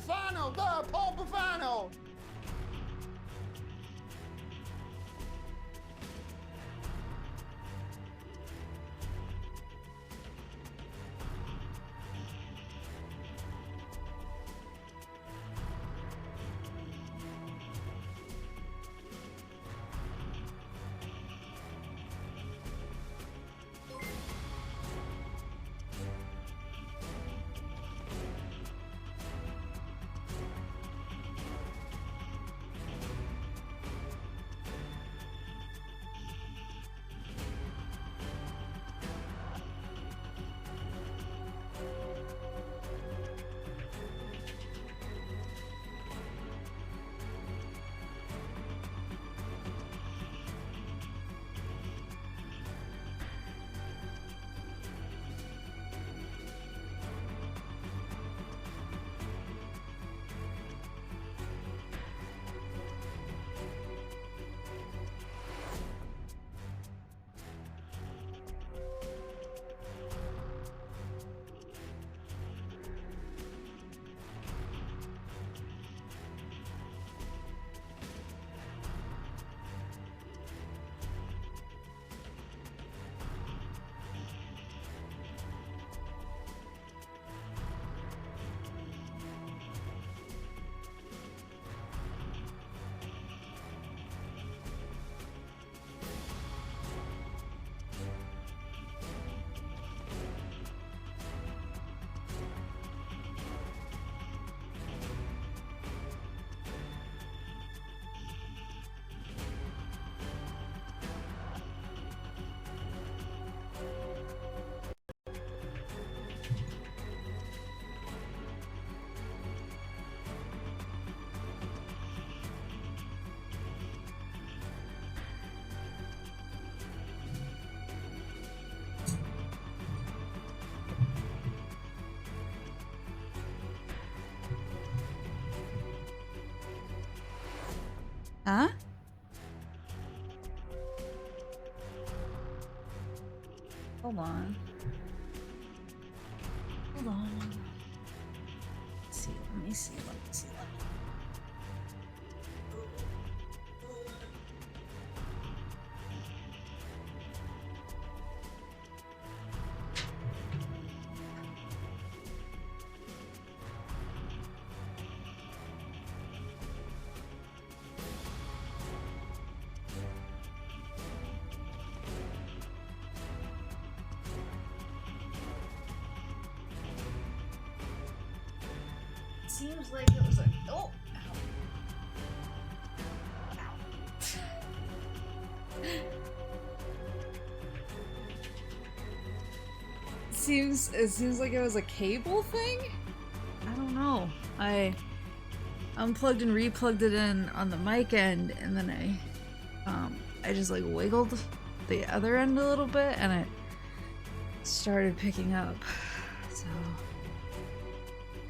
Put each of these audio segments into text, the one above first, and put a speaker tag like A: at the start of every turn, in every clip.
A: Bufano, the Paul Bufano.
B: Huh? Hold on. Hold on. Let's see, let me see, let me see, let me. Seems like it was a oh ow. It seems like it was a cable thing? I don't know. I unplugged and replugged it in on the mic end, and then I just like wiggled the other end a little bit and it started picking up. So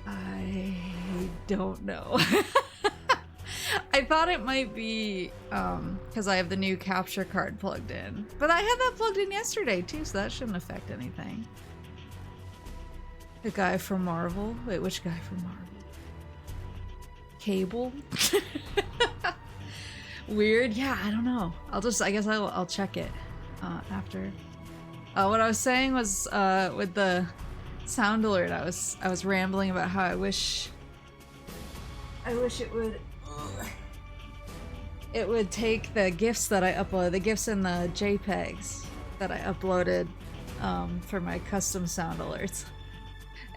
B: I don't know. I thought it might be because I have the new capture card plugged in, but I had that plugged in yesterday too, so that shouldn't affect anything. The guy from Marvel? Wait, which guy from Marvel? Cable? Weird. Yeah, I don't know. I guess I'll check it after. What I was saying was with the sound alert, I was rambling about how I wish it would take the GIFs that I upload, the GIFs and the JPEGs that I uploaded for my custom sound alerts,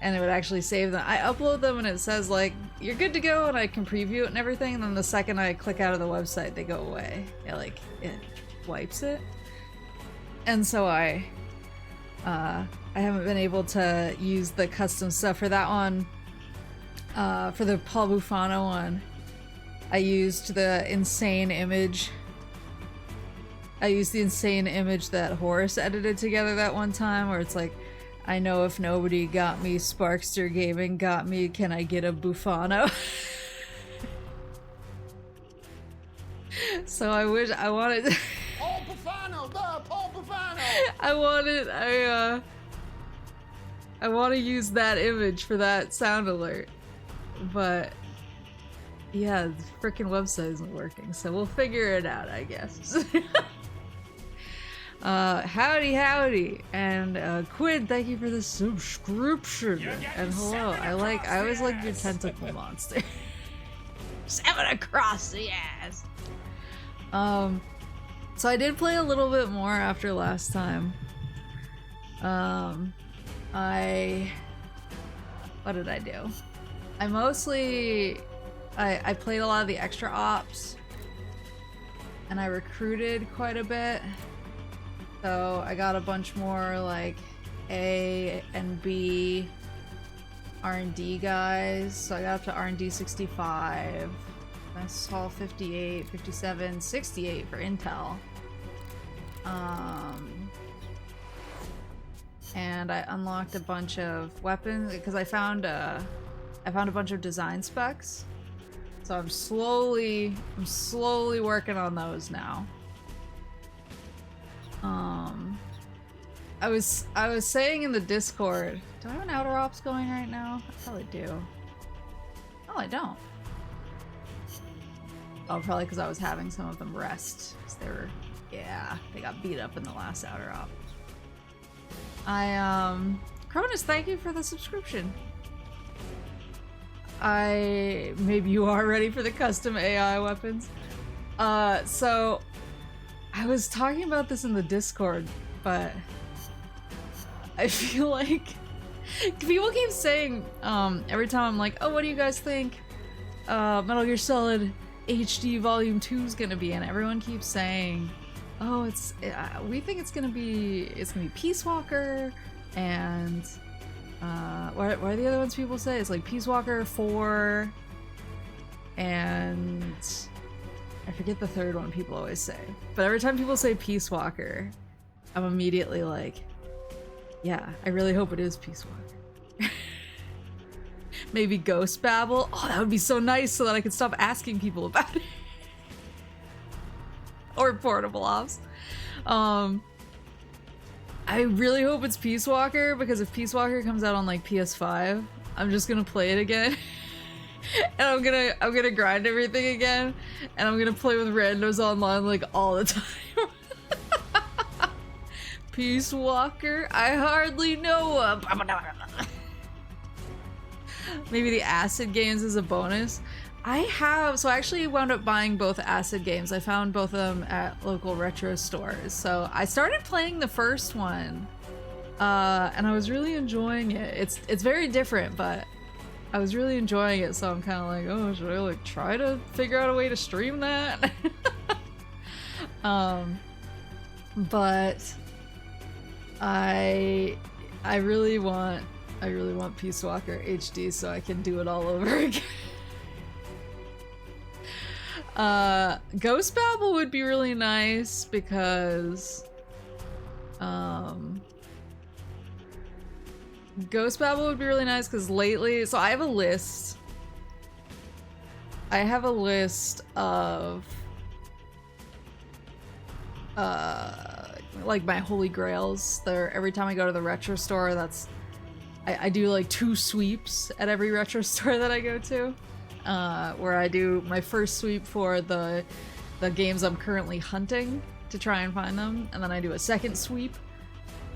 B: and it would actually save them. I upload them and it says like you're good to go, and I can preview it and everything, and then the second I click out of the website they go away. It wipes it. And so I haven't been able to use the custom stuff for that one. For the Paul Bufano one, I used the insane image. I used the insane image that Horace edited together that one time, where it's like, I know if nobody got me, Sparkster Gaming got me, can I get a Bufano? So I wanted
A: Paul Bufano, the Paul Bufano.
B: I want to use that image for that sound alert. But yeah, the freaking website isn't working, so we'll figure it out, I guess. Howdy, and Quinn, thank you for the subscription. And hello, I always like your tentacle monster. 7 across the ass. So I did play a little bit more after last time. What did I do? I played a lot of the extra ops, and I recruited quite a bit. So I got a bunch more like A and B R&D guys. So I got up to R&D 65. I saw 58, 57, 68 for intel. And I unlocked a bunch of weapons because I found a bunch of design specs. So I'm slowly working on those now. I was saying in the Discord, do I have an outer ops going right now? I probably do. Oh, I don't. Oh, probably because I was having some of them rest. Because they got beat up in the last outer op. Cronus, thank you for the subscription. Maybe you are ready for the custom AI weapons. So I was talking about this in the Discord, but I feel like people keep saying, every time I'm like, oh, what do you guys think Metal Gear Solid HD Volume 2 is gonna be? And everyone keeps saying, oh, we think it's gonna be Peace Walker, and what are the other ones people say? It's like Peace Walker 4, and I forget the third one people always say. But every time people say Peace Walker, I'm immediately like, yeah, I really hope it is Peace Walker. Maybe Ghost Babel. Oh, that would be so nice so that I could stop asking people about it. Or Portable Ops. I really hope it's Peace Walker, because if Peace Walker comes out on like PS5, I'm just gonna play it again. And I'm gonna grind everything again, and I'm gonna play with randos online like all the time. Peace Walker, I hardly know. Maybe the Acid games is a bonus. I actually wound up buying both Acid games. I found both of them at local retro stores. So I started playing the first one, and I was really enjoying it. It's very different, but I was really enjoying it. So I'm kind of like, oh, should I like try to figure out a way to stream that? But I really want Peace Walker HD so I can do it all over again. Ghost Babel would be really nice because lately, so I have a list of like my holy grails. Every time I go to the retro store, I do like 2 sweeps at every retro store that I go to. Where I do my first sweep for the games I'm currently hunting to try and find them, and then I do a second sweep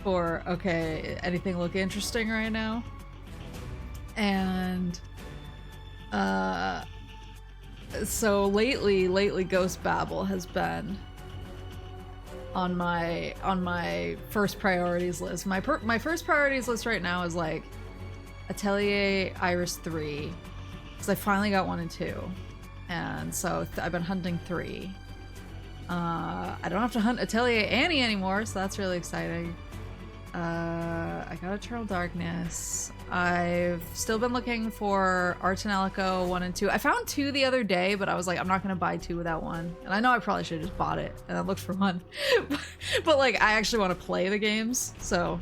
B: for, okay, anything look interesting right now? And so lately Ghost Babel has been on my first priorities list. My first priorities list right now is like Atelier Iris 3. Because I finally got 1 and 2, and so I've been hunting 3. I don't have to hunt Atelier Annie anymore, so that's really exciting. I got Eternal Darkness. I've still been looking for Art and Alico 1 and 2. I found 2 the other day, but I was like, I'm not gonna buy 2 without 1. And I know I probably should have just bought it and then looked for 1. But like, I actually want to play the games, so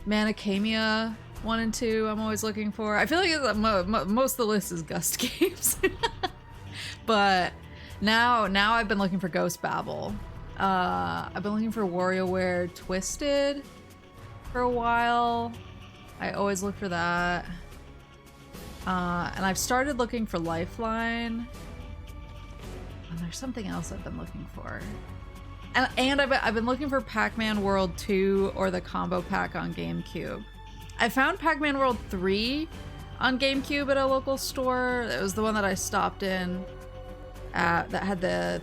B: Manacamia 1 and 2 I'm always looking for. I feel like most of the list is Gust games. But now I've been looking for Ghost Babel. I've been looking for WarioWare Twisted for a while. I always look for that. And I've started looking for Lifeline. And there's something else I've been looking for. And I've been looking for Pac-Man World 2 or the combo pack on GameCube. I found Pac-Man World 3 on GameCube at a local store. It was the one that I stopped in at, that had the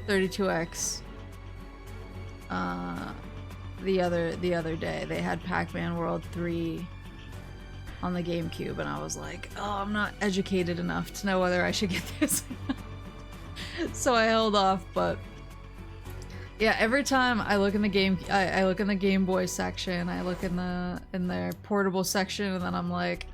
B: 32X. The other day they had Pac-Man World 3 on the GameCube, and I was like, oh, I'm not educated enough to know whether I should get this. So I held off. But yeah, every time I look in the game, I look in the Game Boy section, I look in their portable section, and then I'm like,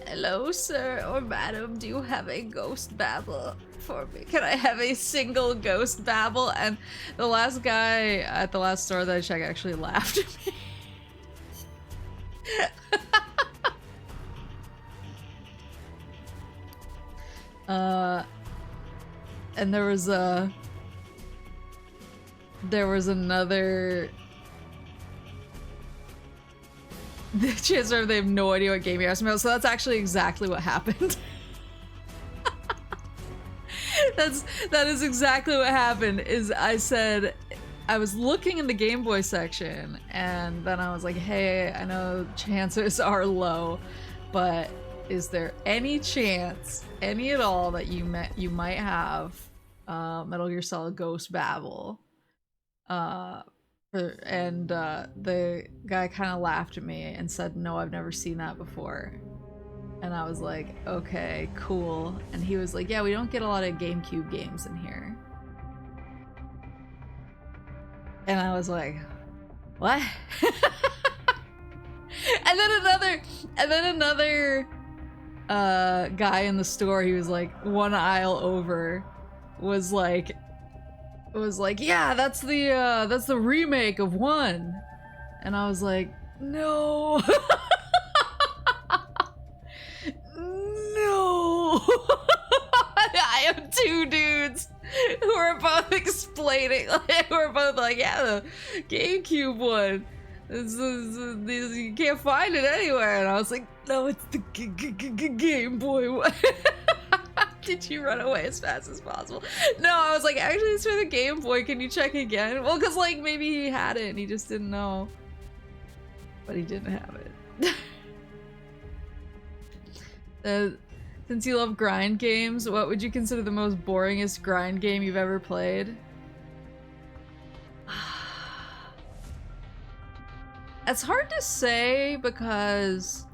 B: hello sir or madam, do you have a ghost babble for me? Can I have a single ghost babble? And the last guy at the last store that I checked actually laughed at me. And there was another. The chances are they have no idea what game you're asking about, so that's actually exactly what happened. That is exactly what happened. Is I said I was looking in the Game Boy section, and then I was like, hey, I know chances are low, but is there any chance, any at all, that you might have Metal Gear Solid Ghost Babble? The guy kind of laughed at me and said, no, I've never seen that before. And I was like, okay, cool. And he was like, yeah, we don't get a lot of GameCube games in here. And I was like, what? and then another guy in the store, he was like one aisle over, was like, yeah, that's the remake of 1. And I was like, no. No. I have two dudes who are both explaining, who are both like, yeah, the GameCube one. You can't find it anywhere. And I was like, no, it's the Game Boy one. Did you run away as fast as possible? No, I was like, actually, it's for the Game Boy. Can you check again? Well, because, like, maybe he had it and he just didn't know. But he didn't have it. Since you love grind games, what would you consider the most boringest grind game you've ever played? It's hard to say because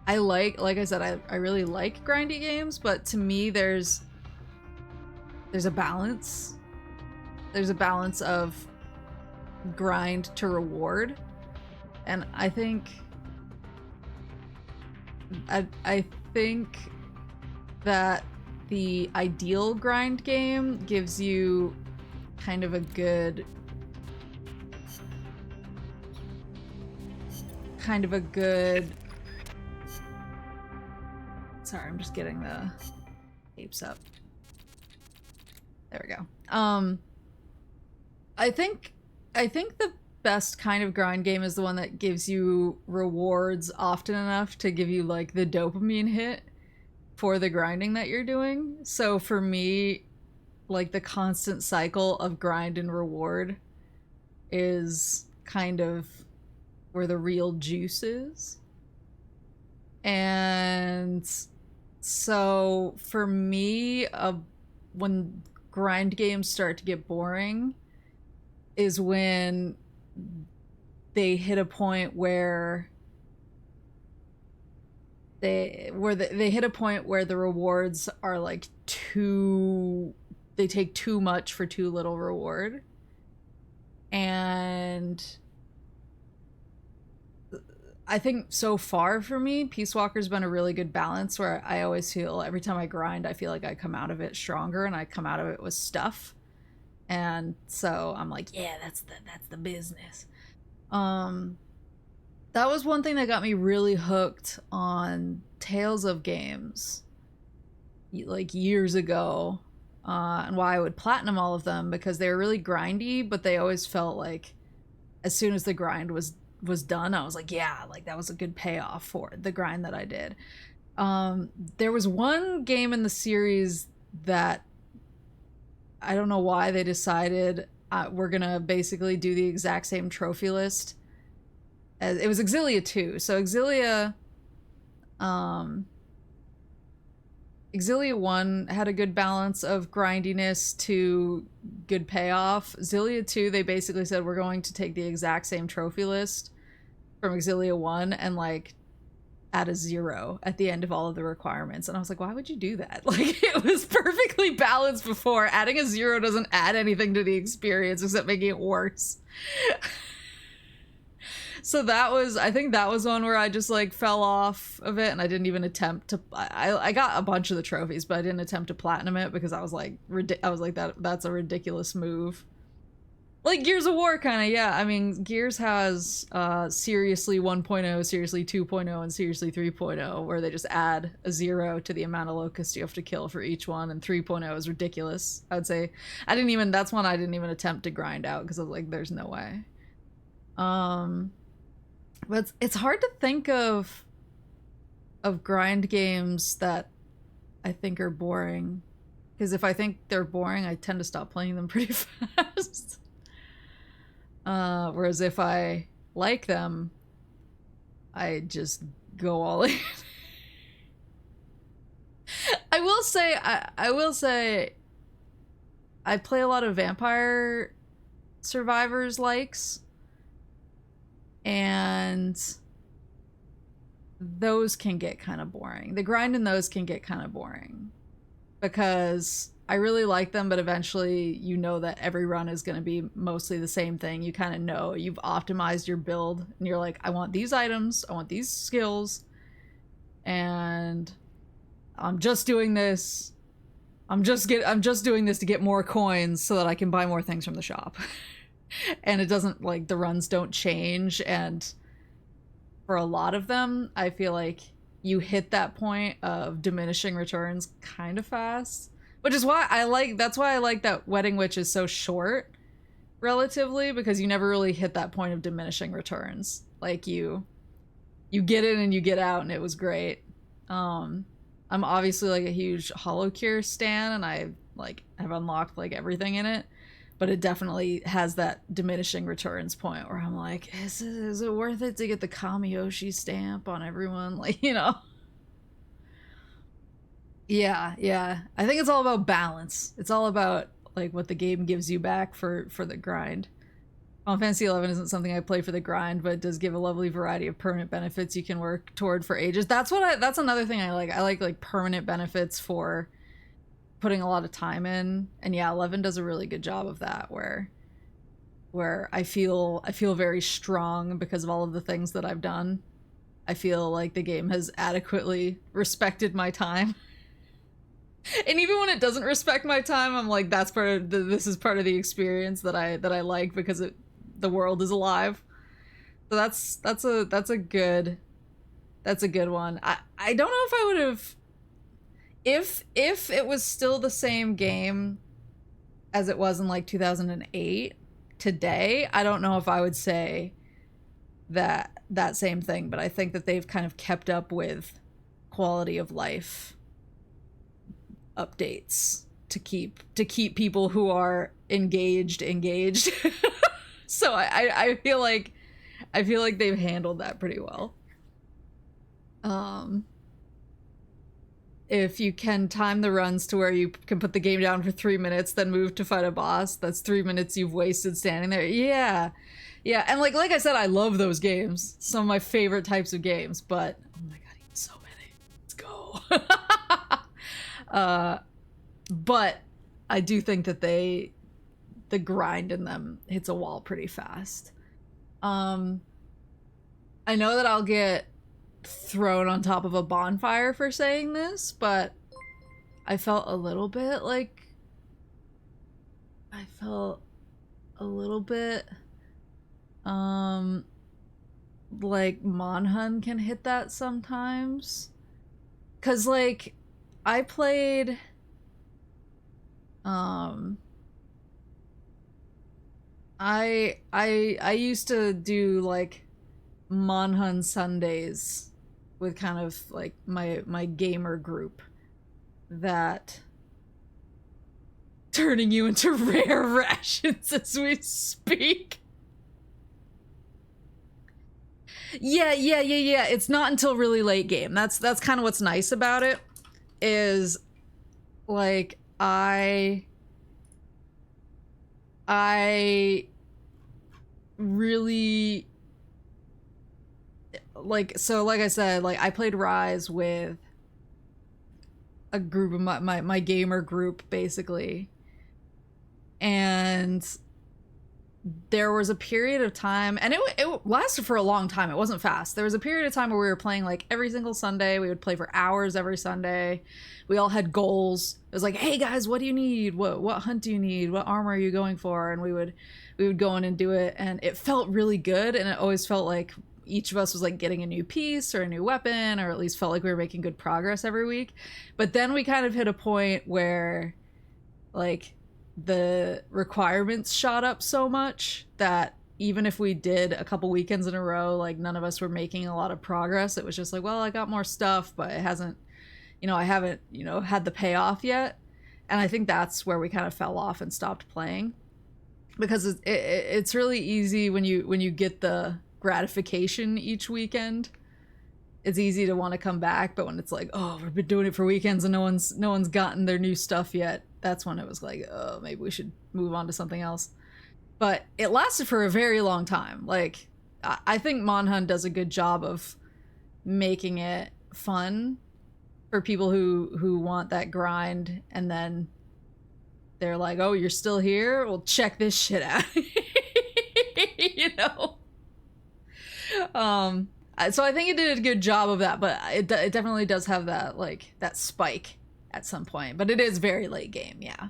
B: I like I said, I really like grindy games, but to me there's a balance. There's a balance of grind to reward. And I think that the ideal grind game gives you kind of a good sorry, I'm just getting the tapes up. There we go. I think the best kind of grind game is the one that gives you rewards often enough to give you like the dopamine hit for the grinding that you're doing. So for me, like the constant cycle of grind and reward is kind of where the real juice is. And so for me, when grind games start to get boring is when they hit a point where they hit a point where the rewards are like they take too much for too little reward. And I think so far for me, Peace Walker's been a really good balance where I always feel every time I grind, I feel like I come out of it stronger and I come out of it with stuff. And so I'm like, yeah, that's the business. That was one thing that got me really hooked on Tales of games like years ago, and why I would platinum all of them, because they were really grindy, but they always felt like as soon as the grind was done, I was like, yeah, like that was a good payoff for the grind that I did. There was one game in the series that I don't know why they decided we're gonna basically do the exact same trophy list as it was Exiliia 2. So Exiliia 1 had a good balance of grindiness to good payoff. Exiliia 2, they basically said we're going to take the exact same trophy list from Exiliia 1 and like add a 0 at the end of all of the requirements. And I was like, why would you do that? Like, it was perfectly balanced before. Adding a 0 doesn't add anything to the experience except making it worse. So that was, I think that was one where I just like fell off of it and I didn't even attempt to, I got a bunch of the trophies, but I didn't attempt to platinum it because I was like that's a ridiculous move. Like Gears of War kind of, yeah. I mean, Gears has Seriously 1.0, Seriously 2.0, and Seriously 3.0, where they just add a 0 to the amount of locusts you have to kill for each one, and 3.0 is ridiculous. I would say, that's one I didn't even attempt to grind out because I was like, there's no way. But it's hard to think of grind games that I think are boring, because if I think they're boring, I tend to stop playing them pretty fast. Whereas if I like them, I just go all in. I will say I play a lot of Vampire Survivors likes, and those can get kind of boring. The grind in those can get kind of boring because I really like them, but eventually you know that every run is going to be mostly the same thing. You kind of know you've optimized your build and you're like, I want these items, I want these skills, and I'm just doing this. I'm just doing this to get more coins so that I can buy more things from the shop. And it doesn't, like, the runs don't change, and for a lot of them, I feel like you hit that point of diminishing returns kind of fast. Which is why that's why I like that Wedding Witch is so short, relatively, because you never really hit that point of diminishing returns. Like, you get in and you get out, and it was great. I'm obviously, like, a huge HoloCure stan, and I, like, have unlocked, like, everything in it. But it definitely has that diminishing returns point where I'm like, is it worth it to get the Kamiyoshi stamp on everyone? Like, you know. Yeah. I think it's all about balance. It's all about, like, what the game gives you back for the grind. Final Fantasy XI isn't something I play for the grind, but it does give a lovely variety of permanent benefits you can work toward for ages. That's another thing I like. I like permanent benefits for putting a lot of time in. And yeah, 11 does a really good job of that, where I feel very strong because of all of the things that I've done. I feel like the game has adequately respected my time. And even when it doesn't respect my time, I'm like, that's part of this is part of the experience that I like, because the world is alive. So that's a good one. I don't know if I would have, if it was still the same game as it was in like 2008 today, I don't know if I would say that same thing, but I think that they've kind of kept up with quality of life updates to keep people who are engaged. So I feel like they've handled that pretty well. If you can time the runs to where you can put the game down for 3 minutes, then move to fight a boss, that's 3 minutes you've wasted standing there. Yeah, and like I said, I love those games. Some of my favorite types of games, but oh my god, so many. Let's go. But I do think that the grind in them hits a wall pretty fast. I know that I'll get thrown on top of a bonfire for saying this, but I felt a little bit like Monhun can hit that sometimes, cause like I played I used to do like Monhun Sundays with kind of like my gamer group that turning you into rare rations as we speak. Yeah. It's not until really late game. That's kind of what's nice about it, is like I really like, so like I said, like I played Rise with a group of my gamer group basically, and there was a period of time, and it lasted for a long time. It wasn't fast. There was a period of time where we were playing like every single Sunday. We would play for hours every Sunday. We all had goals. It was like, hey guys, what do you need? What hunt do you need? What armor are you going for? And we would go in and do it, and it felt really good, and it always felt like each of us was like getting a new piece or a new weapon, or at least felt like we were making good progress every week. But then we kind of hit a point where like the requirements shot up so much that even if we did a couple weekends in a row, like none of us were making a lot of progress. It was just like, well, I got more stuff, but it hasn't, I haven't, had the payoff yet. And I think that's where we kind of fell off and stopped playing, because it's really easy when you get the gratification each weekend. It's easy to want to come back, but when it's like, oh, we've been doing it for weekends and no one's gotten their new stuff yet, that's when it was like, oh, maybe we should move on to something else. But it lasted for a very long time. Like, I think Monhun does a good job of making it fun for people who want that grind, and then they're like, oh, you're still here? Well, check this shit out. So I think it did a good job of that, but it definitely does have that, like, that spike at some point. But it is very late game, yeah.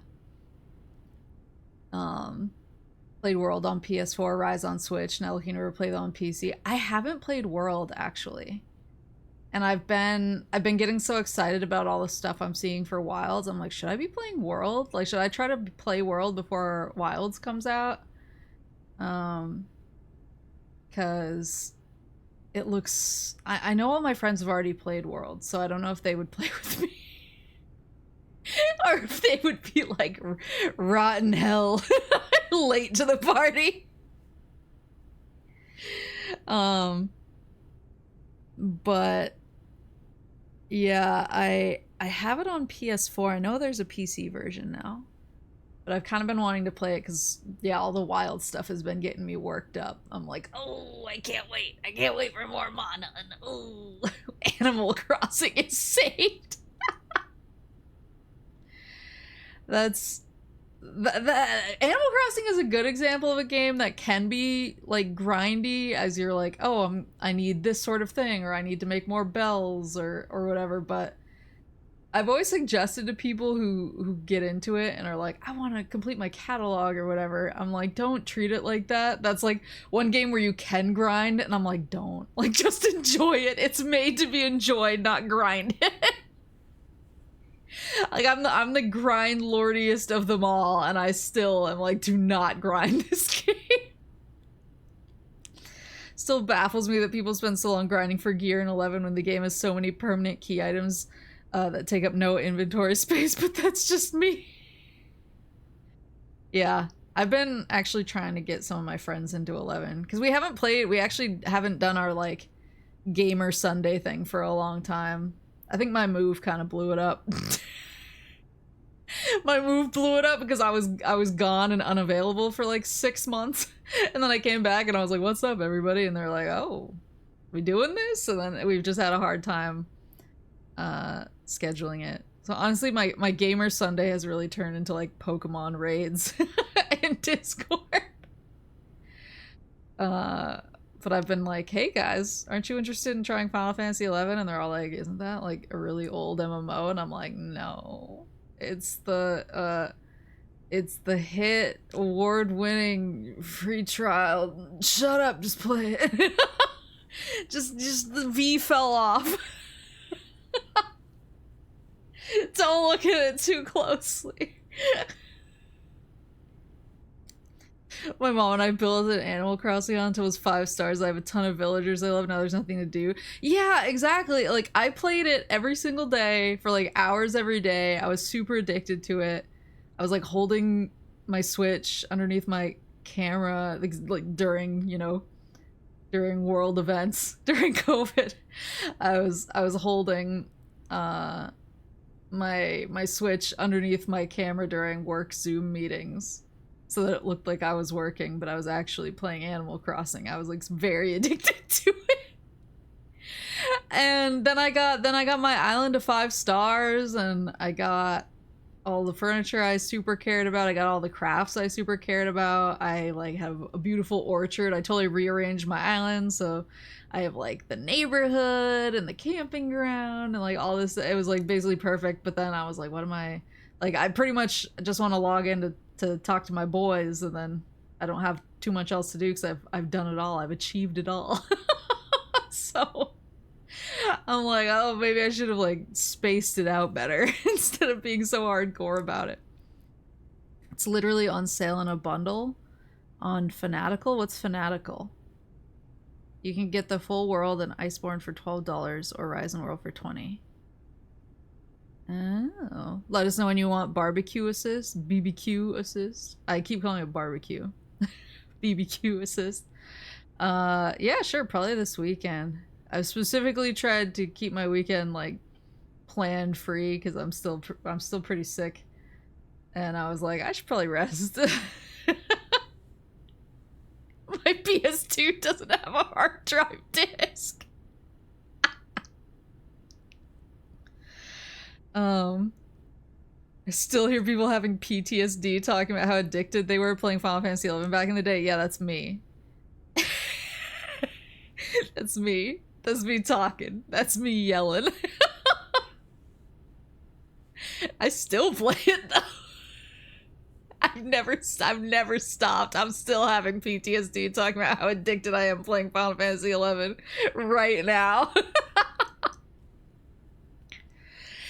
B: Played World on PS4, Rise on Switch, now looking to replay them on PC. I haven't played World, actually. And I've been getting so excited about all the stuff I'm seeing for Wilds. I'm like, should I be playing World? Like, should I try to play World before Wilds comes out? Because it looks... I know all my friends have already played World, so I don't know if they would play with me. Or if they would be like, rotten hell, late to the party. But yeah, I have it on PS4. I know there's a PC version now, but I've kind of been wanting to play it because, yeah, all the wild stuff has been getting me worked up. I'm like, oh, I can't wait. I can't wait for more mana. And oh, Animal Crossing is saved. Animal Crossing is a good example of a game that can be like grindy, as you're like, oh, I need this sort of thing, or I need to make more bells, or whatever. But I've always suggested to people who get into it and are like, I want to complete my catalog or whatever. I'm like, don't treat it like that. That's like one game where you can grind, and I'm like, don't. Like, just enjoy it. It's made to be enjoyed, not grinded. Like, I'm the grind lordiest of them all, and I still am like, do not grind this game. Still baffles me that people spend so long grinding for gear in 11 when the game has so many permanent key items that take up no inventory space, but that's just me. Yeah, I've been actually trying to get some of my friends into 11, because we actually haven't done our, like, gamer Sunday thing for a long time. I think my move kind of blew it up. My move blew it up because I was gone and unavailable for like 6 months, and then I came back and I was like, what's up, everybody? And they're like, oh, we doing this? And then we've just had a hard time scheduling it. So honestly, my gamer Sunday has really turned into like Pokemon raids in Discord. But I've been like, hey guys, aren't you interested in trying Final Fantasy 11? And they're all like, isn't that like a really old MMO? And I'm like, no, it's the hit award-winning free trial. Shut up, just play it. just the V fell off. Don't look at it too closely. My mom and I built an Animal Crossing on until it was 5 stars. I have a ton of villagers I love. Now there's nothing to do. Yeah, exactly. Like, I played it every single day for like hours every day. I was super addicted to it. I was like holding my Switch underneath my camera, like during, you know, during world events, during COVID. I was holding my Switch underneath my camera during work Zoom meetings so that it looked like I was working, but I was actually playing Animal Crossing. I was like very addicted to it. And then I got my island to 5 stars, and I got all the furniture I super cared about. I got all the crafts I super cared about. I like have a beautiful orchard. I totally rearranged my island, so I have like the neighborhood and the camping ground and like all this. It was like basically perfect. But then I was like, what am I like? I pretty much just want to log in to talk to my boys, and then I don't have too much else to do because I've done it all. I've achieved it all. So I'm like, oh, maybe I should have like spaced it out better instead of being so hardcore about it. It's literally on sale in a bundle on Fanatical. What's Fanatical? You can get the full world and Iceborne for $12 or Rise and World for $20. Oh. Let us know when you want barbecue assist. BBQ assist. I keep calling it barbecue. BBQ assist. Yeah, sure, probably this weekend. I've specifically tried to keep my weekend like planned free because I'm still pretty sick, and I was like, I should probably rest. My PS2 doesn't have a hard drive disk. I still hear people having PTSD talking about how addicted they were playing Final Fantasy XI back in the day. Yeah, that's me. That's me. That's me talking. That's me yelling. I still play it though. I've never stopped. I'm still having PTSD talking about how addicted I am playing Final Fantasy XI right now.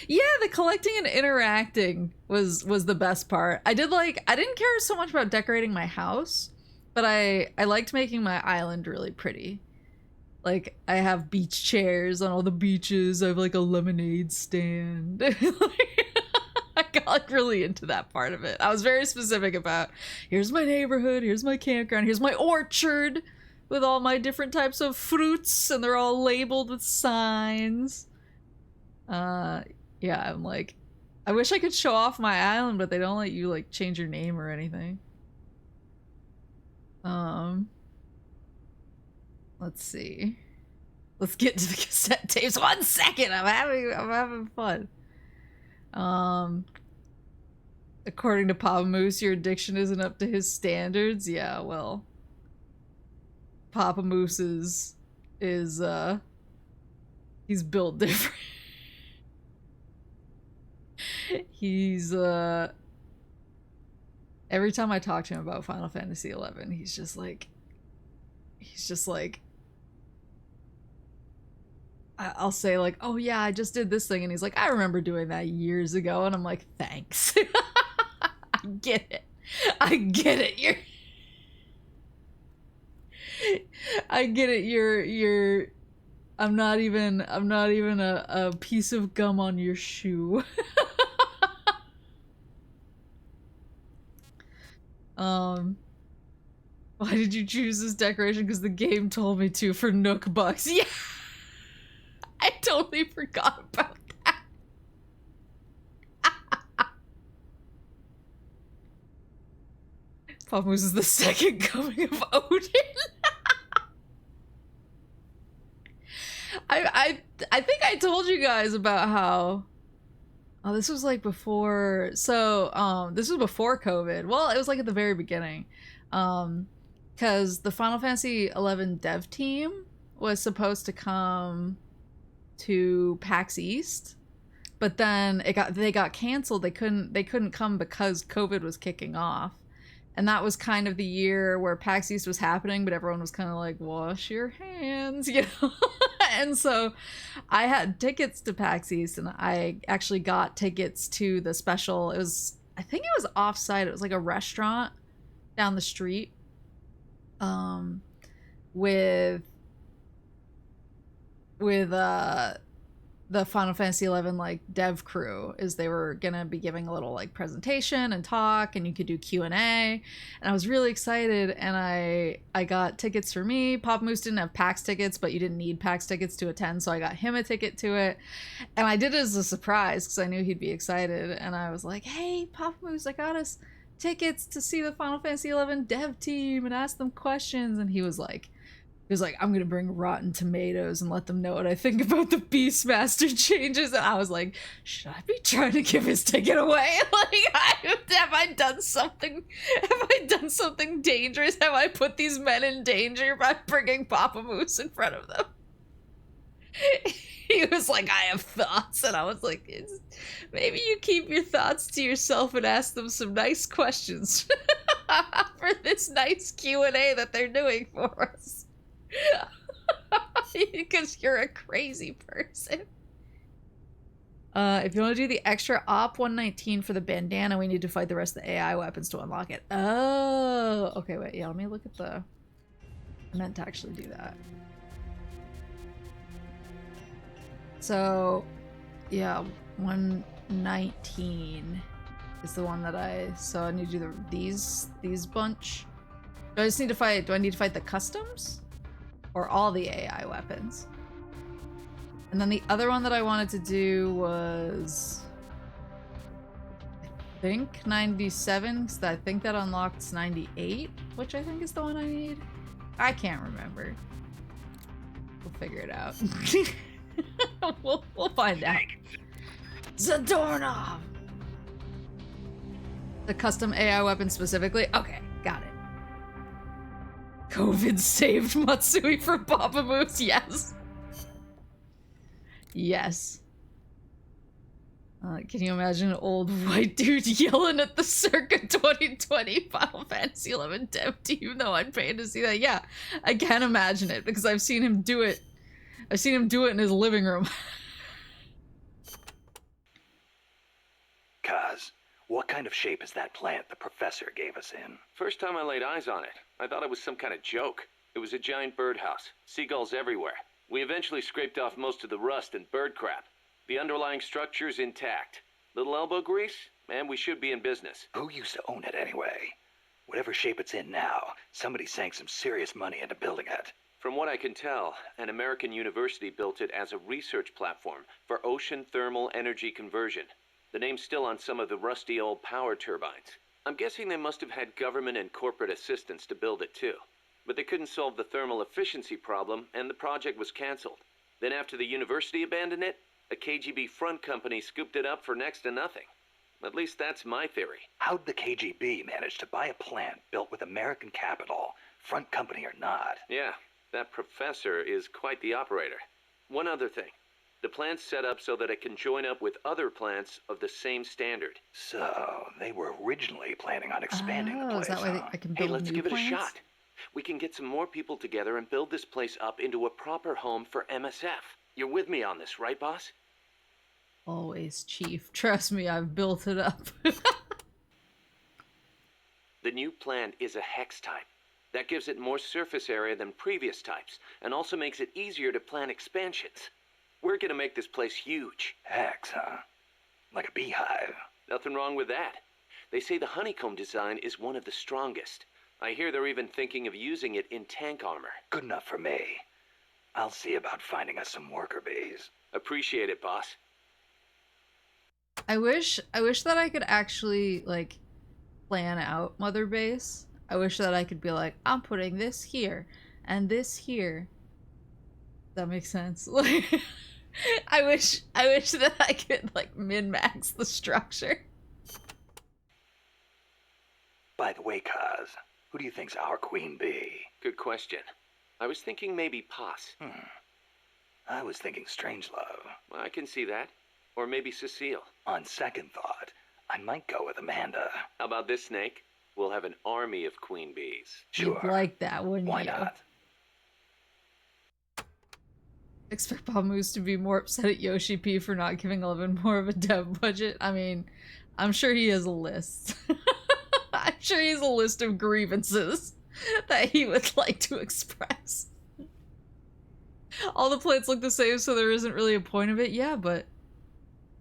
B: Yeah, the collecting and interacting was the best part. I didn't care so much about decorating my house, but I liked making my island really pretty. Like, I have beach chairs on all the beaches. I have like a lemonade stand. I got like really into that part of it. I was very specific about, here's my neighborhood, here's my campground, here's my orchard with all my different types of fruits, and they're all labeled with signs. Yeah, I'm like, I wish I could show off my island, but they don't let you like change your name or anything. Let's see. Let's get to the cassette tapes. 1 second. I'm having fun. According to Papa Moose, your addiction isn't up to his standards. Yeah, well, Papa Moose is he's built different. He's every time I talk to him about Final Fantasy XI, he's just like I'll say like, oh yeah, I just did this thing, and he's like, I remember doing that years ago, and I'm like, thanks. I get it. I get it. You're I'm not even a piece of gum on your shoe. Why did you choose this decoration? Because the game told me to for Nook Bucks. Yeah. I totally forgot about that. Pamus is the second coming of Odin. I think I told you guys about how this was like before, so this was before COVID. Well, it was like at the very beginning. Because the Final Fantasy XI dev team was supposed to come to PAX East, but then they got canceled. They couldn't come because COVID was kicking off, and that was kind of the year where PAX East was happening, but everyone was kind of like, wash your hands, you know. And so I had tickets to PAX East, and I actually got tickets to the special. I think it was offsite. It was like a restaurant down the street with the Final Fantasy 11 like dev crew, is they were gonna be giving a little like presentation and talk, and you could do Q&A, and I was really excited, and I got tickets for me. Papa Moose didn't have PAX tickets, but you didn't need PAX tickets to attend, so I got him a ticket to it, and I did it as a surprise because I knew he'd be excited, and I was like, hey Papa Moose, I got us tickets to see the Final Fantasy 11 dev team and ask them questions, and he was like, I'm gonna bring Rotten Tomatoes and let them know what I think about the Beastmaster changes. And I was like, should I be trying to give his ticket away? Like, have I done something dangerous? Have I put these men in danger by bringing Papa Moose in front of them? He was like, I have thoughts. And I was like, maybe you keep your thoughts to yourself and ask them some nice questions for this nice Q&A that they're doing for us. Because you're a crazy person. If you want to do the extra Op 119 for the bandana, we need to fight the rest of the AI weapons to unlock it. Oh, okay, wait, yeah, let me look at the... I meant to actually do that. So, yeah, 119 is the one that so I need to do these bunch. Do I need to fight the customs? Or all the AI weapons? And then the other one that I wanted to do was... I think 97, because I think that unlocks 98, which I think is the one I need. I can't remember. We'll figure it out. we'll find out. Zadornov! The custom AI weapon specifically? Okay, got it. COVID saved Matsui for Papa Moose, yes. Yes. Can you imagine an old white dude yelling at the circa 2020 Final Fantasy 11 dev team? Though I'd pay to see that. Yeah, I can imagine it because I've seen him do it. I've seen him do it in his living room.
C: Kaz, what kind of shape is that plant the professor gave us in?
D: First time I laid eyes on it, I thought it was some kind of joke. It was a giant birdhouse, seagulls everywhere. We eventually scraped off most of the rust and bird crap. The underlying structure's intact. Little elbow grease, and we should be in business.
C: Who used to own it anyway? Whatever shape it's in now, somebody sank some serious money into building it.
D: From what I can tell, an American university built it as a research platform for ocean thermal energy conversion. The name's still on some of the rusty old power turbines. I'm guessing they must have had government and corporate assistance to build it too. But they couldn't solve the thermal efficiency problem, and the project was canceled. Then after the university abandoned it, a KGB front company scooped it up for next to nothing. At least that's my theory.
C: How'd the KGB manage to buy a plant built with American capital, front company or not?
D: Yeah, that professor is quite the operator. One other thing. The plant's set up so that it can join up with other plants of the same standard.
C: So, they were originally planning on expanding the place,
B: is that why I can build
D: Hey, let's
B: new
D: give it a
B: plants?
D: shot. We can get some more people together and build this place up into a proper home for MSF. You're with me on this, right, boss?
B: Always, Chief. Trust me, I've built it up.
D: The new plant is a hex type. That gives it more surface area than previous types, and also makes it easier to plan expansions. We're gonna make this place huge.
C: Hex, huh? Like a beehive.
D: Nothing wrong with that. They say the honeycomb design is one of the strongest. I hear they're even thinking of using it in tank armor.
C: Good enough for me. I'll see about finding us some worker bees.
D: Appreciate it, boss.
B: I wish that I could actually, like, plan out Mother Base. I wish that I could be like, I'm putting this here, and this here. Does that make sense? Like, I wish that I could, like, min-max the structure.
C: By the way, Kaz, who do you think's our queen bee?
D: Good question. I was thinking maybe Poss.
C: I was thinking Strangelove.
D: Well, I can see that. Or maybe Cecile.
C: On second thought, I might go with Amanda.
D: How about this, Snake? We'll have an army of queen bees.
C: Sure.
B: You'd like that, wouldn't
C: Why
B: you?
C: not?
B: Expect Pamoose to be more upset at Yoshi P for not giving 11 more of a dev budget. I mean, I'm sure he has a list. I'm sure he has a list of grievances. that he would like to express. All the plants look the same, so there isn't really a point of it. Yeah, but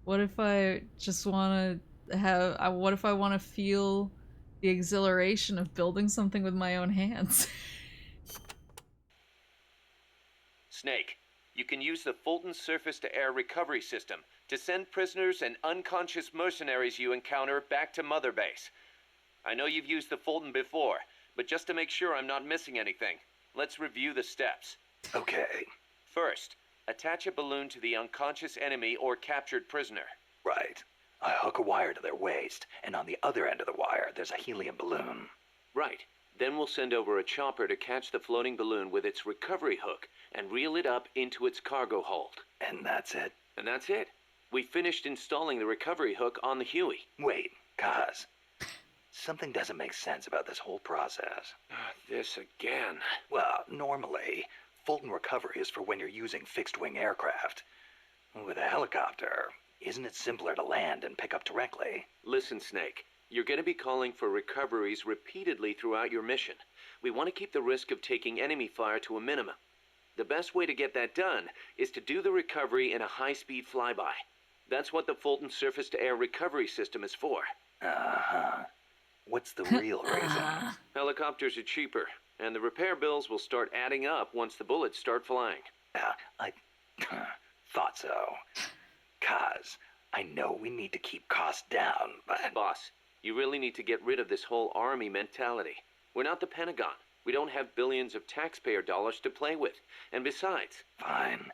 B: what if I just want to have... what if I want to feel the exhilaration of building something with my own hands?
D: Snake, you can use the Fulton surface-to-air recovery system to send prisoners and unconscious mercenaries you encounter back to Mother Base. I know you've used the Fulton before, but just to make sure I'm not missing anything, let's review the steps.
C: Okay.
D: First, attach a balloon to the unconscious enemy or captured prisoner.
C: Right. I hook a wire to their waist, and on the other end of the wire, there's a helium balloon.
D: Right. Then we'll send over a chopper to catch the floating balloon with its recovery hook and reel it up into its cargo hold.
C: And that's it?
D: And that's it. We finished installing the recovery hook on the Huey.
C: Wait, Kaz. Something doesn't make sense about this whole process.
D: This again.
C: Well, normally, Fulton recovery is for when you're using fixed-wing aircraft. With a helicopter, isn't it simpler to land and pick up directly?
D: Listen, Snake. You're going to be calling for recoveries repeatedly throughout your mission. We want to keep the risk of taking enemy fire to a minimum. The best way to get that done is to do the recovery in a high-speed flyby. That's what the Fulton surface-to-air recovery system is for.
C: Uh-huh. What's the real reason?
D: Helicopters are cheaper, and the repair bills will start adding up once the bullets start flying.
C: I thought so. Kaz, I know we need to keep costs down, but...
D: Boss, you really need to get rid of this whole army mentality. We're not the Pentagon. We don't have billions of taxpayer dollars to play with. And besides...
C: Fine.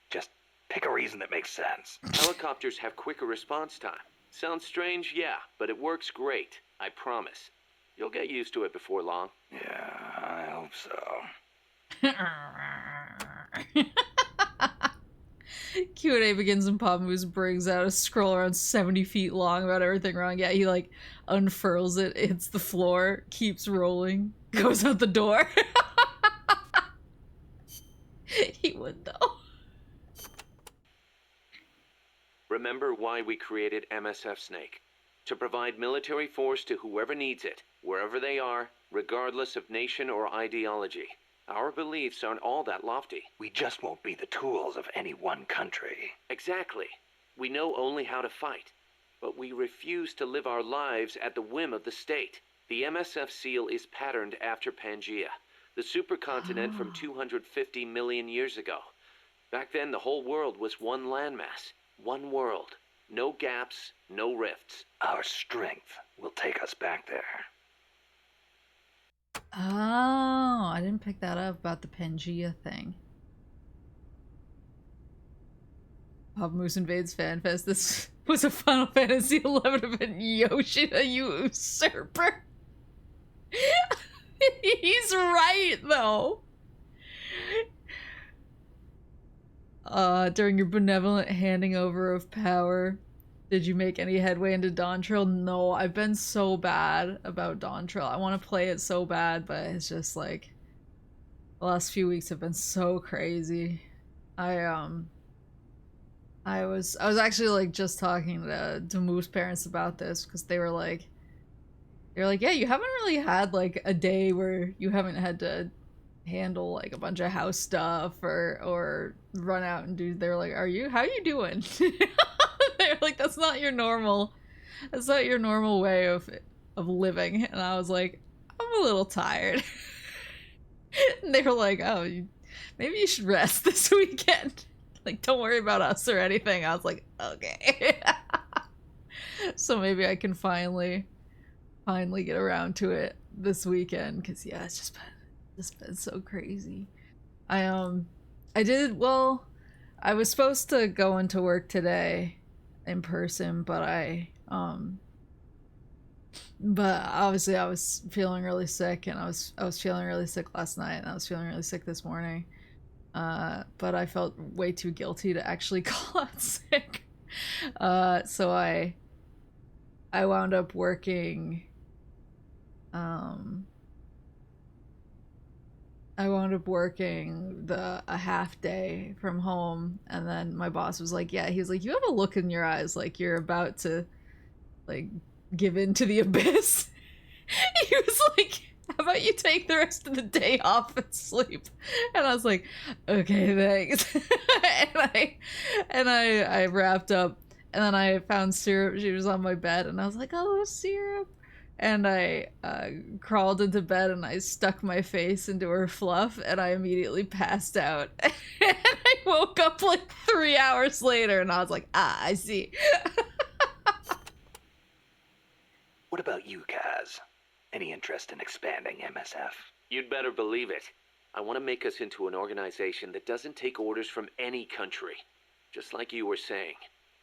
C: Just pick a reason that makes sense.
D: Helicopters have quicker response time. Sounds strange, yeah, but it works great. I promise. You'll get used to it before long.
C: Yeah, I hope so.
B: Q&A begins and Pop Moose brings out a scroll around 70 feet long about everything wrong. Yeah, he like unfurls it, hits the floor, keeps rolling, goes out the door. He would though.
D: Remember why we created MSF Snake. To provide military force to whoever needs it, wherever they are, regardless of nation or ideology. Our beliefs aren't all that lofty.
C: We just won't be the tools of any one country.
D: Exactly. We know only how to fight. But we refuse to live our lives at the whim of the state. The MSF seal is patterned after Pangea, the supercontinent from 250 million years ago. Back then, the whole world was one landmass, one world. No gaps, no rifts.
C: Our strength will take us back there.
B: Oh, I didn't pick that up about the Pangea thing. Pop Moose invades FanFest. This was a Final Fantasy XI event. Yoshida, you usurper. He's right, though. During your benevolent handing over of power, did you make any headway into Dawn Trail? No, I've been so bad about Dawn Trail. I want to play it so bad, but it's just like the last few weeks have been so crazy. I was actually like just talking to Moose parents about this because they were like, yeah, you haven't really had like a day where you haven't had to handle like a bunch of house stuff or run out and do. They're like, how are you doing? They're like, that's not your normal way of living. And I was like, I'm a little tired. And they were like, oh, maybe you should rest this weekend. Like, don't worry about us or anything. I was like, okay. So maybe I can finally get around to it this weekend, because yeah, it's just been so crazy. I was supposed to go into work today in person, but obviously I was feeling really sick, and I was feeling really sick last night, and I was feeling really sick this morning. But I felt way too guilty to actually call out sick. So I wound up working a half day from home, and then my boss was like, yeah, he was like, you have a look in your eyes like you're about to like give in to the abyss. He was like, have I about you take the rest of the day off and sleep? And I was like, okay, thanks. and I wrapped up, and then I found Syrup. She was on my bed, and I was like, oh, Syrup. And I crawled into bed, and I stuck my face into her fluff, and I immediately passed out. And I woke up like 3 hours later, and I was like, ah, I see.
C: What about you, Kaz? Any interest in expanding MSF?
D: You'd better believe it. I want to make us into an organization that doesn't take orders from any country. Just like you were saying,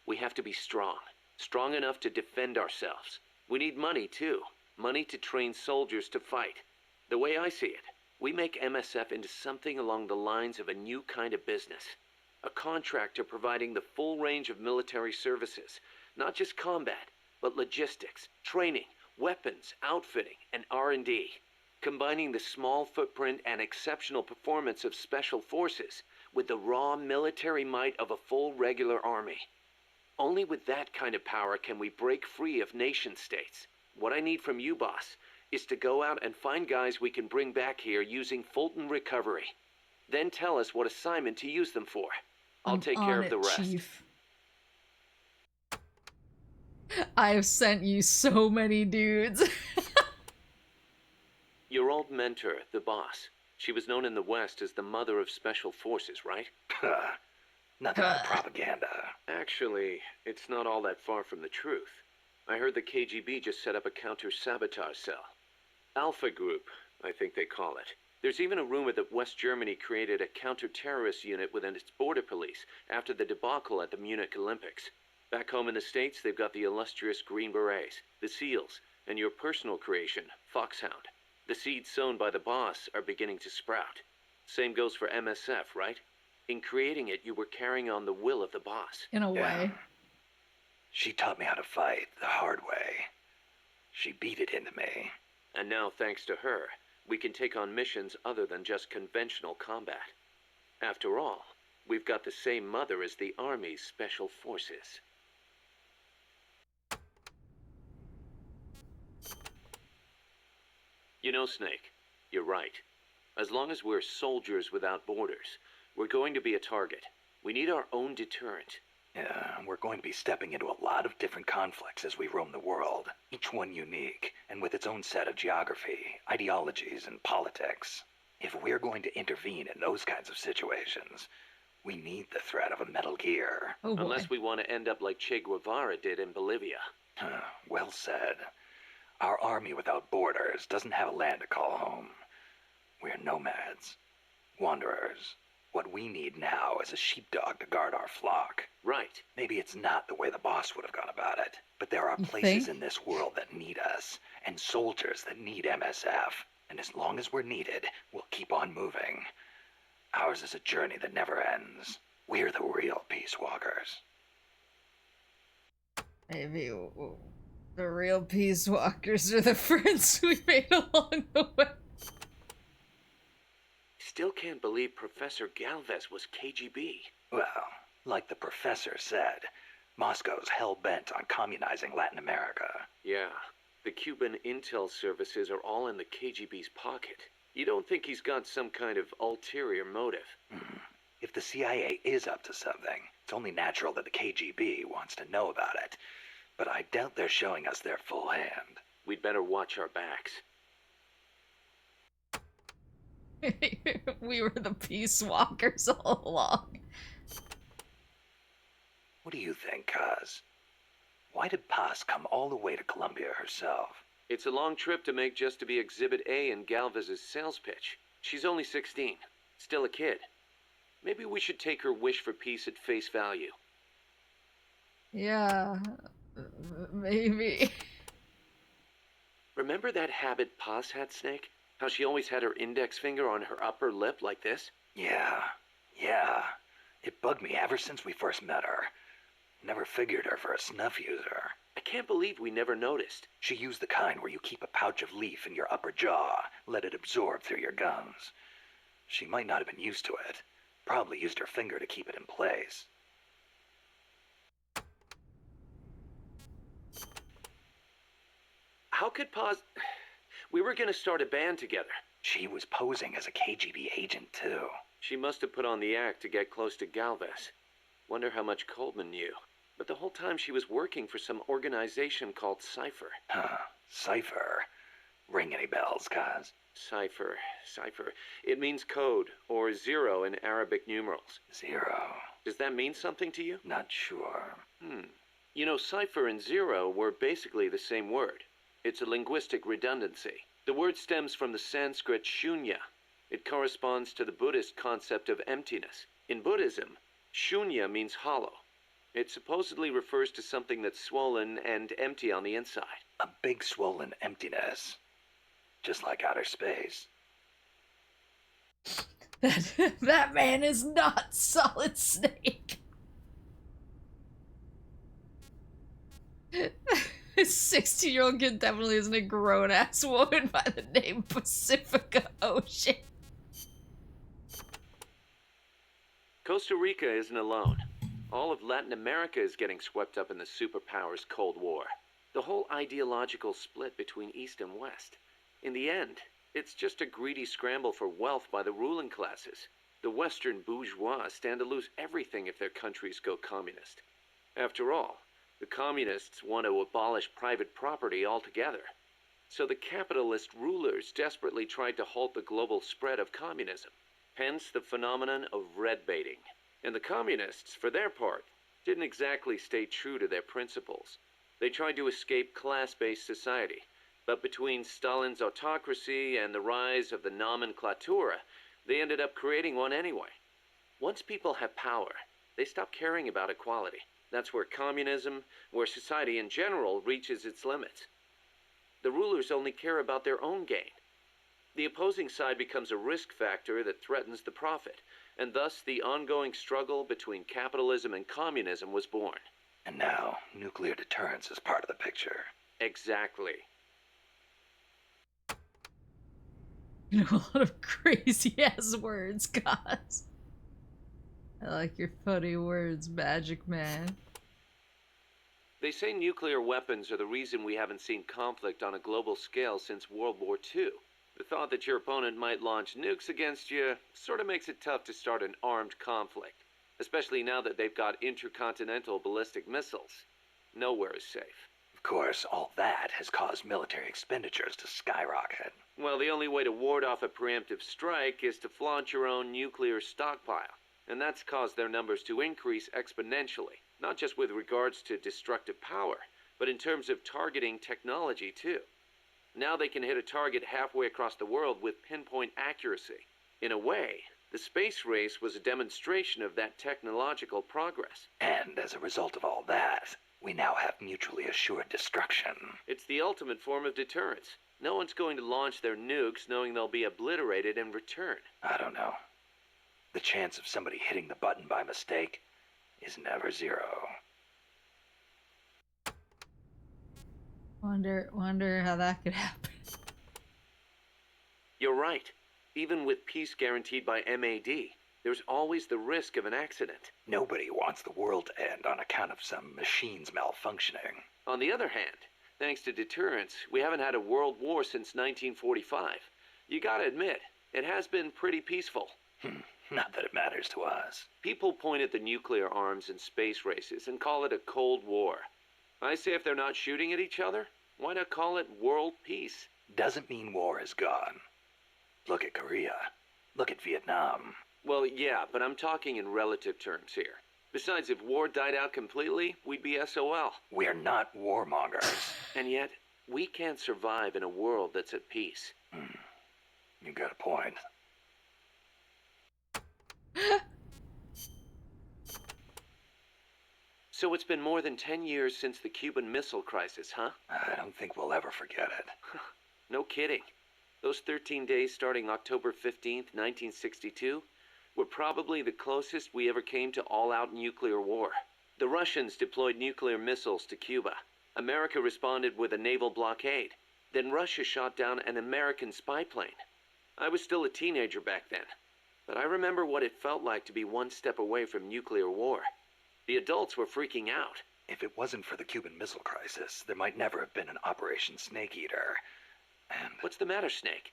D: we have to be strong. Strong enough to defend ourselves. We need money, too. Money to train soldiers to fight. The way I see it, we make MSF into something along the lines of a new kind of business. A contractor providing the full range of military services. Not just combat, but logistics, training, weapons, outfitting, and R&D. Combining the small footprint and exceptional performance of special forces with the raw military might of a full regular army. Only with that kind of power can we break free of nation states. What I need from you, boss, is to go out and find guys we can bring back here using Fulton Recovery. Then tell us what assignment to use them for. I'll take care of the rest.
B: Chief. I have sent you so many dudes.
D: Your old mentor, the boss. She was known in the West as the mother of special forces, right?
C: Nothing but propaganda.
D: Actually, it's not all that far from the truth. I heard the KGB just set up a counter-sabotage cell. Alpha Group, I think they call it. There's even a rumor that West Germany created a counter-terrorist unit within its border police after the debacle at the Munich Olympics. Back home in the States, they've got the illustrious Green Berets, the SEALs, and your personal creation, Foxhound. The seeds sown by the boss are beginning to sprout. Same goes for MSF, right? In creating it, you were carrying on the will of the boss.
B: In a way.
C: She taught me how to fight the hard way. She beat it into me.
D: And now, thanks to her, we can take on missions other than just conventional combat. After all, we've got the same mother as the Army's Special Forces. You know, Snake, you're right. As long as we're soldiers without borders, we're going to be a target. We need our own deterrent.
C: Yeah, we're going to be stepping into a lot of different conflicts as we roam the world, each one unique, and with its own set of geography, ideologies, and politics. If we're going to intervene in those kinds of situations, we need the threat of a Metal Gear.
B: Oh boy.
D: Unless we want to end up like Che Guevara did in Bolivia.
C: Well said. Our army without borders doesn't have a land to call home. We're nomads, wanderers. What we need now is a sheepdog to guard our flock.
D: Right.
C: Maybe it's not the way the boss would have gone about it, but there are
B: You
C: places
B: think?
C: in this world that need us, and soldiers that need MSF. And as long as we're needed, we'll keep on moving. Ours is a journey that never ends. We're the real Peace Walkers.
B: Maybe the real Peace Walkers are the friends we made along the way.
D: Still can't believe Professor Galvez was KGB.
C: Well, like the professor said, Moscow's hell-bent on communizing Latin America.
D: Yeah, the Cuban intel services are all in the KGB's pocket. You don't think he's got some kind of ulterior motive?
C: If the CIA is up to something, it's only natural that the KGB wants to know about it. But I doubt they're showing us their full hand.
D: We'd better watch our backs.
B: We were the Peace Walkers all along.
C: What do you think, Kaz? Why did Paz come all the way to Colombia herself?
D: It's a long trip to make just to be Exhibit A in Galvez's sales pitch. She's only 16, still a kid. Maybe we should take her wish for peace at face value.
B: Yeah, maybe.
D: Remember that habit Paz had, Snake? How she always had her index finger on her upper lip like this?
C: Yeah. It bugged me ever since we first met her. Never figured her for a snuff user.
D: I can't believe we never noticed.
C: She used the kind where you keep a pouch of leaf in your upper jaw, let it absorb through your gums. She might not have been used to it. Probably used her finger to keep it in place.
D: How could Paz... We were gonna start a band together.
C: She was posing as a KGB agent, too.
D: She must have put on the act to get close to Galvez. Wonder how much Coleman knew. But the whole time she was working for some organization called Cypher.
C: Huh. Cypher. Ring any bells, cuz?
D: Cypher. It means code, or zero in Arabic numerals.
C: Zero.
D: Does that mean something to you?
C: Not sure.
D: You know, cipher and zero were basically the same word. It's a linguistic redundancy. The word stems from the Sanskrit shunya. It corresponds to the Buddhist concept of emptiness. In Buddhism, shunya means hollow. It supposedly refers to something that's swollen and empty on the inside.
C: A big swollen emptiness. Just like outer space.
B: That man is not Solid Snake. This 16-year-old kid definitely isn't a grown-ass woman by the name Pacifica Ocean.
D: Costa Rica isn't alone. All of Latin America is getting swept up in the superpowers' Cold War. The whole ideological split between East and West. In the end, it's just a greedy scramble for wealth by the ruling classes. The Western bourgeois stand to lose everything if their countries go communist. After all, the communists want to abolish private property altogether. So the capitalist rulers desperately tried to halt the global spread of communism. Hence the phenomenon of red baiting. And the communists, for their part, didn't exactly stay true to their principles. They tried to escape class-based society. But between Stalin's autocracy and the rise of the nomenklatura, they ended up creating one anyway. Once people have power, they stop caring about equality. That's where communism, where society in general reaches its limits. The rulers only care about their own gain. The opposing side becomes a risk factor that threatens the profit, and thus the ongoing struggle between capitalism and communism was born.
C: And now, nuclear deterrence is part of the picture.
D: Exactly.
B: You know, a lot of crazy-ass words, guys. I like your funny words, Magic Man.
D: They say nuclear weapons are the reason we haven't seen conflict on a global scale since World War II. The thought that your opponent might launch nukes against you sort of makes it tough to start an armed conflict, especially now that they've got intercontinental ballistic missiles. Nowhere is safe.
C: Of course, all that has caused military expenditures to skyrocket.
D: Well, the only way to ward off a preemptive strike is to flaunt your own nuclear stockpile. And that's caused their numbers to increase exponentially, not just with regards to destructive power, but in terms of targeting technology too. Now they can hit a target halfway across the world with pinpoint accuracy. In a way, the space race was a demonstration of that technological progress.
C: And as a result of all that, we now have mutually assured destruction.
D: It's the ultimate form of deterrence. No one's going to launch their nukes knowing they'll be obliterated in return.
C: I don't know. The chance of somebody hitting the button by mistake is never zero.
B: Wonder how that could happen.
D: You're right. Even with peace guaranteed by MAD, there's always the risk of an accident.
C: Nobody wants the world to end on account of some machines malfunctioning.
D: On the other hand, thanks to deterrence, we haven't had a world war since 1945. You gotta admit, it has been pretty peaceful.
C: Not that it matters to us.
D: People point at the nuclear arms and space races and call it a Cold War. I say if they're not shooting at each other, why not call it world peace?
C: Doesn't mean war is gone. Look at Korea. Look at Vietnam.
D: Well, yeah, but I'm talking in relative terms here. Besides, if war died out completely, we'd be SOL.
C: We're not warmongers.
D: And yet, we can't survive in a world that's at peace.
C: You got a point.
D: So it's been more than 10 years since the Cuban Missile Crisis, huh?
C: I don't think we'll ever forget it.
D: No kidding. Those 13 days starting October 15th, 1962, were probably the closest we ever came to all-out nuclear war. The Russians deployed nuclear missiles to Cuba. America responded with a naval blockade. Then Russia shot down an American spy plane. I was still a teenager back then, but I remember what it felt like to be one step away from nuclear war. The adults were freaking out.
C: If it wasn't for the Cuban Missile Crisis, there might never have been an Operation Snake Eater. And
D: What's the matter, Snake?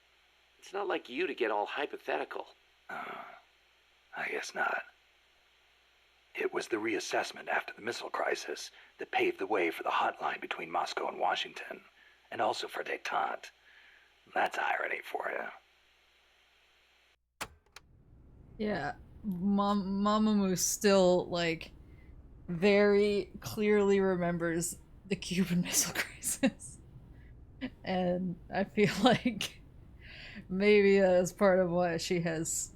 D: It's not like you to get all hypothetical.
C: I guess not. It was the reassessment after the missile crisis that paved the way for the hotline between Moscow and Washington, and also for détente. That's irony for you.
B: Yeah, Mama Moose still, like, very clearly remembers the Cuban Missile Crisis. And I feel like maybe that is part of why she has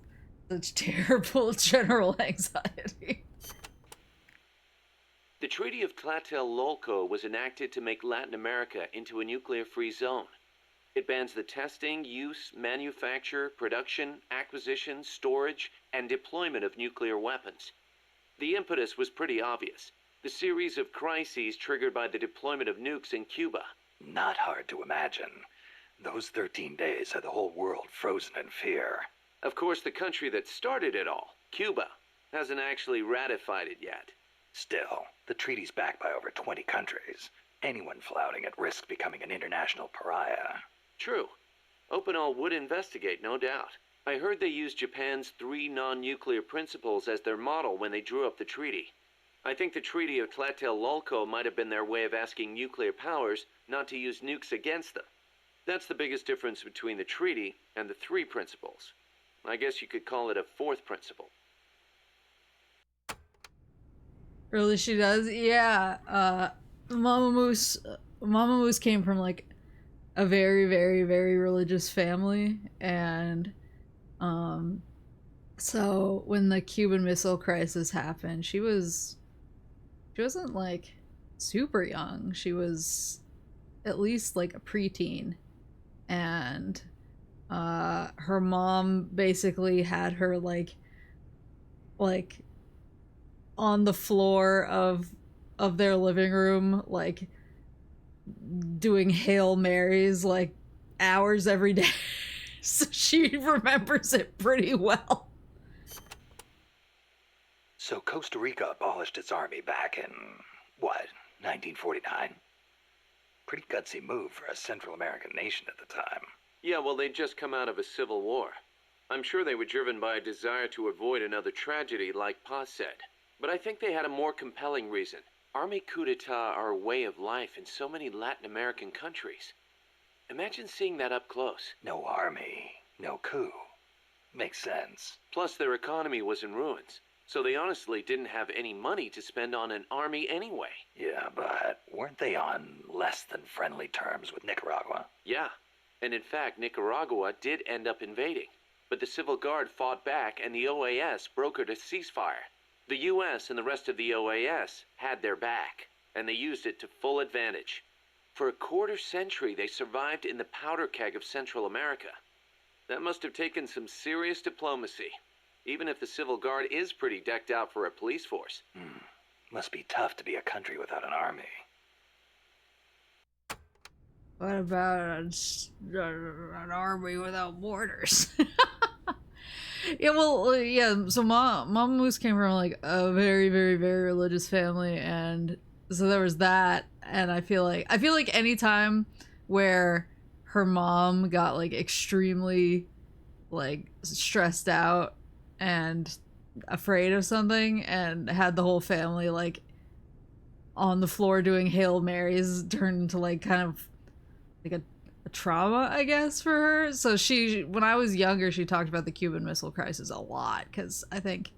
B: such terrible general anxiety.
D: The Treaty of Tlatelolco was enacted to make Latin America into a nuclear-free zone. It bans the testing, use, manufacture, production, acquisition, storage, and deployment of nuclear weapons. The impetus was pretty obvious. The series of crises triggered by the deployment of nukes in Cuba.
C: Not hard to imagine. Those 13 days had the whole world frozen in fear.
D: Of course, the country that started it all, Cuba, hasn't actually ratified it yet.
C: Still, the treaty's backed by over 20 countries. Anyone flouting it risks becoming an international pariah.
D: True. Opinol would investigate, no doubt. I heard they used Japan's 3 non-nuclear principles as their model when they drew up the treaty. I think the Treaty of Tlatelolco might have been their way of asking nuclear powers not to use nukes against them. That's the biggest difference between the treaty and the 3 principles. I guess you could call it a 4th principle.
B: Really, she does? Yeah, Mama Moose came from, like, a very, very, very religious family, and, so when the Cuban Missile Crisis happened, she wasn't, like, super young. She was at least, like, a preteen, and, her mom basically had her, like, on the floor of their living room, like, doing Hail Marys, like, hours every day. So she remembers it pretty well.
C: So Costa Rica abolished its army back in, what, 1949? Pretty gutsy move for a Central American nation at the time.
D: Yeah, well, they'd just come out of a civil war. I'm sure they were driven by a desire to avoid another tragedy like Pa said. But I think they had a more compelling reason. Army coup d'etat are a way of life in so many Latin American countries. Imagine seeing that up close.
C: No army, no coup. Makes sense.
D: Plus, their economy was in ruins, so they honestly didn't have any money to spend on an army anyway.
C: Yeah, but weren't they on less than friendly terms with Nicaragua?
D: Yeah, and in fact, Nicaragua did end up invading. But the Civil Guard fought back and the OAS brokered a ceasefire. The US and the rest of the OAS had their back, and they used it to full advantage. For a quarter century, they survived in the powder keg of Central America. That must have taken some serious diplomacy, even if the Civil Guard is pretty decked out for a police force.
C: Must be tough to be a country without an army.
B: What about an army without borders? Yeah, well, yeah, so Mama Moose came from, like, a very, very, very religious family, and so there was that, and I feel like any time where her mom got, like, extremely, like, stressed out and afraid of something and had the whole family, like, on the floor doing Hail Marys turned into, like, kind of like a trauma, I guess, for her. So when I was younger, she talked about the Cuban Missile Crisis a lot, because I think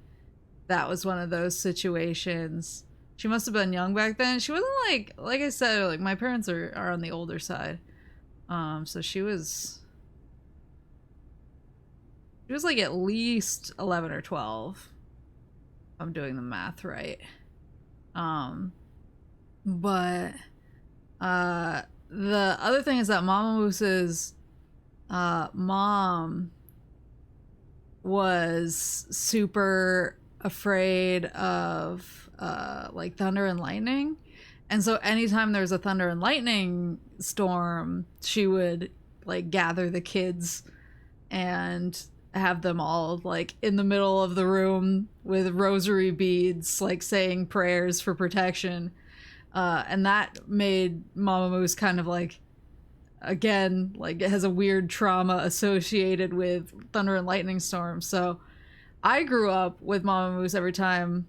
B: that was one of those situations. She must have been young back then. She wasn't, like I said, like, my parents are on the older side. So she was like at least 11 or 12. If I'm doing the math right. But the other thing is that Mama Moose's mom was super afraid of like thunder and lightning, and so anytime there was a thunder and lightning storm, she would, like, gather the kids and have them all, like, in the middle of the room with rosary beads, like, saying prayers for protection. And that made Mama Moose kind of, like, again, like it has a weird trauma associated with thunder and lightning storms. So I grew up with Mama Moose every time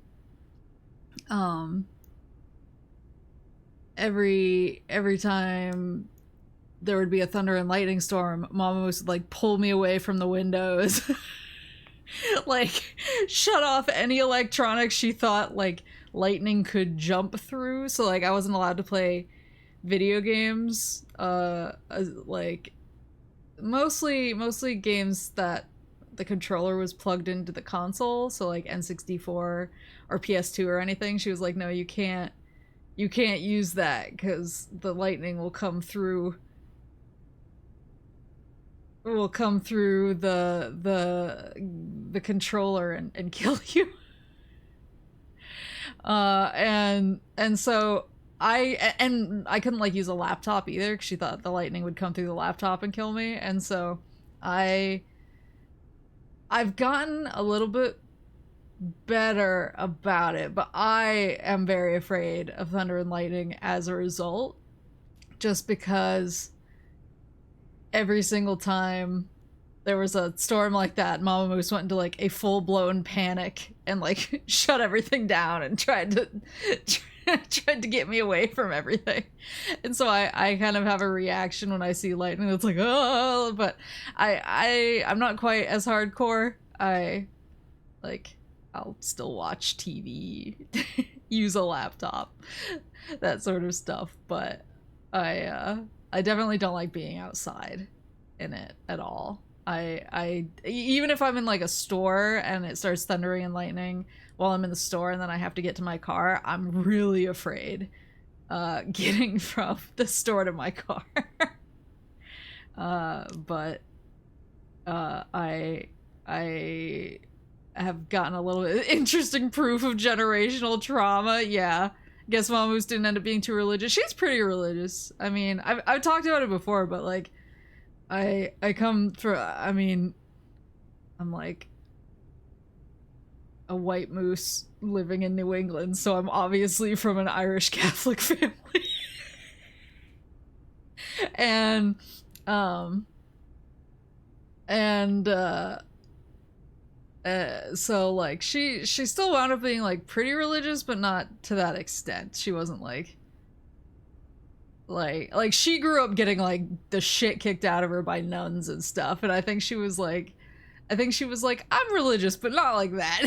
B: every time there would be a thunder and lightning storm, Mama Moose would like pull me away from the windows. Like shut off any electronics she thought like lightning could jump through. So like I wasn't allowed to play video games, like mostly games that the controller was plugged into the console, so like N64 or PS2 or anything. She was like, no, you can't use that because the lightning will come through the controller and kill you. And so I couldn't like use a laptop either because she thought the lightning would come through the laptop and kill me. And so I've gotten a little bit better about it, but I am very afraid of thunder and lightning as a result, just because every single time there was a storm like that, Mama Moose went into like a full-blown panic and like shut everything down and tried to get me away from everything. And so I kind of have a reaction when I see lightning that's like, oh, but I'm not quite as hardcore. I'll still watch TV, use a laptop, that sort of stuff, but I definitely don't like being outside in it at all. I even if I'm in like a store and it starts thundering and lightning while I'm in the store and then I have to get to my car, I'm really afraid getting from the store to my car. But I have gotten a little bit interesting proof of generational trauma. Yeah. Guess Mama Moose didn't end up being too religious. She's pretty religious. I mean, I've talked about it before, but like I come from, I mean, I'm like a white moose living in New England, so I'm obviously from an Irish Catholic family. and so like she still wound up being like pretty religious, but not to that extent. She wasn't like she grew up getting like the shit kicked out of her by nuns and stuff, and I think she was like I'm religious but not like that.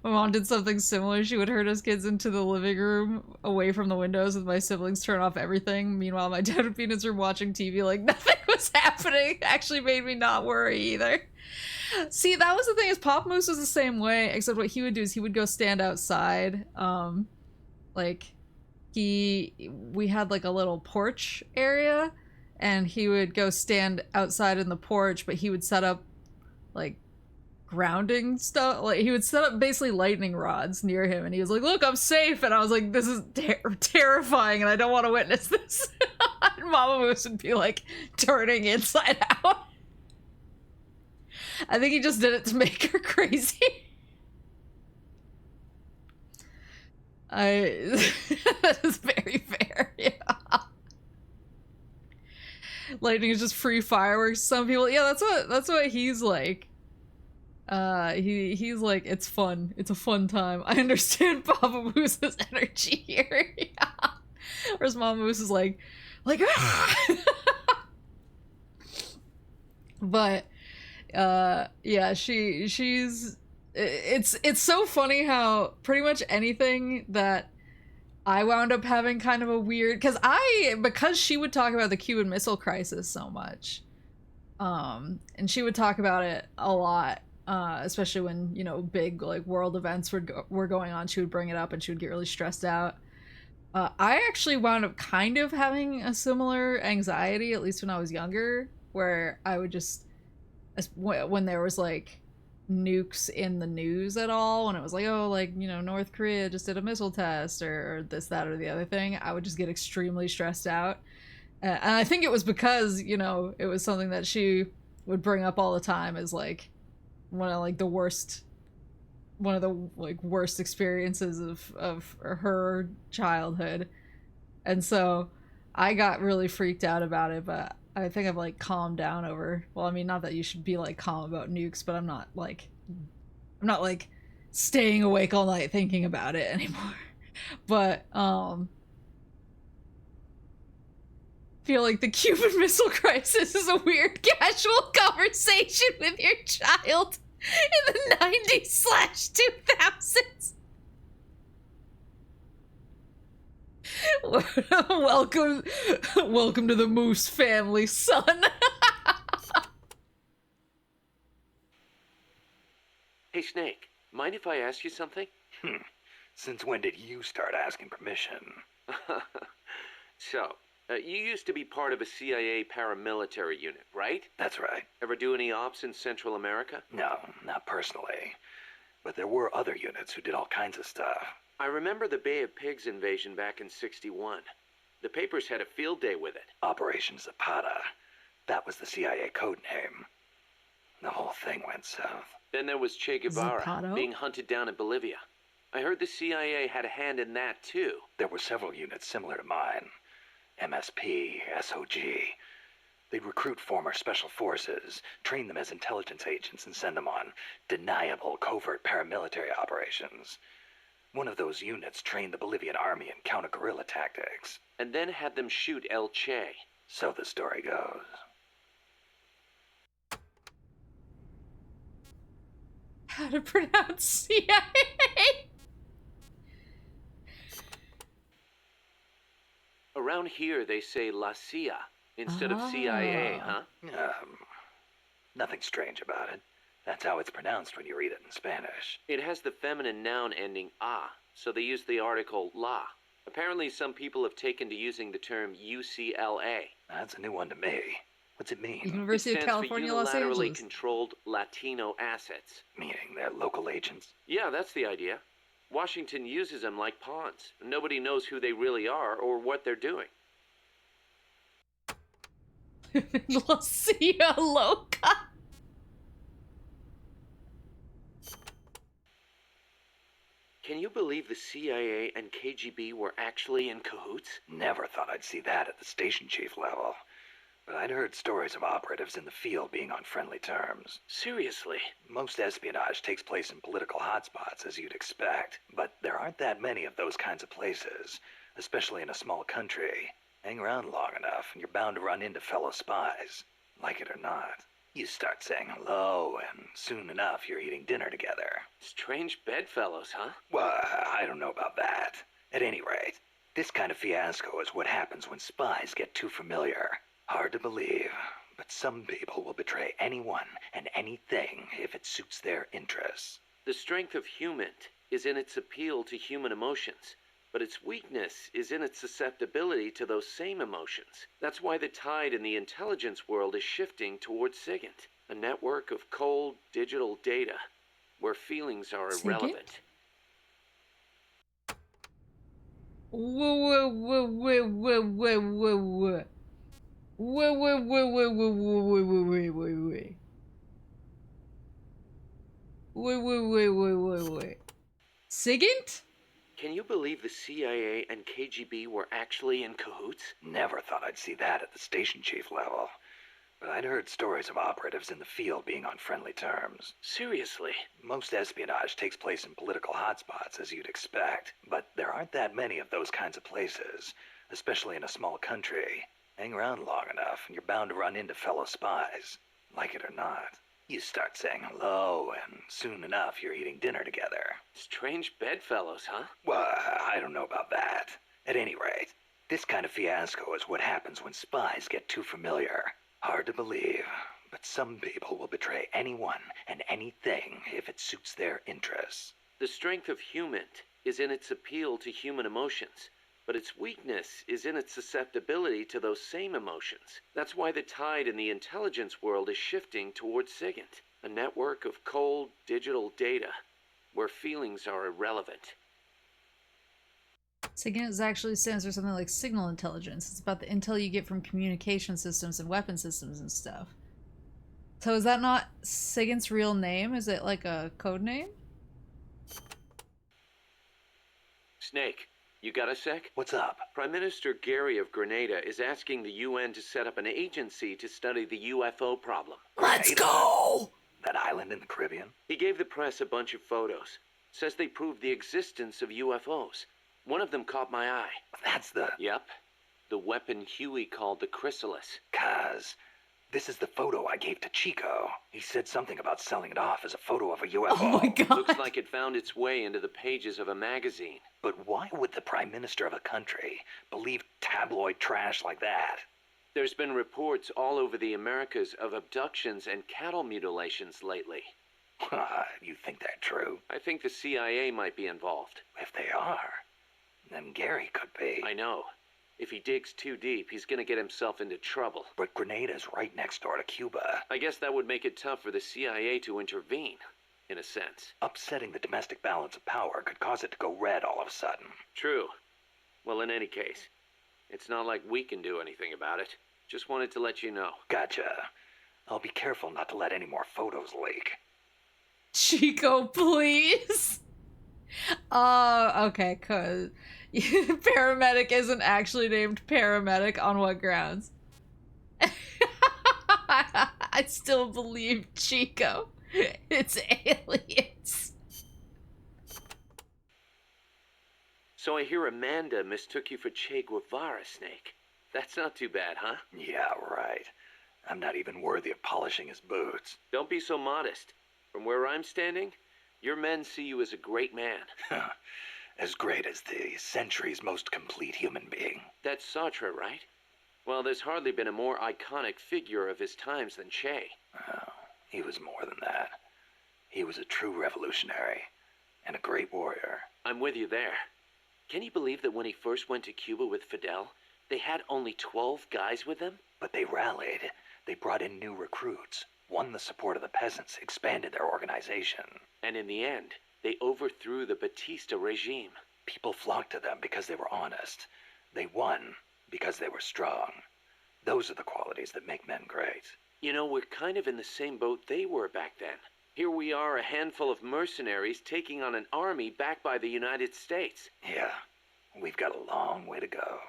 B: My mom did something similar. She would herd us kids into the living room away from the windows with my siblings, turn off everything. Meanwhile, my dad would be in his room watching TV like nothing was happening. Actually made me not worry either. See, that was the thing, is Pop Moose was the same way, except what he would do is he would go stand outside. We had like a little porch area, and he would go stand outside in the porch, but he would set up like grounding stuff. Like he would set up basically lightning rods near him, and he was like, look, I'm safe. And I was like, this is terrifying and I don't want to witness this. And Mama Moose would be like turning inside out. I think he just did it to make her crazy. That is very fair. Yeah. Lightning is just free fireworks. Some people, yeah, that's what he's like. He's like, it's fun. It's a fun time. I understand Papa Moose's energy here. Yeah. Whereas Mama Moose is like ah! But yeah, she's it's so funny how pretty much anything that I wound up having kind of a weird, because she would talk about the Cuban Missile Crisis so much, and she would talk about it a lot, especially when, you know, big like world events were going on. She would bring it up and she would get really stressed out. I actually wound up kind of having a similar anxiety, at least when I was younger, where I would just, when there was like nukes in the news at all, when it was like, oh, like, you know, North Korea just did a missile test or this, that, or the other thing, I would just get extremely stressed out. And I think it was because, you know, it was something that she would bring up all the time as like one of the worst experiences of her childhood. And so I got really freaked out about it, but I think I've like calmed down over. Well, I mean, not that you should be like calm about nukes, but I'm not like staying awake all night thinking about it anymore. But feel like the Cuban Missile Crisis is a weird casual conversation with your child in the 90s/2000s. Welcome to the Moose family, son.
D: Hey, Snake, mind if I ask you something?
C: Since when did you start asking permission?
D: So, you used to be part of a CIA paramilitary unit, right?
C: That's right.
D: Ever do any ops in Central America?
C: No, not personally. But there were other units who did all kinds of stuff.
D: I remember the Bay of Pigs invasion back in '61. The papers had a field day with it.
C: Operation Zapata. That was the CIA code name. The whole thing went south.
D: Then there was Che Guevara
B: Zapato?
D: being hunted down in Bolivia. I heard the CIA had a hand in that too.
C: There were several units similar to mine. MSP, SOG. They'd recruit former special forces, train them as intelligence agents, and send them on deniable covert paramilitary operations. One of those units trained the Bolivian army in counter-guerrilla tactics.
D: And then had them shoot El Che.
C: So the story goes.
B: How to pronounce CIA?
D: Around here they say La CIA instead of CIA, huh?
C: Nothing strange about it. That's how it's pronounced when you read it in Spanish.
D: It has the feminine noun ending a, so they use the article la. Apparently some people have taken to using the term UCLA.
C: That's a new one to me. What's it mean?
B: University of California, Los
D: It stands for unilaterally
B: Angeles.
D: controlled Latino assets.
C: Meaning they're local agents?
D: Yeah, that's the idea. Washington uses them like pawns. Nobody knows who they really are or what they're doing.
B: Lucia Loca.
D: Can you believe the CIA and KGB were actually in cahoots?
C: Never thought I'd see that at the station chief level. But I'd heard stories of operatives in the field being on friendly terms.
D: Seriously?
C: Most espionage takes place in political hotspots, as you'd expect. But there aren't that many of those kinds of places, especially in a small country. Hang around long enough, and you're bound to run into fellow spies. Like it or not. You start saying hello, and soon enough you're eating dinner together.
D: Strange bedfellows, huh?
C: Well, I don't know about that. At any rate, this kind of fiasco is what happens when spies get too familiar. Hard to believe, but some people will betray anyone and anything if it suits their interests.
D: The strength of human is in its appeal to human emotions, but its weakness is in its susceptibility to those same emotions. That's why the tide in the intelligence world is shifting towards SIGINT, a network of cold digital data where feelings are irrelevant.
B: Wait. SIGINT?
D: Can you believe the CIA and KGB were actually in cahoots?
C: Never thought I'd see that at the station chief level. But I'd heard stories of operatives in the field being on friendly terms.
D: Seriously?
C: Most espionage takes place in political hotspots, as you'd expect. But there aren't that many of those kinds of places, especially in a small country. Hang around long enough, and you're bound to run into fellow spies. Like it or not. You start saying hello, and soon enough you're eating dinner together.
D: Strange bedfellows, huh?
C: Well, I don't know about that. At any rate, this kind of fiasco is what happens when spies get too familiar. Hard to believe, but some people will betray anyone and anything if it suits their interests.
D: The strength of human is in its appeal to human emotions, but its weakness is in its susceptibility to those same emotions. That's why the tide in the intelligence world is shifting towards SIGINT, a network of cold digital data where feelings are irrelevant.
B: SIGINT actually stands for something like signal intelligence. It's about the intel you get from communication systems and weapon systems and stuff. So is that not SIGINT's real name? Is it like a code name?
D: Snake, You got a sec?
C: What's up?
D: Prime Minister Gary of Grenada is asking the UN to set up an agency to study the UFO problem.
B: Let's
C: Grenada?
B: go!
C: That island in the Caribbean?
D: He gave the press a bunch of photos. Says they prove the existence of UFOs. One of them caught my eye.
C: That's the...
D: Yep. The weapon Huey called the Chrysalis.
C: Cuz... This is the photo I gave to Chico. He said something about selling it off as a photo of a UFO.
B: Oh my god.
D: Looks like it found its way into the pages of a magazine.
C: But why would the Prime Minister of a country believe tabloid trash like that?
D: There's been reports all over the Americas of abductions and cattle mutilations lately.
C: You think that's true?
D: I think the CIA might be involved.
C: If they are, then Gary could be.
D: I know. If he digs too deep, he's gonna get himself into trouble.
C: But Grenada's right next door to Cuba.
D: I guess that would make it tough for the CIA to intervene, in a sense.
C: Upsetting the domestic balance of power could cause it to go red all of a sudden.
D: True. Well, in any case, it's not like we can do anything about it. Just wanted to let you know.
C: Gotcha. I'll be careful not to let any more photos leak.
B: Chico, please. Okay, cause paramedic isn't actually named paramedic. On what grounds? I still believe Chico. It's aliens.
D: So I hear Amanda mistook you for Che Guevara, Snake. That's not too bad, huh?
C: Yeah, right. I'm not even worthy of polishing his boots.
D: Don't be so modest. From where I'm standing, your men see you as a great man.
C: As great as the century's most complete human being.
D: That's Sartre, right? Well, there's hardly been a more iconic figure of his times than Che.
C: Oh, he was more than that. He was a true revolutionary and a great warrior.
D: I'm with you there. Can you believe that when he first went to Cuba with Fidel, they had only 12 guys with them?
C: But they rallied. They brought in new recruits, won the support of the peasants, expanded their organization.
D: And in the end, they overthrew the Batista regime.
C: People flocked to them because they were honest. They won because they were strong. Those are the qualities that make men great.
D: You know, we're kind of in the same boat they were back then. Here we are, a handful of mercenaries taking on an army backed by the United States.
C: Yeah, we've got a long way to go.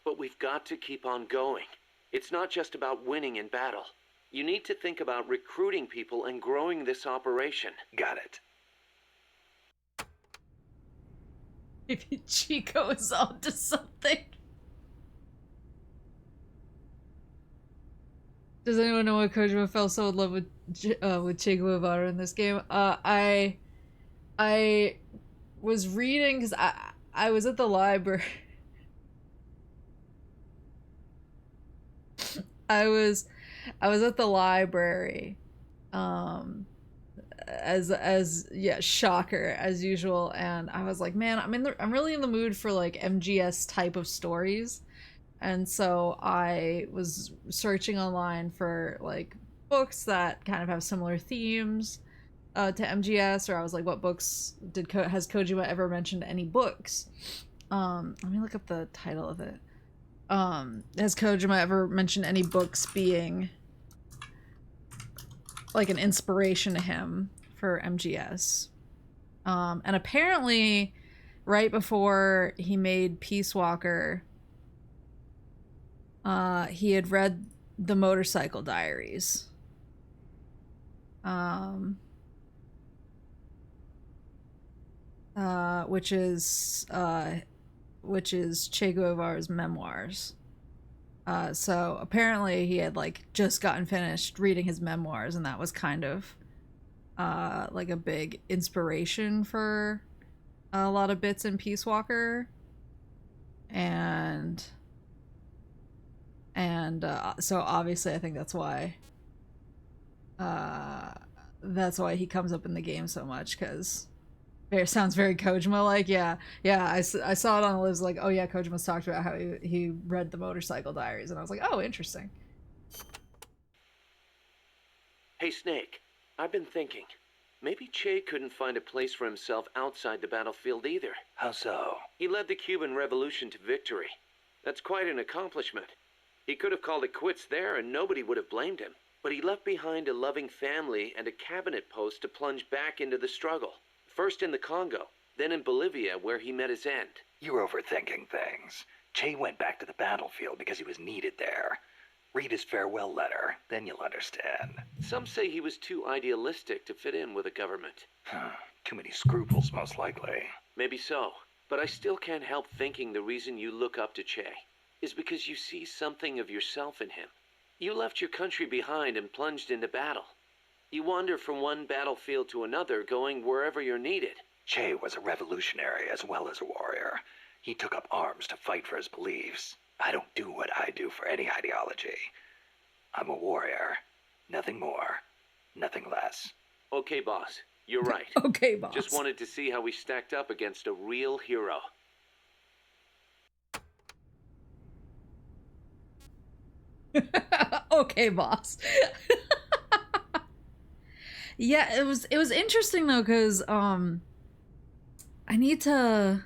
D: But we've got to keep on going. It's not just about winning in battle. You need to think about recruiting people and growing this operation.
C: Got it.
B: Maybe Chico is onto something. Does anyone know why Kojima fell so in love with Che Guevara in this game? I was reading because I was at the library. I was at the library, shocker as usual, and I was like, man, I'm really in the mood for like MGS type of stories, and so I was searching online for like books that kind of have similar themes to MGS, or I was like, what books has Kojima ever mentioned any books? Let me look up the title of it. Has Kojima ever mentioned any books being like an inspiration to him for MGS? And apparently right before he made Peace Walker, he had read the Motorcycle Diaries. Which is Che Guevara's memoirs. So apparently he had like just gotten finished reading his memoirs, and that was kind of like a big inspiration for a lot of bits in Peace Walker. And so obviously I think that's why he comes up in the game so much, because it sounds very Kojima-like. Yeah, I saw it on Liv's like, oh yeah, Kojima's talked about how he read the Motorcycle Diaries, and I was like, oh, interesting.
D: Hey, Snake, I've been thinking. Maybe Che couldn't find a place for himself outside the battlefield either.
C: How so?
D: He led the Cuban Revolution to victory. That's quite an accomplishment. He could have called it quits there and nobody would have blamed him. But he left behind a loving family and a cabinet post to plunge back into the struggle. First in the Congo, then in Bolivia where he met his end.
C: You're overthinking things. Che went back to the battlefield because he was needed there. Read his farewell letter, then you'll understand.
D: Some say he was too idealistic to fit in with the government.
C: Too many scruples, most likely.
D: Maybe so, but I still can't help thinking the reason you look up to Che is because you see something of yourself in him. You left your country behind and plunged into battle. You wander from one battlefield to another, going wherever you're needed.
C: Che was a revolutionary as well as a warrior. He took up arms to fight for his beliefs. I don't do what I do for any ideology. I'm a warrior. Nothing more. Nothing less.
D: Okay, boss. You're right.
B: Okay, boss.
D: Just wanted to see how we stacked up against a real hero.
B: Okay, boss. Yeah, it was interesting though, because I need to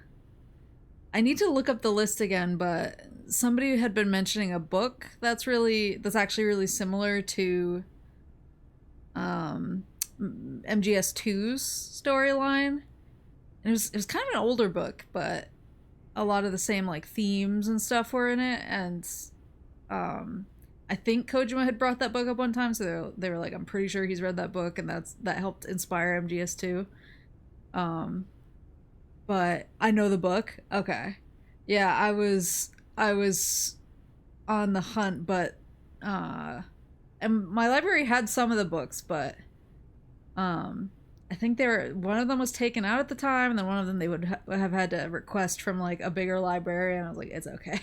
B: look up the list again, but somebody had been mentioning a book that's actually really similar to MGS2's storyline. And it was kind of an older book, but a lot of the same like themes and stuff were in it, and I think Kojima had brought that book up one time, so they were like, I'm pretty sure he's read that book, and that helped inspire MGS2. But I know the book. Okay. Yeah, I was on the hunt, but and my library had some of the books, but I think one of them was taken out at the time, and then one of them they would have had to request from like a bigger library, and I was like, it's okay.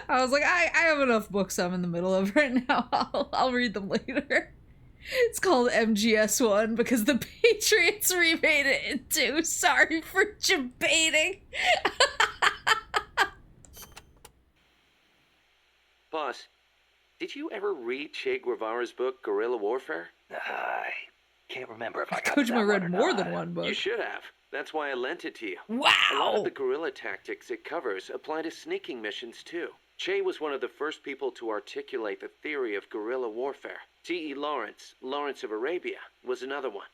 B: I was like, I have enough books I'm in the middle of right now. I'll read them later. It's called MGS1 because the Patriots remade it into. Sorry for debating.
D: Boss, did you ever read Che Guevara's book, Guerrilla Warfare?
C: I can't remember if I got
B: Kojima read more than one book.
D: You should have. That's why I lent it to you.
B: Wow!
D: A lot of the guerrilla tactics it covers apply to sneaking missions, too. Che was one of the first people to articulate the theory of guerrilla warfare. T.E. Lawrence of Arabia, was another one.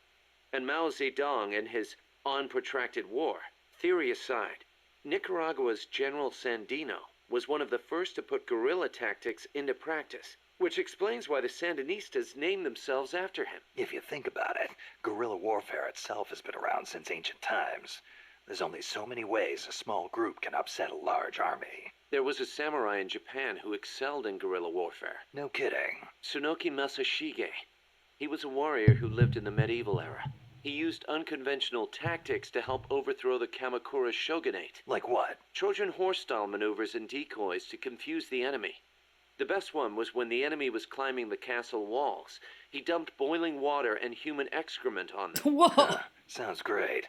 D: And Mao Zedong and his On Protracted War. Theory aside, Nicaragua's General Sandino was one of the first to put guerrilla tactics into practice, which explains why the Sandinistas named themselves after him.
C: If you think about it, guerrilla warfare itself has been around since ancient times. There's only so many ways a small group can upset a large army.
D: There was a samurai in Japan who excelled in guerrilla warfare.
C: No kidding.
D: Tsunoki Masashige. He was a warrior who lived in the medieval era. He used unconventional tactics to help overthrow the Kamakura shogunate.
C: Like what?
D: Trojan horse-style maneuvers and decoys to confuse the enemy. The best one was when the enemy was climbing the castle walls. He dumped boiling water and human excrement on them.
B: Whoa!
C: Sounds great.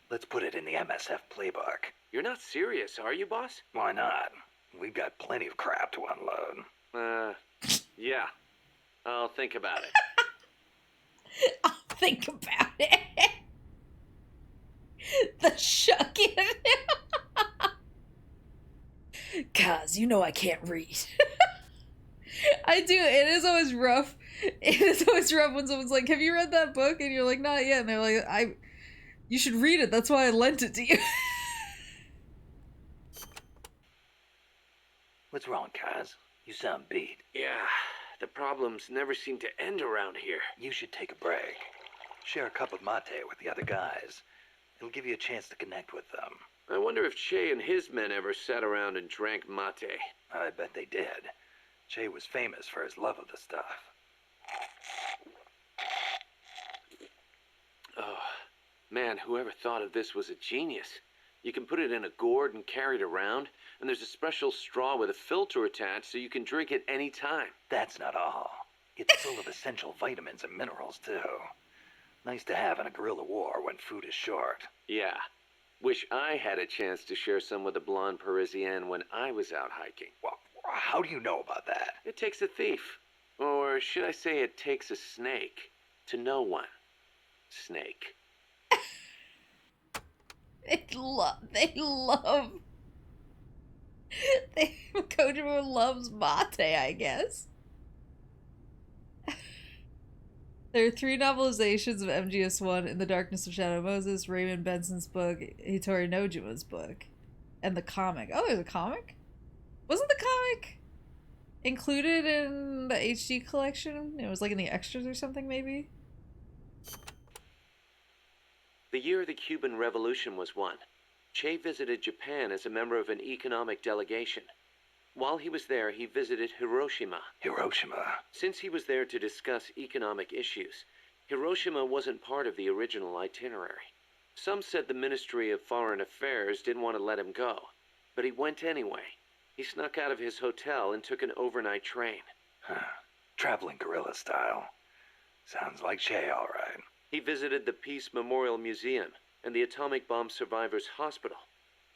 C: Let's put it in the MSF playbook.
D: You're not serious, are you, boss?
C: Why not? We've got plenty of crap to unload.
D: Yeah. I'll think about it.
B: I'll think about it. The shucking. Cause you know I can't read. I do. It is always rough. It is always rough when someone's like, have you read that book? And you're like, not yet. And they're like, you should read it. That's why I lent it to you.
C: What's wrong, Kaz? You sound beat.
D: Yeah, the problems never seem to end around here.
C: You should take a break. Share a cup of mate with the other guys. It'll give you a chance to connect with them.
D: I wonder if Che and his men ever sat around and drank mate.
C: I bet they did. Che was famous for his love of the stuff.
D: Oh, man, whoever thought of this was a genius. You can put it in a gourd and carry it around, and there's a special straw with a filter attached so you can drink it any time.
C: That's not all. It's full of essential vitamins and minerals, too. Nice to have in a guerrilla war when food is short.
D: Yeah. Wish I had a chance to share some with the blonde Parisienne when I was out hiking.
C: Well, how do you know about that?
D: It takes a thief. Or should I say it takes a snake to know one. Snake.
B: Kojima loves mate, I guess. There are 3 novelizations of MGS1 In the Darkness of Shadow Moses, Raymond Benson's book, Hitori Nojima's book, and the comic. Oh, there's a comic? Wasn't the comic included in the HD collection? It was like in the extras or something, maybe?
D: The year the Cuban Revolution was won, Che visited Japan as a member of an economic delegation. While he was there, he visited Hiroshima.
C: Hiroshima.
D: Since he was there to discuss economic issues, Hiroshima wasn't part of the original itinerary. Some said the Ministry of Foreign Affairs didn't want to let him go, but he went anyway. He snuck out of his hotel and took an overnight train.
C: Huh. Traveling guerrilla style. Sounds like Che, all right.
D: He visited the Peace Memorial Museum and the Atomic Bomb Survivors Hospital.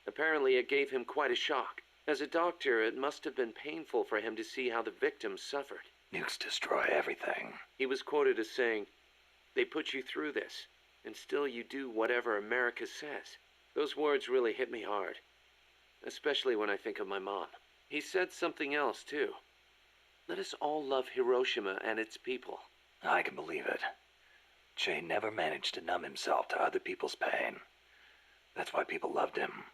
D: Apparently it gave him quite a shock. As a doctor, it must have been painful for him to see how the victims suffered.
C: Nukes destroy everything.
D: He was quoted as saying, "They put you through this, and still you do whatever America says." Those words really hit me hard, especially when I think of my mom. He said something else, too. Let us all love Hiroshima and its people.
C: I can believe it. Che never managed to numb himself to other people's pain. That's why people loved him.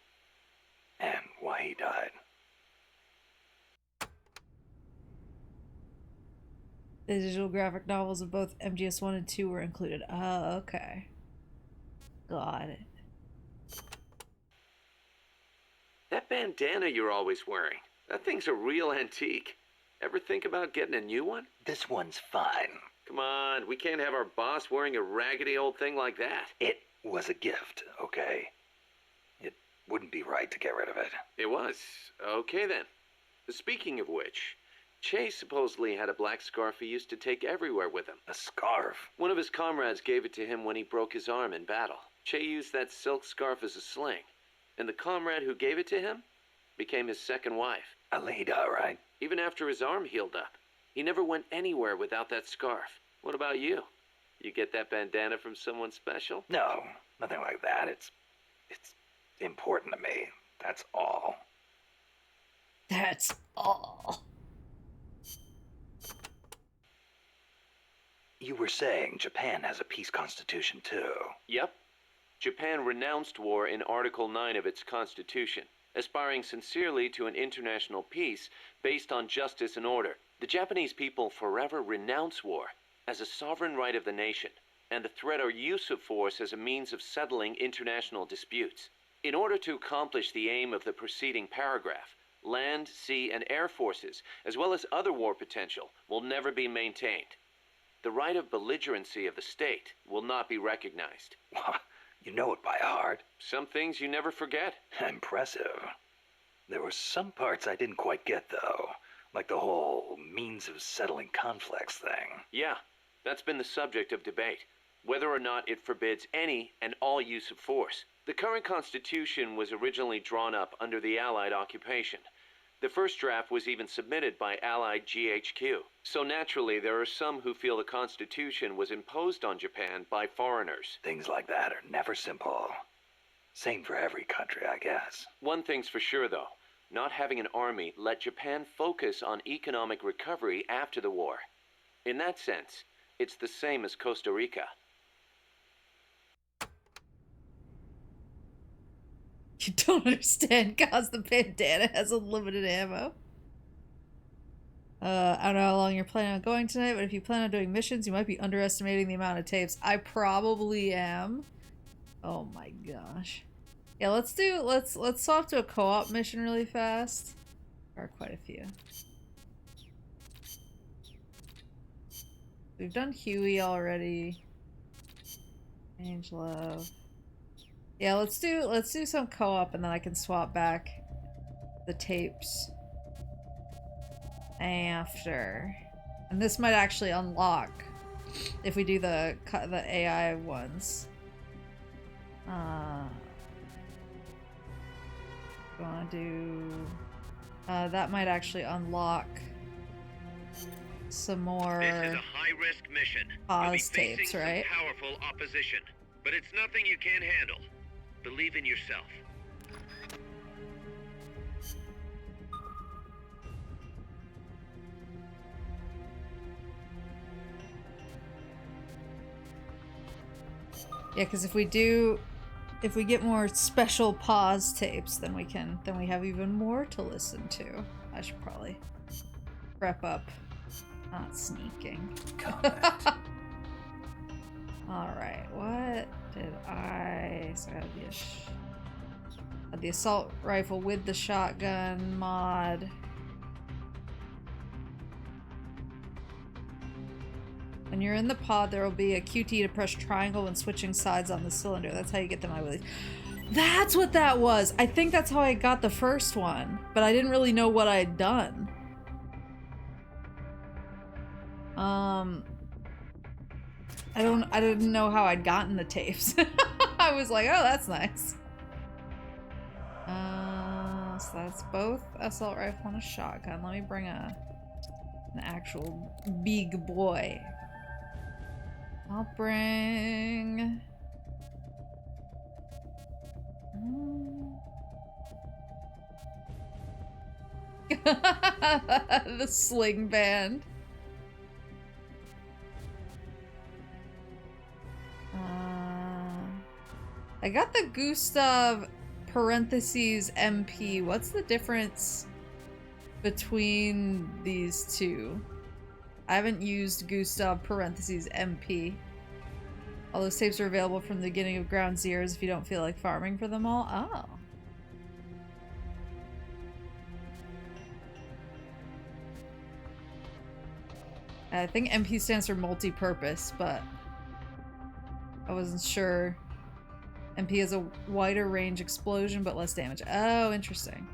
C: And why he died.
B: The digital graphic novels of both MGS1 and 2 were included. Oh, okay. Got it.
D: That bandana you're always wearing, that thing's a real antique. Ever think about getting a new one?
C: This one's fine.
D: Come on, we can't have our boss wearing a raggedy old thing like that.
C: It was a gift, okay? It wouldn't be right to get rid of it.
D: It was. Okay then. Speaking of which, Che supposedly had a black scarf he used to take everywhere with him.
C: A scarf?
D: One of his comrades gave it to him when he broke his arm in battle. Che used that silk scarf as a sling, and the comrade who gave it to him became his second wife.
C: Alida, right?
D: Even after his arm healed up, he never went anywhere without that scarf. What about you? You get that bandana from someone special?
C: No, nothing like that. It's important to me. That's all.
B: That's all.
C: You were saying Japan has a peace constitution too.
D: Yep. Japan renounced war in Article 9 of its constitution, aspiring sincerely to an international peace based on justice and order. The Japanese people forever renounce war as a sovereign right of the nation, and the threat or use of force as a means of settling international disputes. In order to accomplish the aim of the preceding paragraph, land, sea, and air forces, as well as other war potential, will never be maintained. The right of belligerency of the state will not be recognized.
C: You know it by heart.
D: Some things you never forget.
C: Impressive. There were some parts I didn't quite get, though. Like the whole means of settling conflicts thing.
D: Yeah, that's been the subject of debate. Whether or not it forbids any and all use of force. The current Constitution was originally drawn up under the Allied occupation. The first draft was even submitted by Allied GHQ. So naturally, there are some who feel the Constitution was imposed on Japan by foreigners.
C: Things like that are never simple. Same for every country, I guess.
D: One thing's for sure, though. Not having an army let Japan focus on economic recovery after the war. In that sense, it's the same as Costa Rica.
B: You don't understand, cause the bandana has unlimited ammo. I don't know how long you're planning on going tonight, but if you plan on doing missions, you might be underestimating the amount of tapes. I probably am. Oh my gosh. Yeah, let's swap to a co-op mission really fast. There are quite a few. We've done Huey already. Angelove. Yeah, let's do some co-op and then I can swap back the tapes after. And this might actually unlock if we do the AI ones. Wanna do that might actually unlock some more
E: This is a high-risk mission.
B: pause tapes,
E: some
B: right?
E: powerful opposition, but it's nothing you can't handle. Believe in yourself.
B: Yeah, because if we get more special pause tapes, then we have even more to listen to. I should probably prep up. Not sneaking. Alright, what did I... So I had the assault rifle with the shotgun mod. When you're in the pod, there will be a QT to press triangle when switching sides on the cylinder. That's how you get them out of these. That's what that was! I think that's how I got the first one, but I didn't really know what I had done. I didn't know how I'd gotten the tapes. I was like, oh, that's nice. So that's both assault rifle and a shotgun. Let me bring an actual big boy. I'll bring... the sling band. I got the Gustav parentheses MP. What's the difference between these two? I haven't used Gustav parentheses MP. All those tapes are available from the beginning of Ground Zeroes if you don't feel like farming for them all. Oh. I think MP stands for multi-purpose, but I wasn't sure. MP has a wider range explosion, but less damage. Oh, interesting.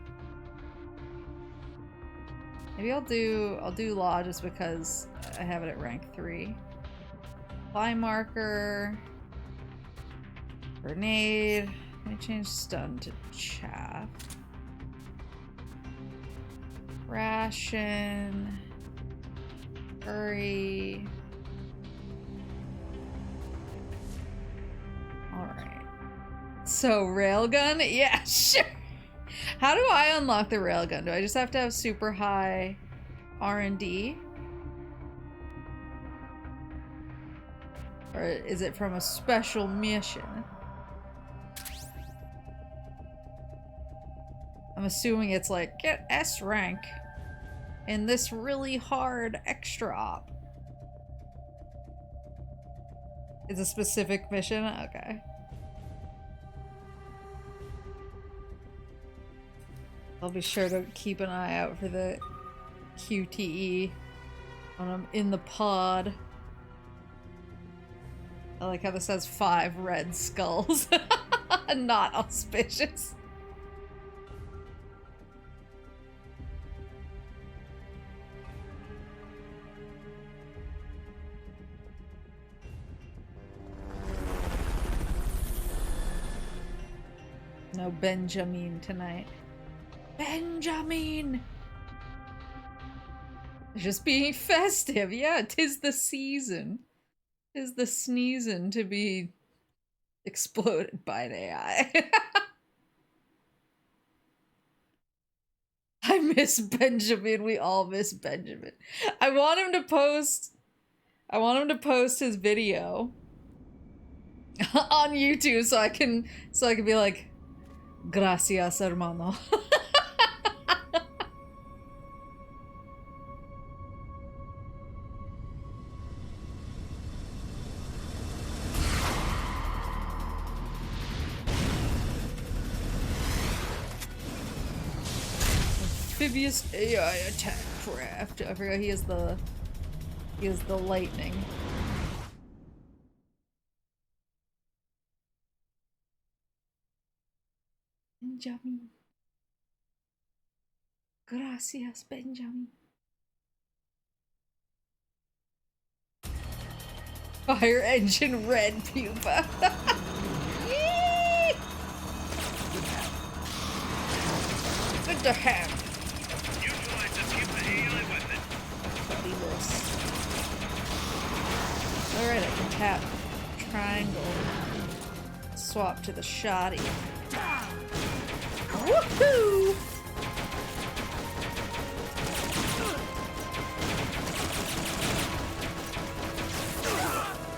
B: Maybe I'll do law just because I have it at rank 3. Fly marker. Grenade. Let me change stun to chaff. Ration. Hurry. Alright. So, railgun? Yeah, sure. How do I unlock the railgun? Do I just have to have super high R&D? Or is it from a special mission? I'm assuming it's like, get S rank in this really hard extra op. It's a specific mission? Okay. I'll be sure to keep an eye out for the QTE when I'm in the pod. I like how this has 5 red skulls. Not auspicious. No Benjamin tonight. Benjamin! Just being festive. Yeah, 'tis the season. 'Tis the sneezing to be exploded by an AI. I miss Benjamin. We all miss Benjamin. I want him to post his video on YouTube so I can be like, gracias, hermano. Amphibious AI attack craft. I forgot he has the lightning. Benjamin. Gracias, Benjamin. Fire engine red pupa. Yee! Good to have.
E: Neutralize the pupa AI weapon.
B: Alright, I can tap triangle. Swap to the shoddy. Woohoo!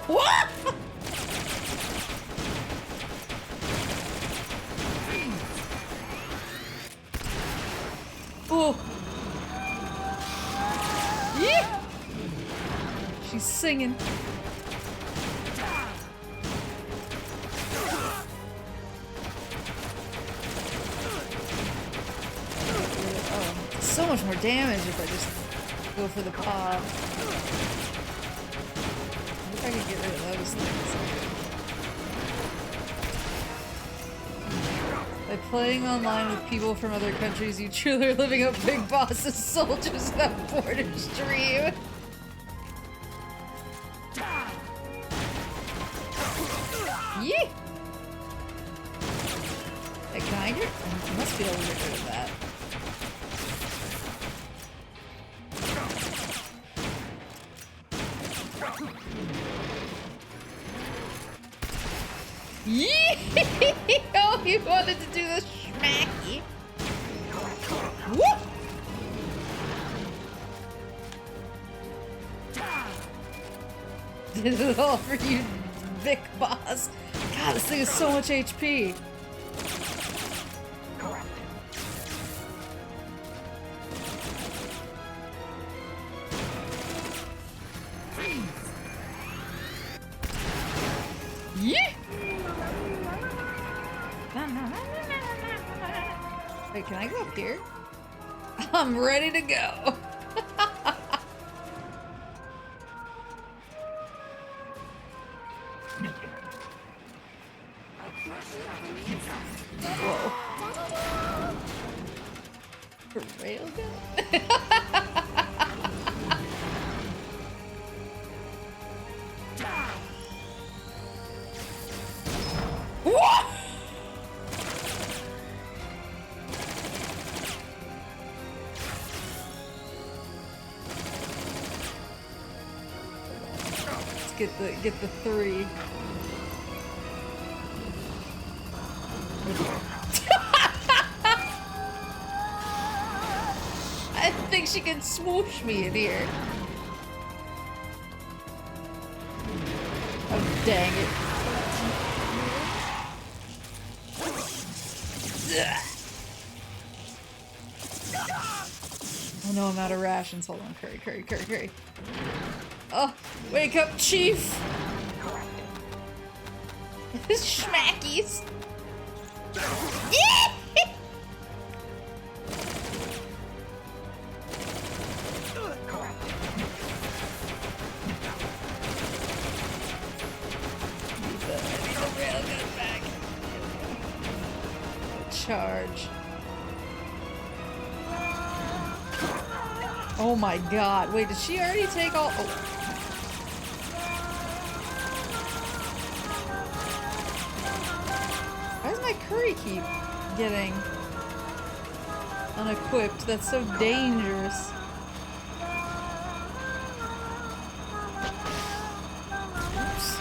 B: What? She's singing. Oh, so much more damage if I just go for the pop. I wish I could get rid of those things. By playing online with people from other countries, you truly are living up Big Boss's Soldiers Without Borders dream. Yee! Hey, can I get? I must be able to get rid of that. Yee! Oh, he wanted to do the schmacky. Whoop! Did it all for you, Vic Boss. God, this thing is so much HP. Yeah. Wait, can I go up here? I'm ready to go. Whoa. Railgun? What? Let's get the three. I think she can swoosh me in here. Oh, dang it. Oh no, I'm out of rations. Hold on, curry. Oh, wake up, Chief! Schmackies! Charge. Oh my god. Wait, did she already take all... Oh. Why does my curry keep getting unequipped? That's so dangerous. Oops.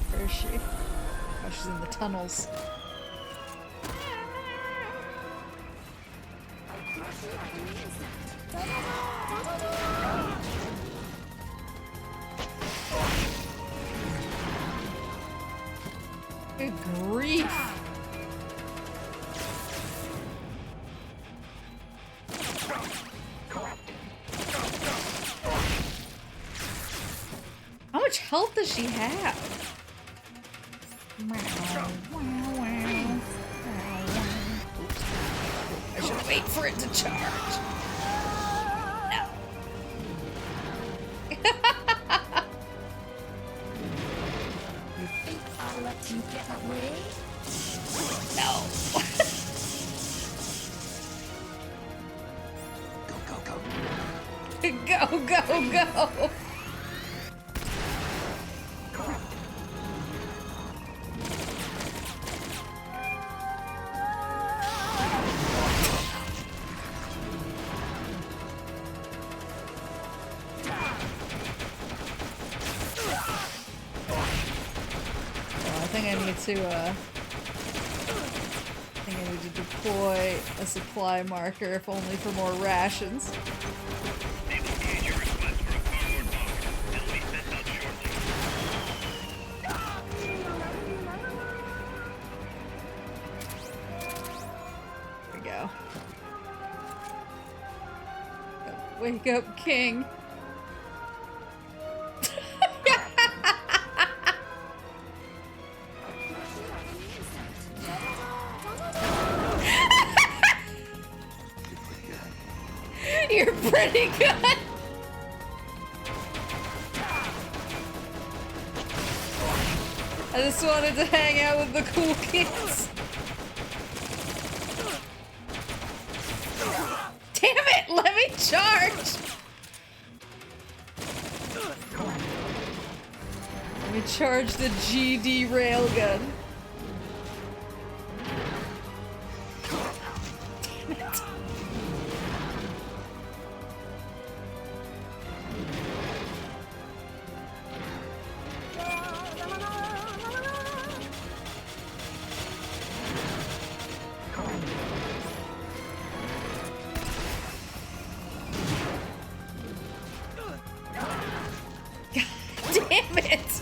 B: Where is she? Oh, she's in the tunnels. Good grief! How much health does she have? I should wait for it to charge. No. You think I'll let you get away? No. Go. I think I need need to deploy a supply marker, if only for more rations.
E: They will gauge your request for a cardboard box. It'll be sent out shortly.
B: There we go. Wake up, King. You're pretty good. I just wanted to hang out with the cool kids. Damn it! Let me charge! Let me charge the GD railgun. Damn it. Damn it!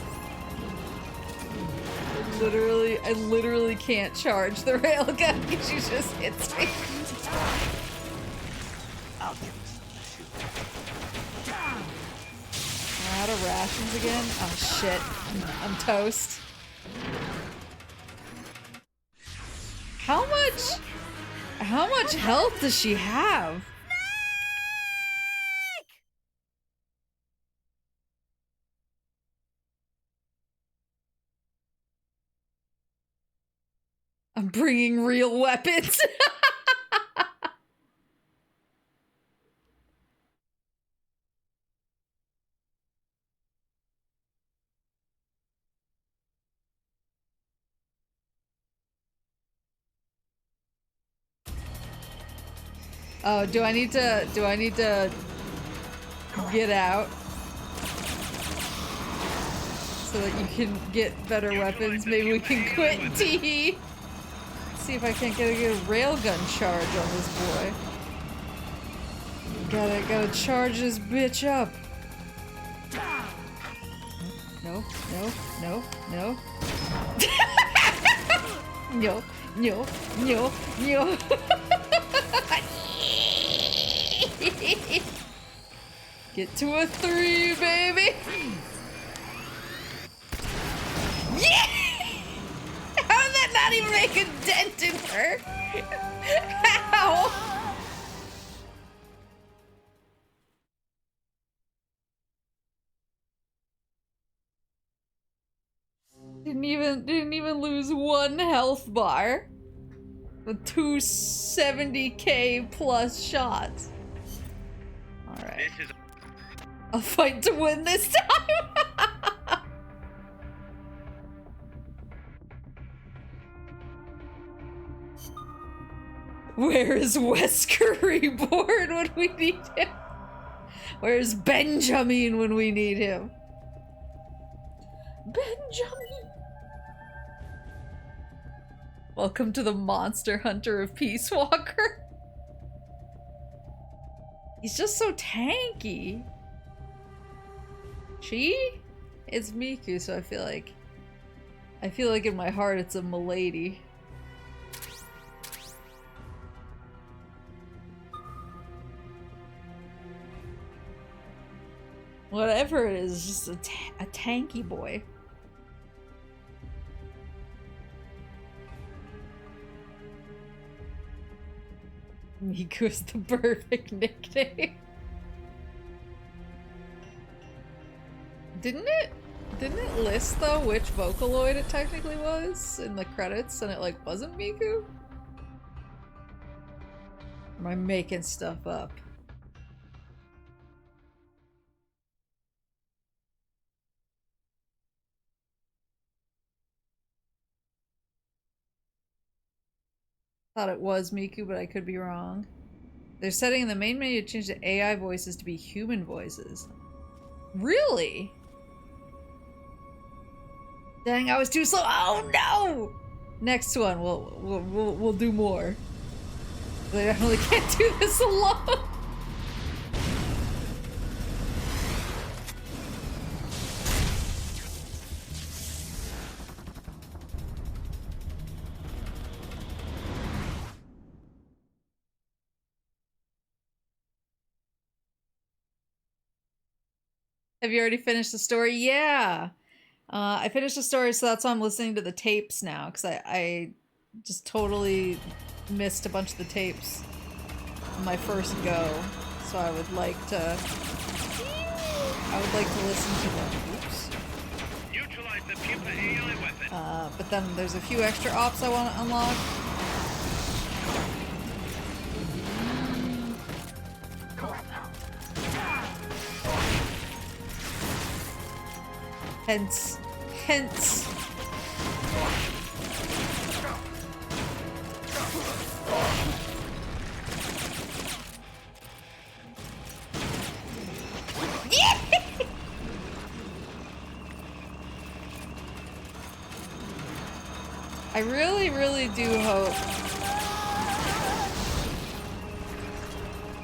B: I literally can't charge the railgun because she just hits me.
C: I'll give you some
B: Out of rations again? Oh shit. I'm toast. How much health does she have? I'm bringing real weapons. Oh, do I need to get out so that you can get better weapons? Maybe we can quit Tee. See if I can't get a good railgun charge on this boy. Gotta charge this bitch up. No. No. Get to a 3, baby. Yeah! How did that not even make a dent in her? How? Didn't even lose 1 health bar. With 2 70k plus shots. Alright. I'll fight to win this time! Where is Wesker Reborn when we need him? Where's Benjamin when we need him? Benjamin! Welcome to the Monster Hunter of Peace Walker. He's just so tanky. She is Miku, so I feel like in my heart it's a milady. Whatever it is, just a tanky boy. Miku's the perfect nickname. Didn't it list though which Vocaloid it technically was in the credits, and it like wasn't Miku? Or am I making stuff up? Thought it was Miku, but I could be wrong. They're setting in the main menu to change the AI voices to be human voices. Really? Dang, I was too slow. Oh no! Next one, we'll do more. I definitely can't do this alone. Have you already finished the story? Yeah. I finished the story, so that's why I'm listening to the tapes now, because I just totally missed a bunch of the tapes on my first go. So I would like to listen to them. Oops.
E: Neutralize the pupa AI weapon.
B: But then there's a few extra ops I want to unlock. Hence. I really do hope.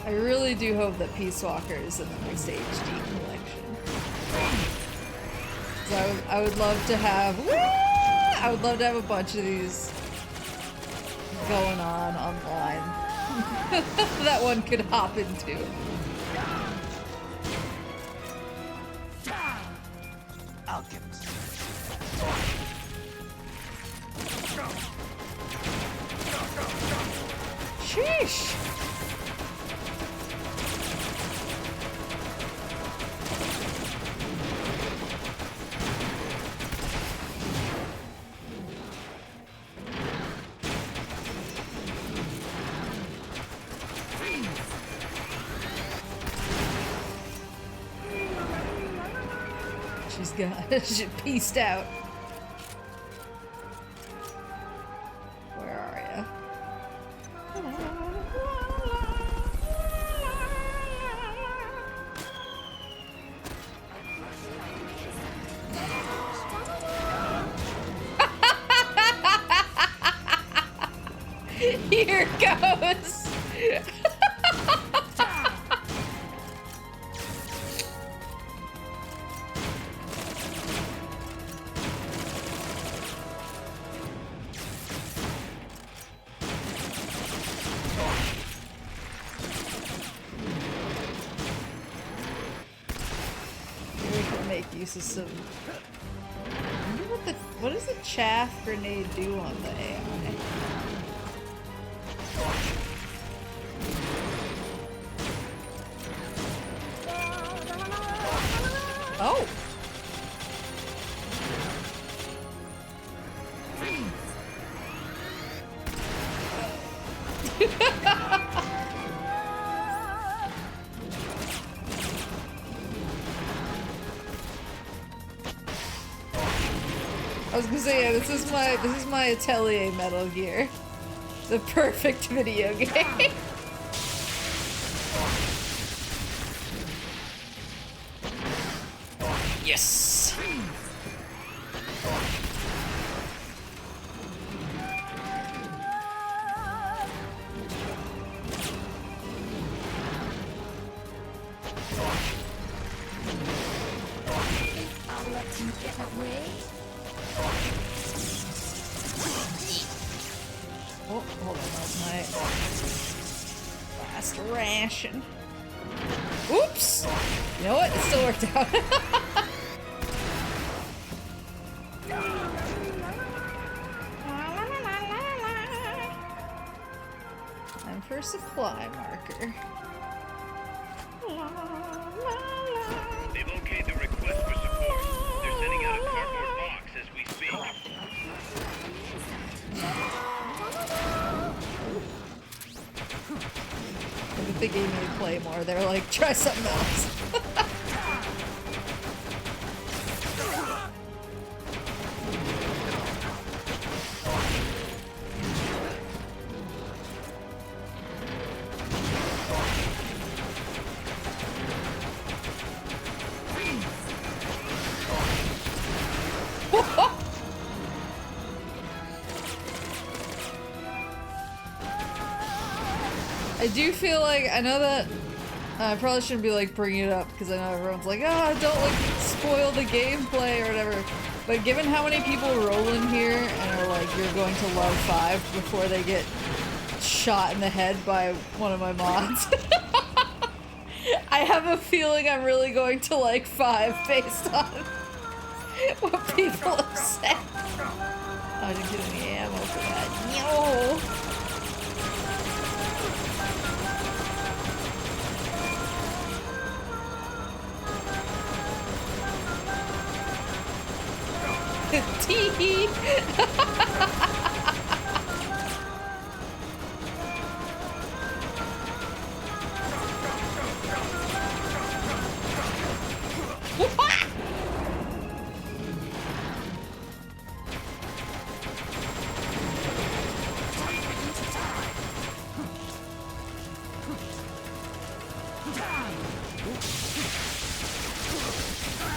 B: I really do hope that Peace Walker is in the next HD collection. I would love to have. I would love to have a bunch of these going on online that one could hop into. Sheesh. She's pieced out. Where are ya? Here goes. Use some. I wonder what does the chaff grenade do on the AI? Oh. I was gonna say, yeah, this is my Atelier Metal Gear. The perfect video game. Yes.
F: I'll let you get away.
B: Oh, hold on, that was my last ration. Oops! You know what? It still worked out. Time for a supply marker.
E: They've okayed the request for support. They're sending out a cardboard box as we speak.
B: I think they gave me to play more. They're like, try something else. I do feel like, I know that I probably shouldn't be like bringing it up because I know everyone's like, ah, don't like spoil the gameplay or whatever. But given how many people roll in here and are like, you're going to love 5 before they get shot in the head by one of my mods. I have a feeling I'm really going to like 5 based on what people have said. Oh, I didn't get any ammo for that. No! Tee.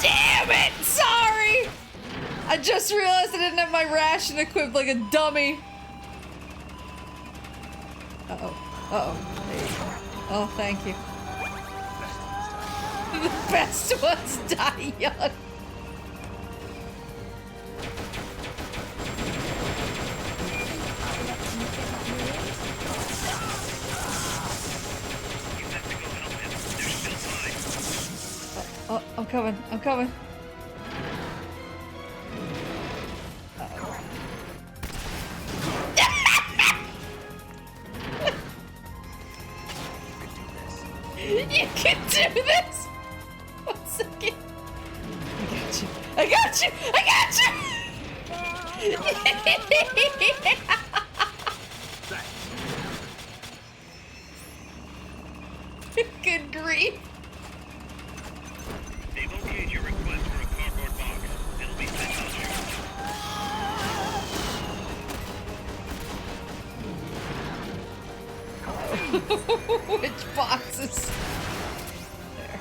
B: Damn it! Sorry! I just realized I didn't have my ration equipped like a dummy. Uh-oh. Uh-oh. There you go. Oh, thank you. The best ones die young. Oh, I'm coming. I'm coming. You can do this! 1 second. I got you! I got you! Good grief.
E: They've okayed your request for a cardboard box. It'll be sent out shortly.
B: Which boxes? There.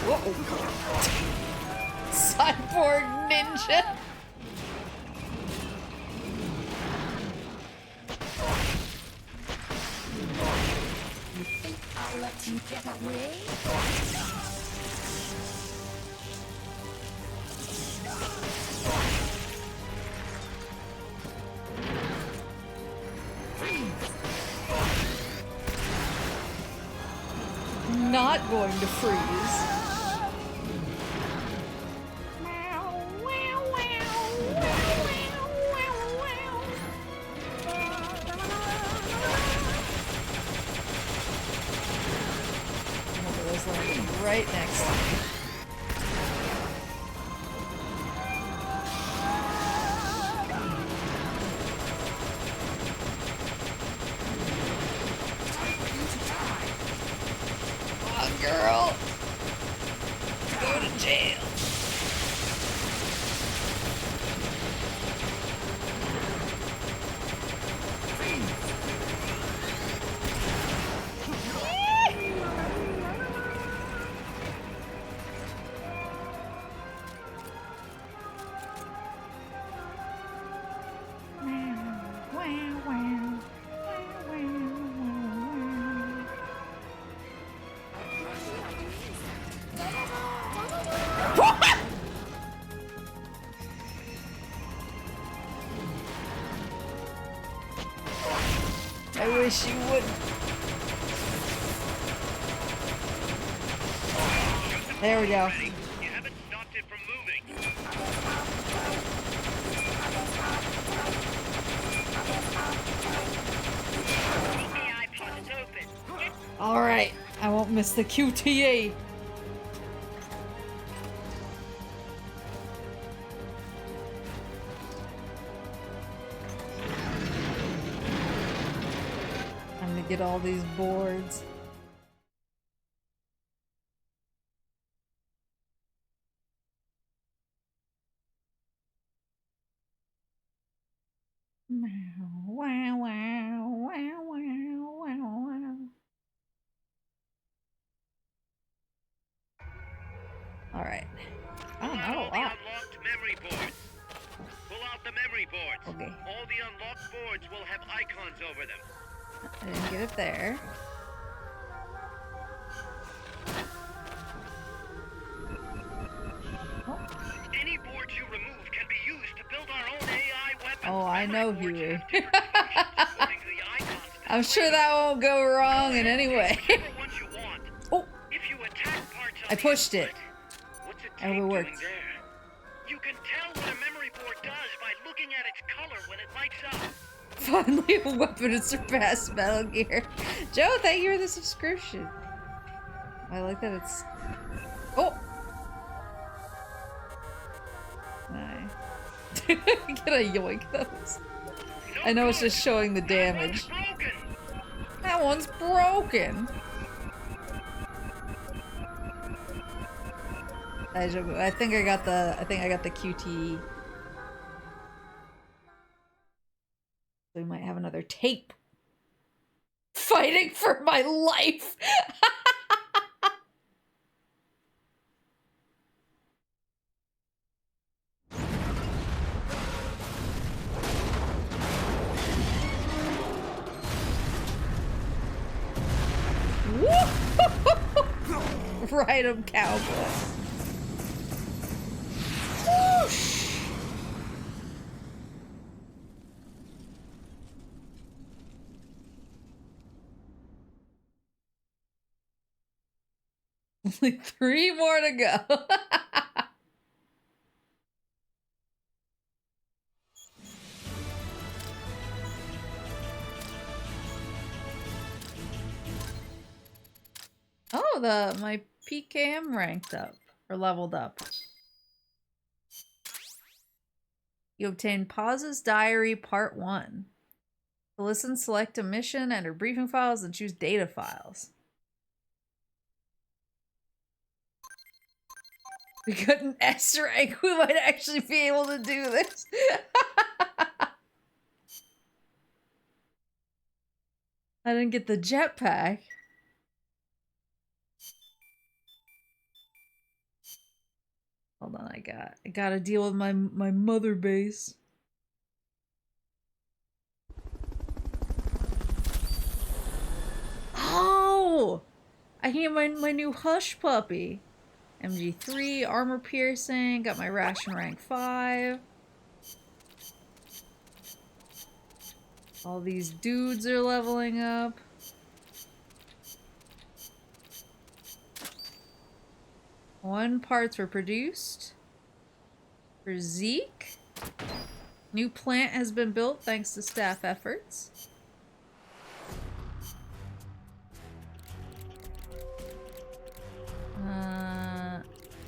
B: Whoa. Cyborg ninja.
F: You think I'll let you get away?
B: Not going to freeze. There's one right next to me. Come on, girl. Go to jail. I wish you would. There we go.
E: You haven't stopped it from moving.
G: AI pod is open.
B: All right, I won't miss the QTA. I'm gonna get all these boards. Wow, wow, wow, wow, wow, wow. Alright. Oh,
E: Pull out
B: not a
E: all the
B: lot.
E: unlocked memory boards. Pull out the memory boards.
B: Okay.
E: All the unlocked boards will have icons over them.
B: I didn't get it there. Oh,
E: Any boards you remove can be used to build our own AI weapons.
B: oh I know,
E: Memory boards
B: Huey.
E: have different functions according to the icons
B: I'm sure that won't go wrong in any way.
E: Whichever ones you want.
B: Oh,
E: If you attack parts of
B: I
E: the
B: pushed it.
E: input, what's it
B: It overworked.
E: doing there? You can tell what a memory board does by looking at its color when it lights up.
B: Finally, a weapon to surpass Metal Gear. Joe, thank you for the subscription. I like that it's... Oh! Nice. Can I yoink those? I know it's just showing the damage. That one's broken! I think I got the QTE. We might have another tape. Fighting for my life! Ride 'em, cowboy. Whoosh! Only 3 more to go. Oh, my PKM ranked up or leveled up. You obtain Paus's Diary Part 1. To listen, select a mission, enter briefing files, and choose data files. We got an S rank. We might actually be able to do this. I didn't get the jetpack. Hold on, I gotta deal with my mother base. Oh! I get my new Hush puppy. MG3, armor piercing, got my ration rank 5. All these dudes are leveling up. One parts were produced. For Zeke. New plant has been built thanks to staff efforts.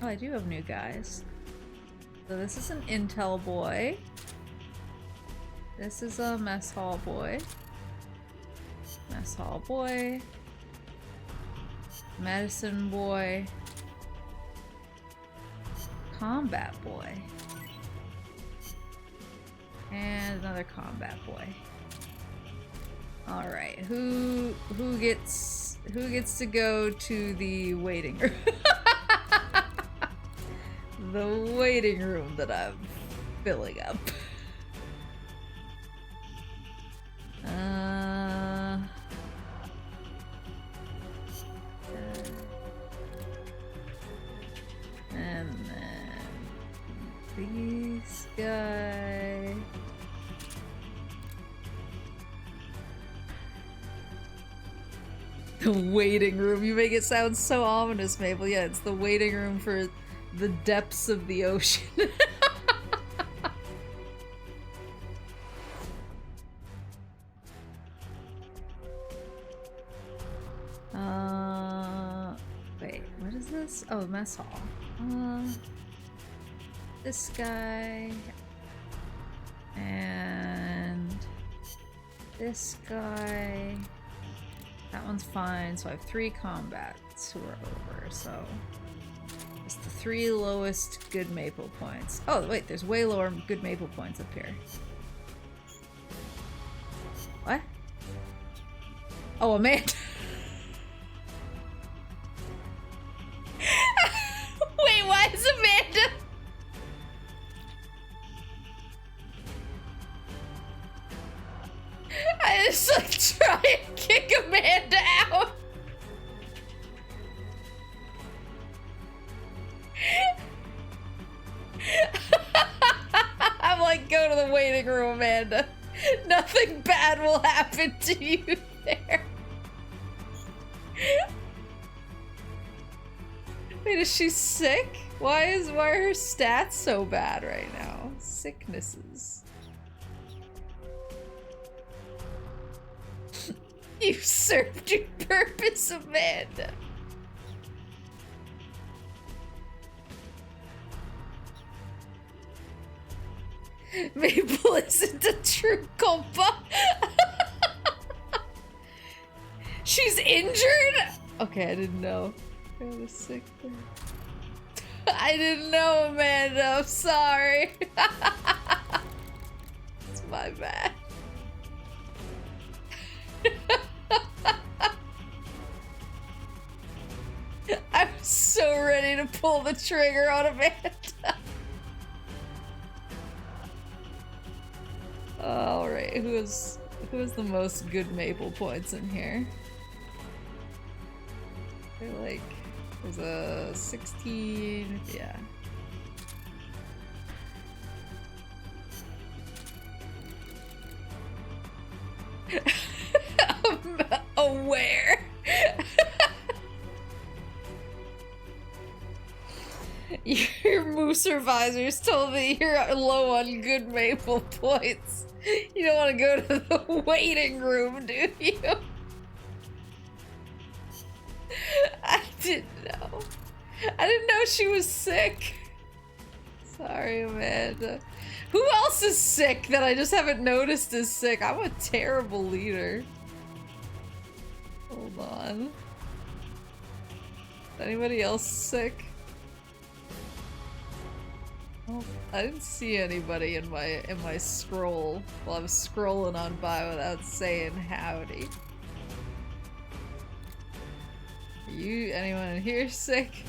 B: Oh, I do have new guys. So this is an intel boy. This is a mess hall boy. Mess hall boy. Medicine boy. Combat boy. And another combat boy. All right, who gets to go to the waiting room? The waiting room that I'm filling up. And then this guy. The waiting room. You make it sound so ominous, Maple. Yeah, it's the waiting room for the depths of the ocean. Wait, what is this? Oh, mess hall. This guy. And this guy. That one's fine, so I have 3 combats who are over, so it's the 3 lowest good maple points. Oh, wait, there's way lower good maple points up here. What? Oh, Amanda. Wait, why is Amanda? I just like try and kick Amanda out. I'm like, go to the waiting room, Amanda. Nothing bad will happen to you there. Wait, is she sick? Why are her stats so bad right now? Sicknesses. You served your purpose, Amanda. Maple isn't a true culpa. She's injured? Okay, I didn't know. I was sick there. I didn't know, Amanda. I'm sorry. It's my bad. I'm so ready to pull the trigger on Amanda. Alright, who has the most good Maple points in here? They're like, there's a 16, yeah. I'm aware. Your moose supervisors told me you're low on good Maple points. You don't want to go to the waiting room, do you? I didn't know. I didn't know she was sick. Sorry, Amanda. Who else is sick that I just haven't noticed is sick? I'm a terrible leader. Hold on. Is anybody else sick? Oh, I didn't see anybody in my scroll while I was scrolling on by without saying howdy. Are you anyone in here sick?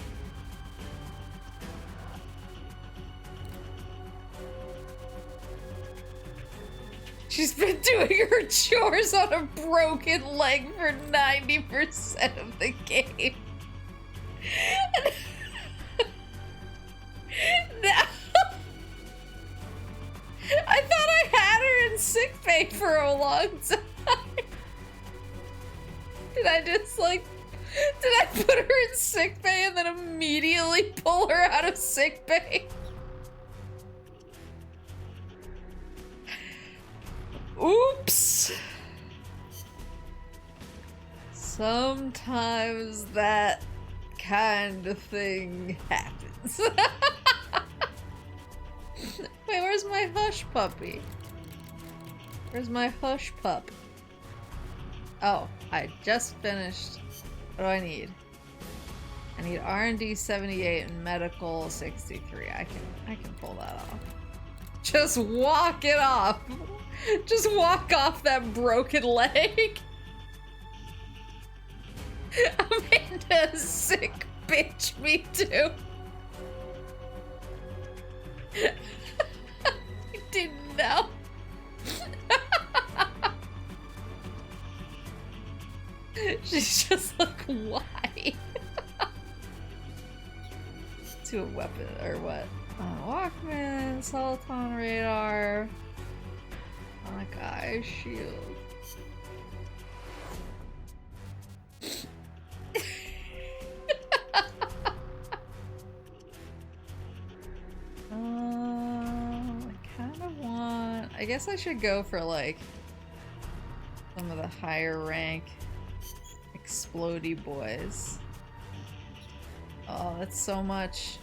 B: She's been doing her chores on a broken leg for 90% of the game. No. I thought I had her in sickbay for a long time. Did I just like... Did I put her in sickbay and then immediately pull her out of sickbay? Oops. Sometimes that kind of thing happens. Wait, where's my hush puppy? Where's my hush pup? Oh, I just finished. What do I need? I need R&D 78 and medical 63. I can pull that off. Just walk it off. Just walk off that broken leg. Amanda's sick bitch, me too. I didn't know. She's just like, why? To a weapon, or what? Walkman, Soliton radar, sonic eye shield. I kind of want... I guess I should go for like some of the higher rank explodey boys. Oh, that's so much.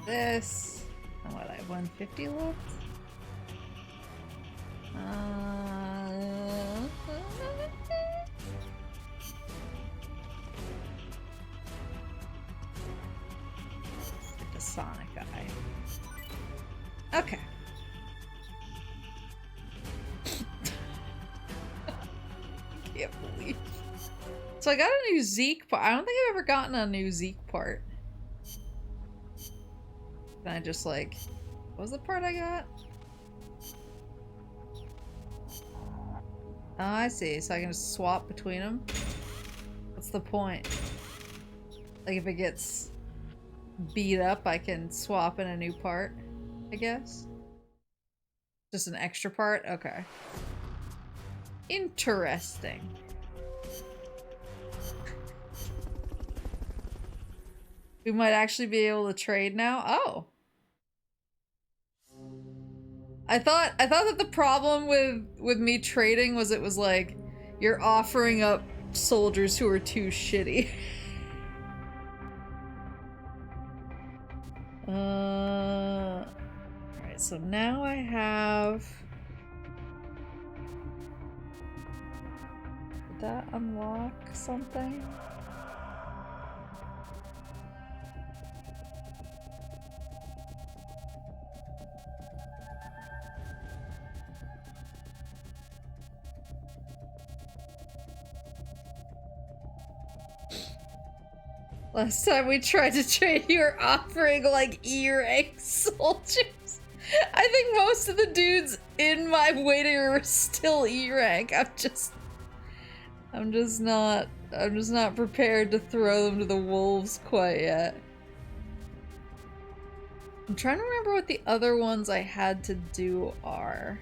B: This. And what, I have 150 left? Get the sonic eye. Okay. So I got a new Zeke part. I don't think I've ever gotten a new Zeke part. Can I just like... What was the part I got? Oh, I see. So I can just swap between them? What's the point? Like if it gets beat up, I can swap in a new part, I guess? Just an extra part? Okay. Interesting. We might actually be able to trade now? Oh. I thought that the problem with me trading was it was like you're offering up soldiers who are too shitty. Alright, so now I have... Did that unlock something? Last time we tried to trade, you were offering like E-rank soldiers. I think most of the dudes in my waiting room are still E-rank. I'm just not prepared to throw them to the wolves quite yet. I'm trying to remember what the other ones I had to do are.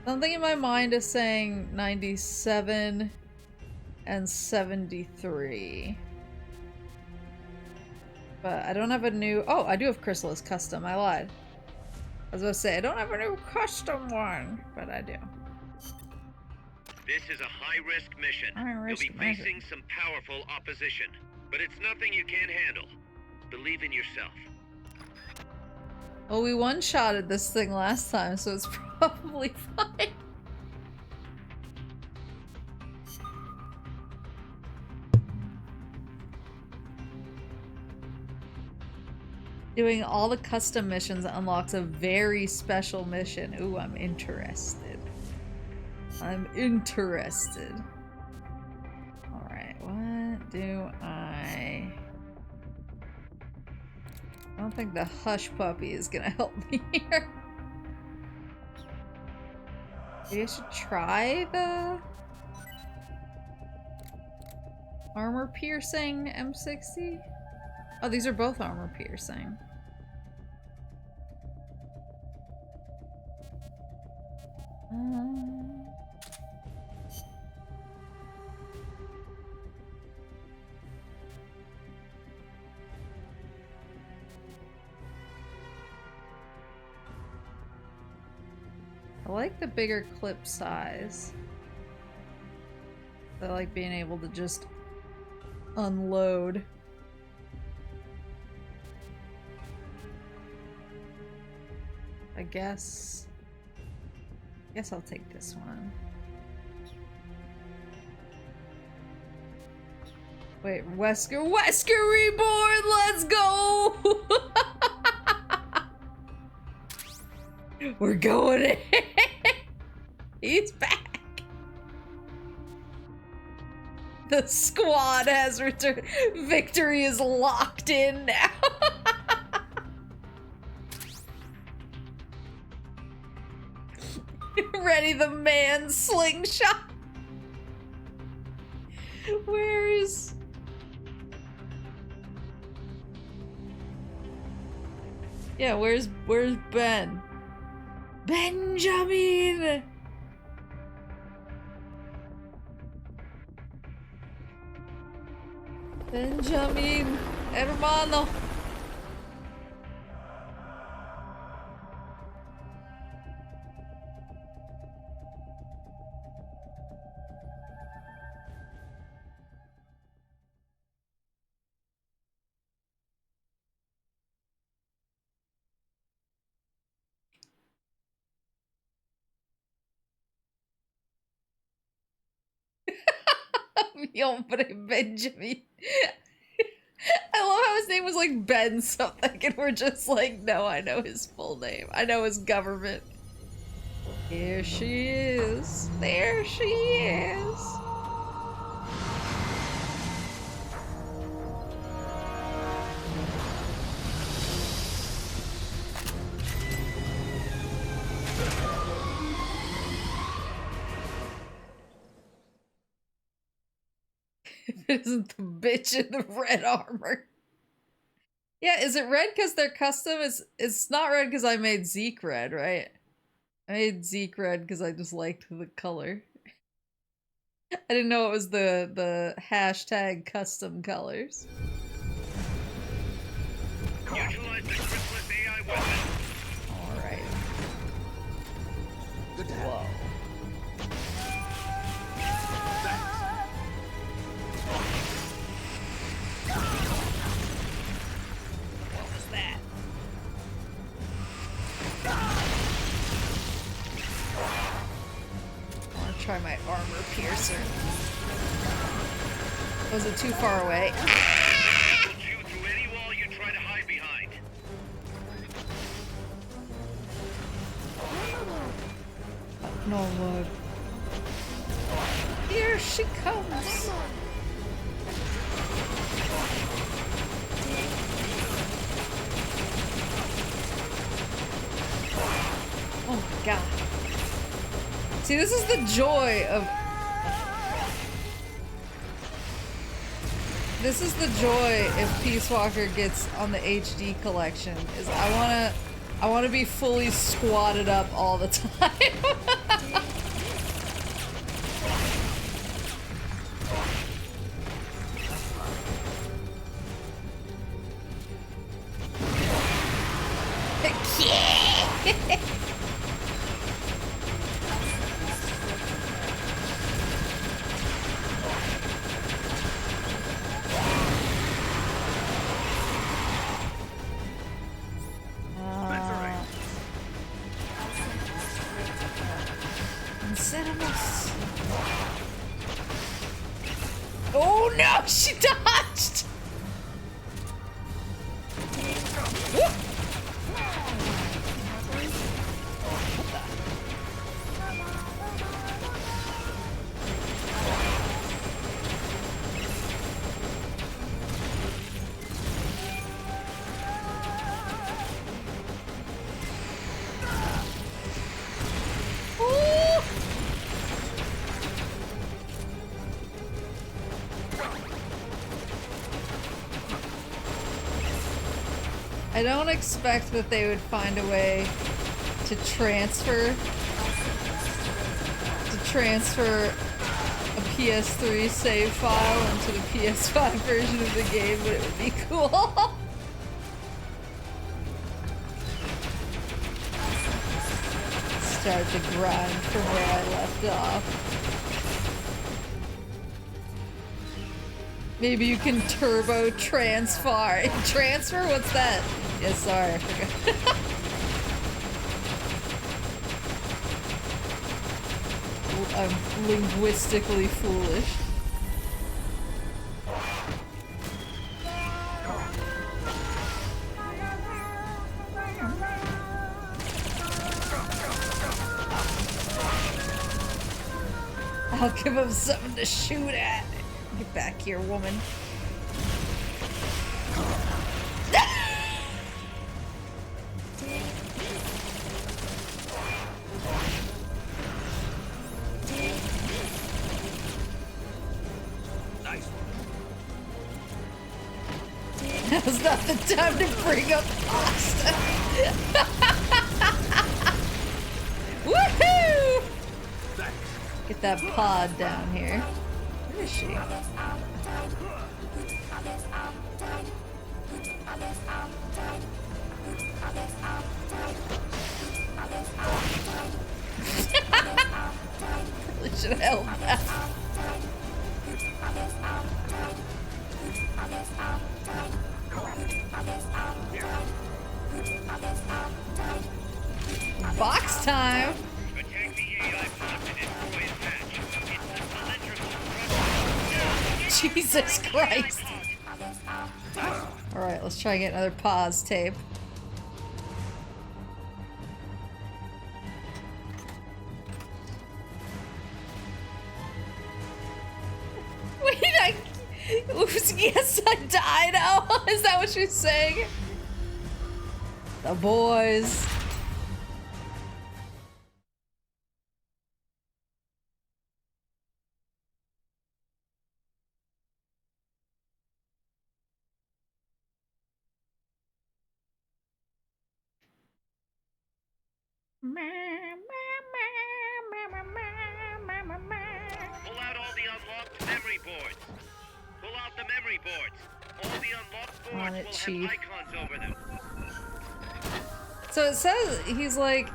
B: Something in my mind is saying 97 and 73. But I don't have a new... Oh, I do have Chrysalis Custom. I lied. I was about to say, I don't have a new custom one, but I do.
E: This is a high-risk mission. You'll be facing some powerful opposition, but it's nothing you can't handle. Believe in yourself.
B: Well, we one-shotted this thing last time, so it's probably fine. Doing all the custom missions unlocks a very special mission. Ooh, I'm interested. I'm interested. Alright, what do I don't think the Hush Puppy is gonna help me here. Maybe I should try the armor piercing M60? Oh, these are both armor piercing. I like the bigger clip size. I like being able to just unload. I guess I'll take this one. Wait, Wesker Reborn, let's go! We're going in. He's back. The squad has returned. Victory is locked in now. Ready the man slingshot. Where's Ben? Benjamin! Benjamin, hermano. Mi hombre Benjamin. I love how his name was like Ben something, and we're just like, no, I know his full name. I know his government. Here she is. There she is. isn't the bitch in the red armor? Yeah, is it red because they're custom? It's not red because I made Zeke red, right? I made Zeke red because I just liked the color. I didn't know it was the hashtag custom colors.
E: Neutralize the Chrysalis AI weapon.
B: Alright.
A: Good to have
B: Whoa. What was that? I want to try my armor piercer. Was it too far away?
E: Will chew through any wall you try to hide behind.
B: No word. Here she comes. Oh my god. See, this is the joy of... This is the joy if Peace Walker gets on the HD collection, is I wanna be fully squatted up all the time. Cinemas. Oh no, she dodged! Whoop. I don't expect that they would find a way to transfer a PS3 save file into the PS5 version of the game, but it would be cool. Start the grind from where I left off. Maybe you can turbo transfer. Transfer? What's that? Yeah, sorry, I forgot. I'm linguistically foolish. I'll give him something to shoot at. Get back here, woman.
E: Nice.
B: Now's not the time to bring up pasta. Woohoo! Get that pod down here. Where is she? Probably should have held that. Box time!
E: Attack the AI pod and destroy its hatch. It's a cylindrical
B: Jesus Christ! Alright, let's try and get another pause tape. Wait, oops, yes, I die now? Is that what she's saying? The boys.
E: Pull out all the unlocked memory boards. Pull out the memory boards. All the unlocked boards
B: On it,
E: will
B: Chief.
E: have icons over them.
B: So it says he's like,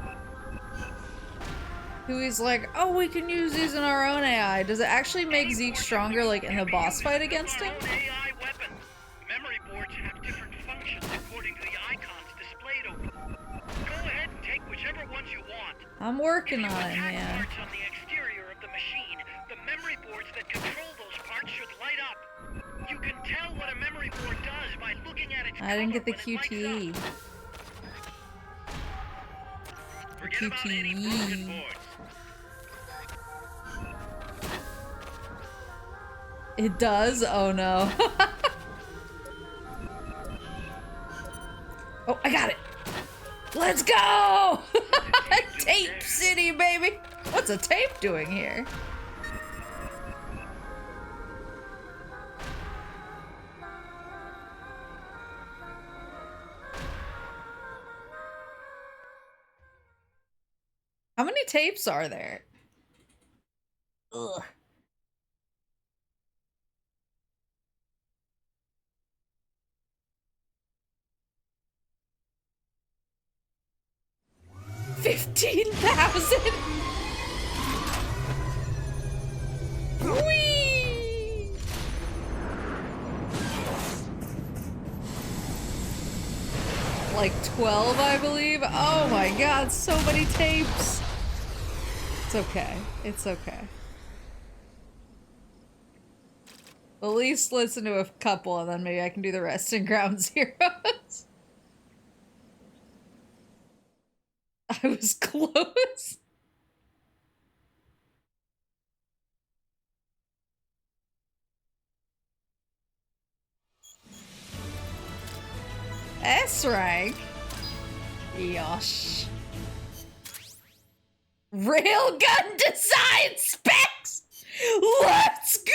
B: oh, we can use these in our own AI. Does it actually make Zeke stronger, like in the boss fight against him?
E: AI weapons. Memory boards have different functions according to the icons displayed over them. Go ahead and take whichever ones you want.
B: I'm working on it,
E: If you attack
B: man.
E: parts on the exterior of the machine, the memory boards that control those parts should light up. You can tell what a memory board does by looking at its
B: I didn't get the
E: color when it
B: QTE.
E: lights up. Forget about any broken boards.
B: It does? Oh no. Oh, I got it. Let's go! Tape City, baby! What's a tape doing here? How many tapes are there? Ugh. $15,000. Whee! Like 12, I believe. Oh my god, so many tapes. It's okay. It's okay. At least listen to a couple and then maybe I can do the rest in Ground Zeroes. I was close. S rank. Yosh. Railgun design specs. Let's go.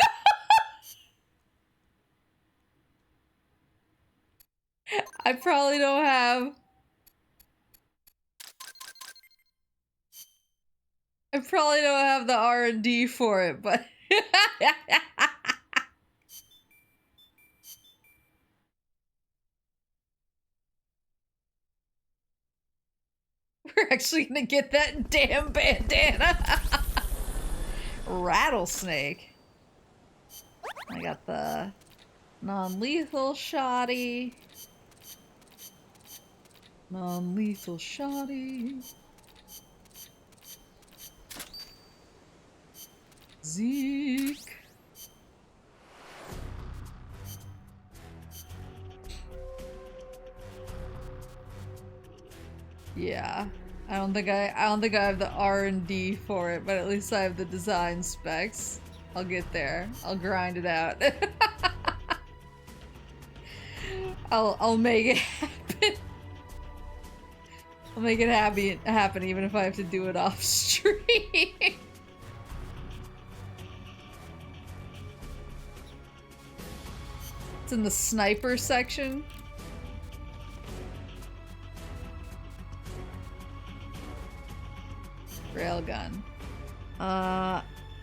B: I probably don't have. I probably don't have the R&D for it, but we're actually gonna get that damn bandana. Rattlesnake. I got the non-lethal shoddy. Non-lethal shoddy. Zeke. Yeah. I don't think I have the R&D for it, but at least I have the design specs. I'll get there. I'll grind it out. I'll make it happen. I'll make it happen even if I have to do it off stream. It's in the sniper section. Railgun.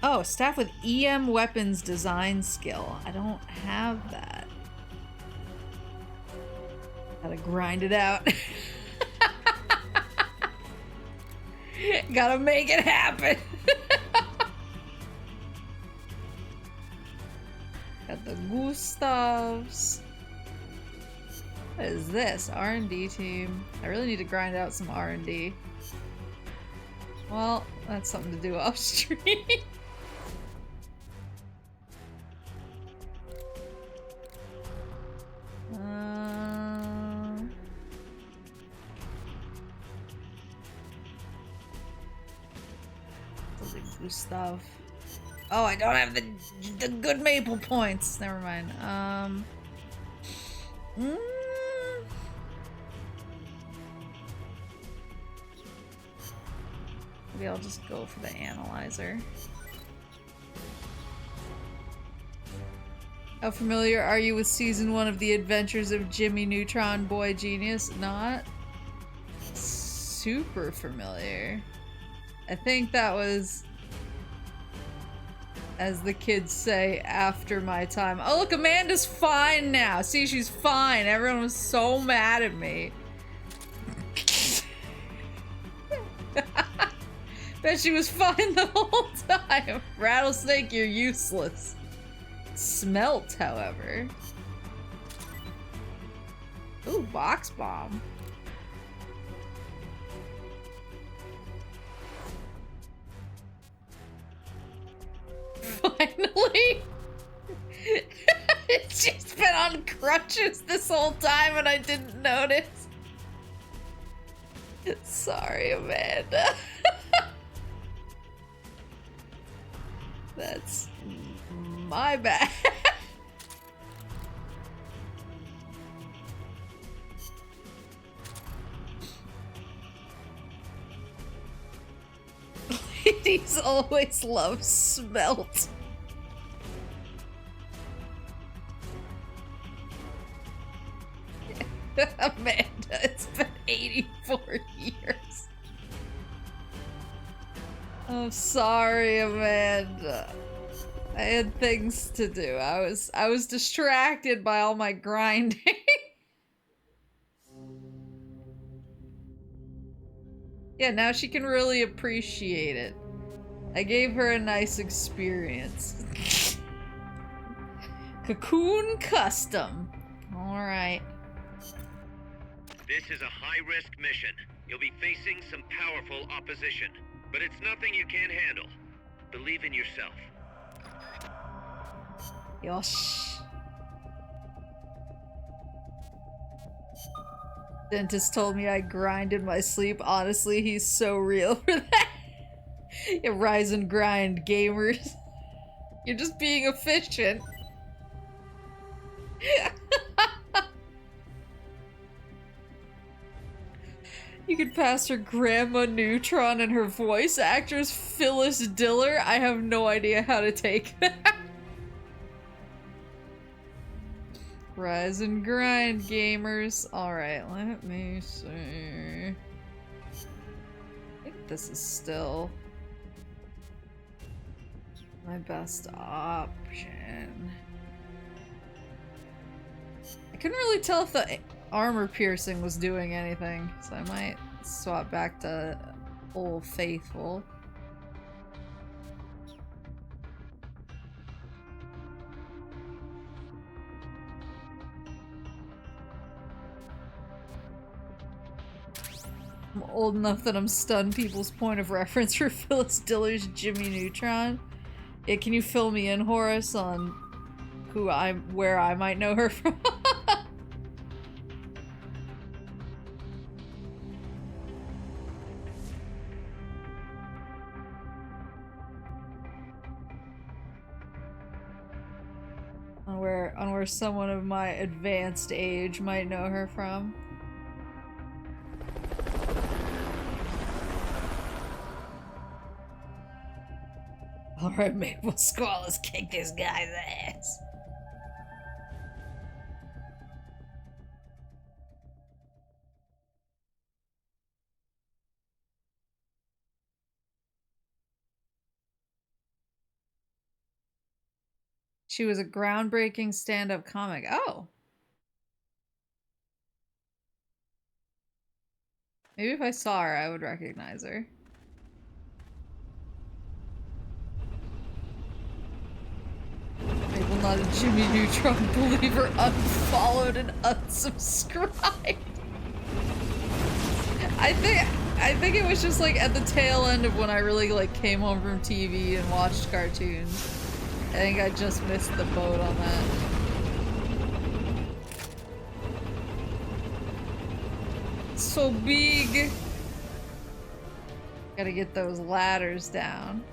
B: Oh, staff with EM weapons design skill. I don't have that. Gotta grind it out. Gotta make it happen. Got the Gustavs. What is this? R&D team. I really need to grind out some R&D. Well, that's something to do off stream. Gustav. Oh, I don't have the good maple points. Never mind. Maybe I'll just go for the analyzer. How familiar are you with season 1 of The Adventures of Jimmy Neutron Boy Genius? Not super familiar. I think that was, as the kids say, after my time. Oh look, Amanda's fine now. See, she's fine. Everyone was so mad at me. Bet she was fine the whole time. Rattlesnake, you're useless. Smelt, however. Ooh, box bomb. Finally! She's been on crutches this whole time and I didn't notice. Sorry, Amanda. That's my bad. Ladies always love smelt. Amanda, it's been 84 years. I'm sorry, Amanda. I had things to do. I was distracted by all my grinding. Yeah, now she can really appreciate it. I gave her a nice experience. Cocoon custom. Alright.
E: This is a high-risk mission. You'll be facing some powerful opposition, but it's nothing you can't handle. Believe in yourself.
B: Yosh. Dentist told me I grind in my sleep. Honestly, he's so real for that. Yeah, rise and grind, gamers. You're just being efficient. You could pass her Grandma Neutron and her voice actress Phyllis Diller. I have no idea how to take that. Rise and grind, gamers. Alright, let me see. I think this is still my best option. I couldn't really tell if the armor piercing was doing anything, so I might swap back to Old Faithful. I'm old enough that I'm stunned people's point of reference for Phyllis Diller's Jimmy Neutron. Yeah, can you fill me in, Horace, on where I might know her from? on where someone of my advanced age might know her from. Alright, Maple Squall, let's kick this guy's ass. She was a groundbreaking stand-up comic. Oh. Maybe if I saw her, I would recognize her. Maple, not a Jimmy Neutron believer, unfollowed and unsubscribed. I think it was just like at the tail end of when I really like came home from TV and watched cartoons. I think I just missed the boat on that. It's so big. Gotta get those ladders down.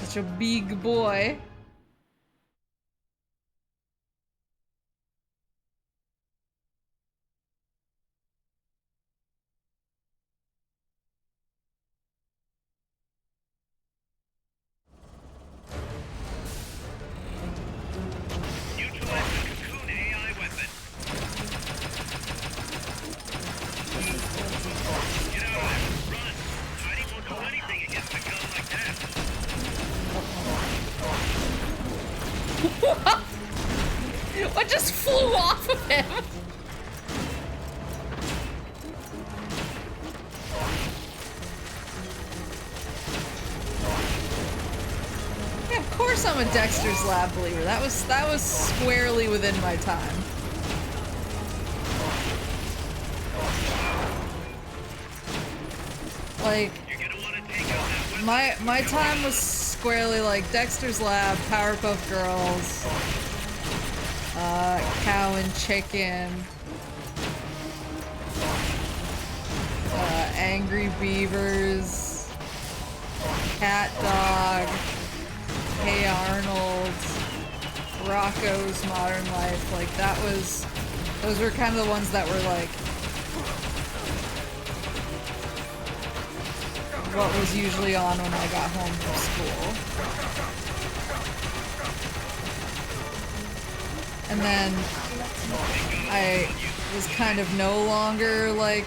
B: Such a big boy. What just flew off of him? Yeah, of course I'm a Dexter's Lab believer. That was squarely within my time. Like, my time was squarely like Dexter's Lab, Powerpuff Girls, Cow and Chicken, Angry Beavers, Cat Dog, Hey Arnold, Rocco's Modern Life. Like those were kind of the ones that were like what was usually on when I got home from school. And then I was kind of no longer like,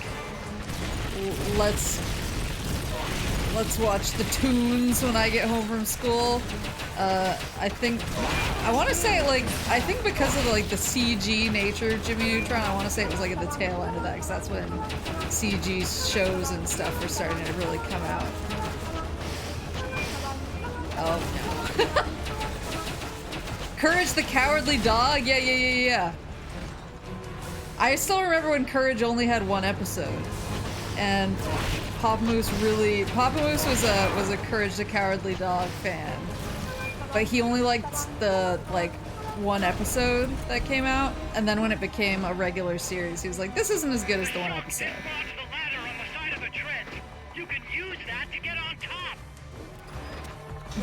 B: let's watch the Toons when I get home from school. I want to say like, I think because of like the CG nature of Jimmy Neutron, I want to say it was like at the tail end of that, because that's when CG shows and stuff were starting to really come out. Oh no. Courage the Cowardly Dog? Yeah. I still remember when Courage only had one episode. And Papa Moose was a Courage the Cowardly Dog fan. But he only liked the, like, one episode that came out, and then when it became a regular series, he was like, this isn't as good as the one episode.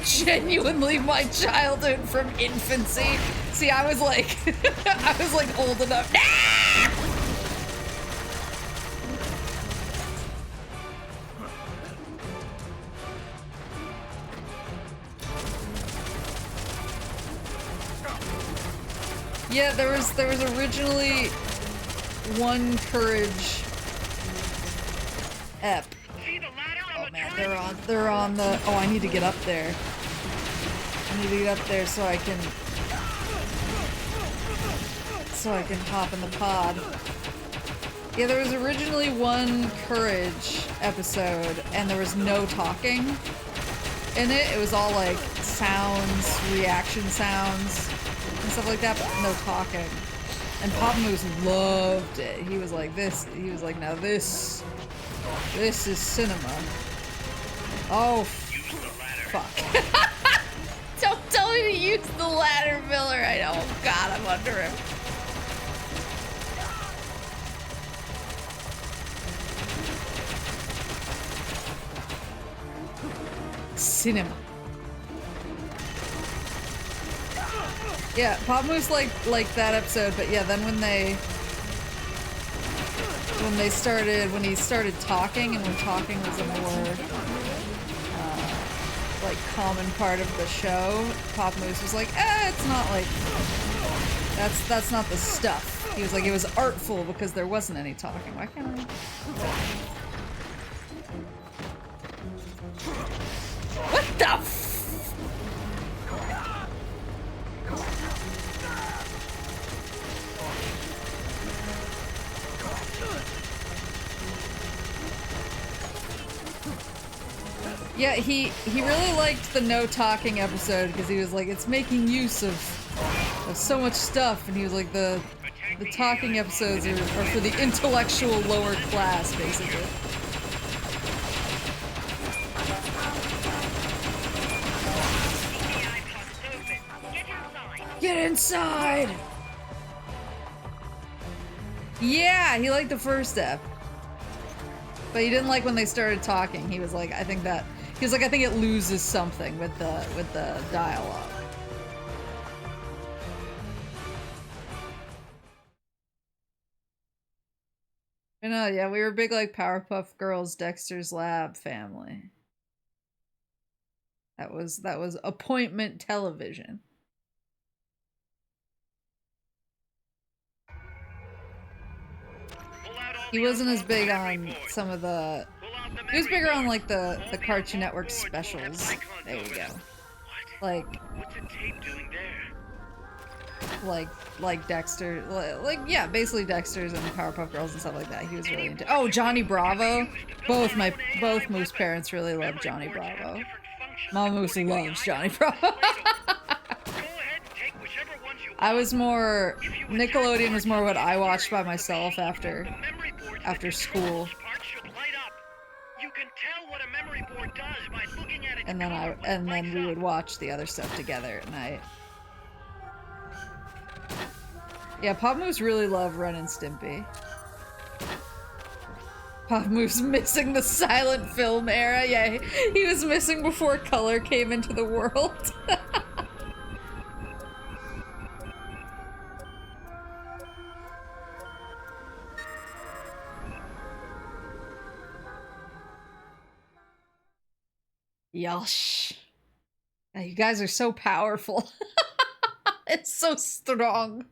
B: Genuinely my childhood from infancy. See, I was like, I was like old enough. Ah! Yeah, there was originally one Courage ep. Oh man, they're on the, oh, I need to get up there. I need to get up there so I can hop in the pod. Yeah, there was originally one Courage episode and there was no talking in it. It was all like sounds, reaction sounds and stuff like that, but no talking. And Papa Moose loved it. He was like, now this is cinema. Oh, fuck. Don't tell me to use the ladder, Miller. Oh god, I'm under him. Cinema. Yeah, Pop Moose liked that episode, but yeah, then when he started talking, and when talking was a more like common part of the show, Pop Moose was like, it's not like that's not the stuff. He was like, it was artful because there wasn't any talking. Why can't I? What the f- Yeah, he really liked the no talking episode because he was like, it's making use of so much stuff, and he was like, the talking episodes are for the intellectual lower class, basically. Get inside! Yeah, he liked the first step. But he didn't like when they started talking. He was like, I think it loses something with the dialogue. I know, yeah, we were big like Powerpuff Girls, Dexter's Lab family. That was appointment television. He wasn't as big on some of the... He was bigger on, like, the Cartoon Network specials. There you go. Like...
E: What's the tape doing there?
B: like Dexter, like yeah, basically Dexter's and Powerpuff Girls and stuff like that. He was really into. Oh, Johnny Bravo. Both Moose parents really love Johnny Bravo. Mama Moose loves Johnny Bravo. I was more Nickelodeon was more what I watched by myself after school. And then we would watch the other stuff together at night. Yeah, Pop Moose really loved Ren and Stimpy. Pop Moose missing the silent film era. Yeah, he was missing before color came into the world. Yosh. You guys are so powerful. It's so strong.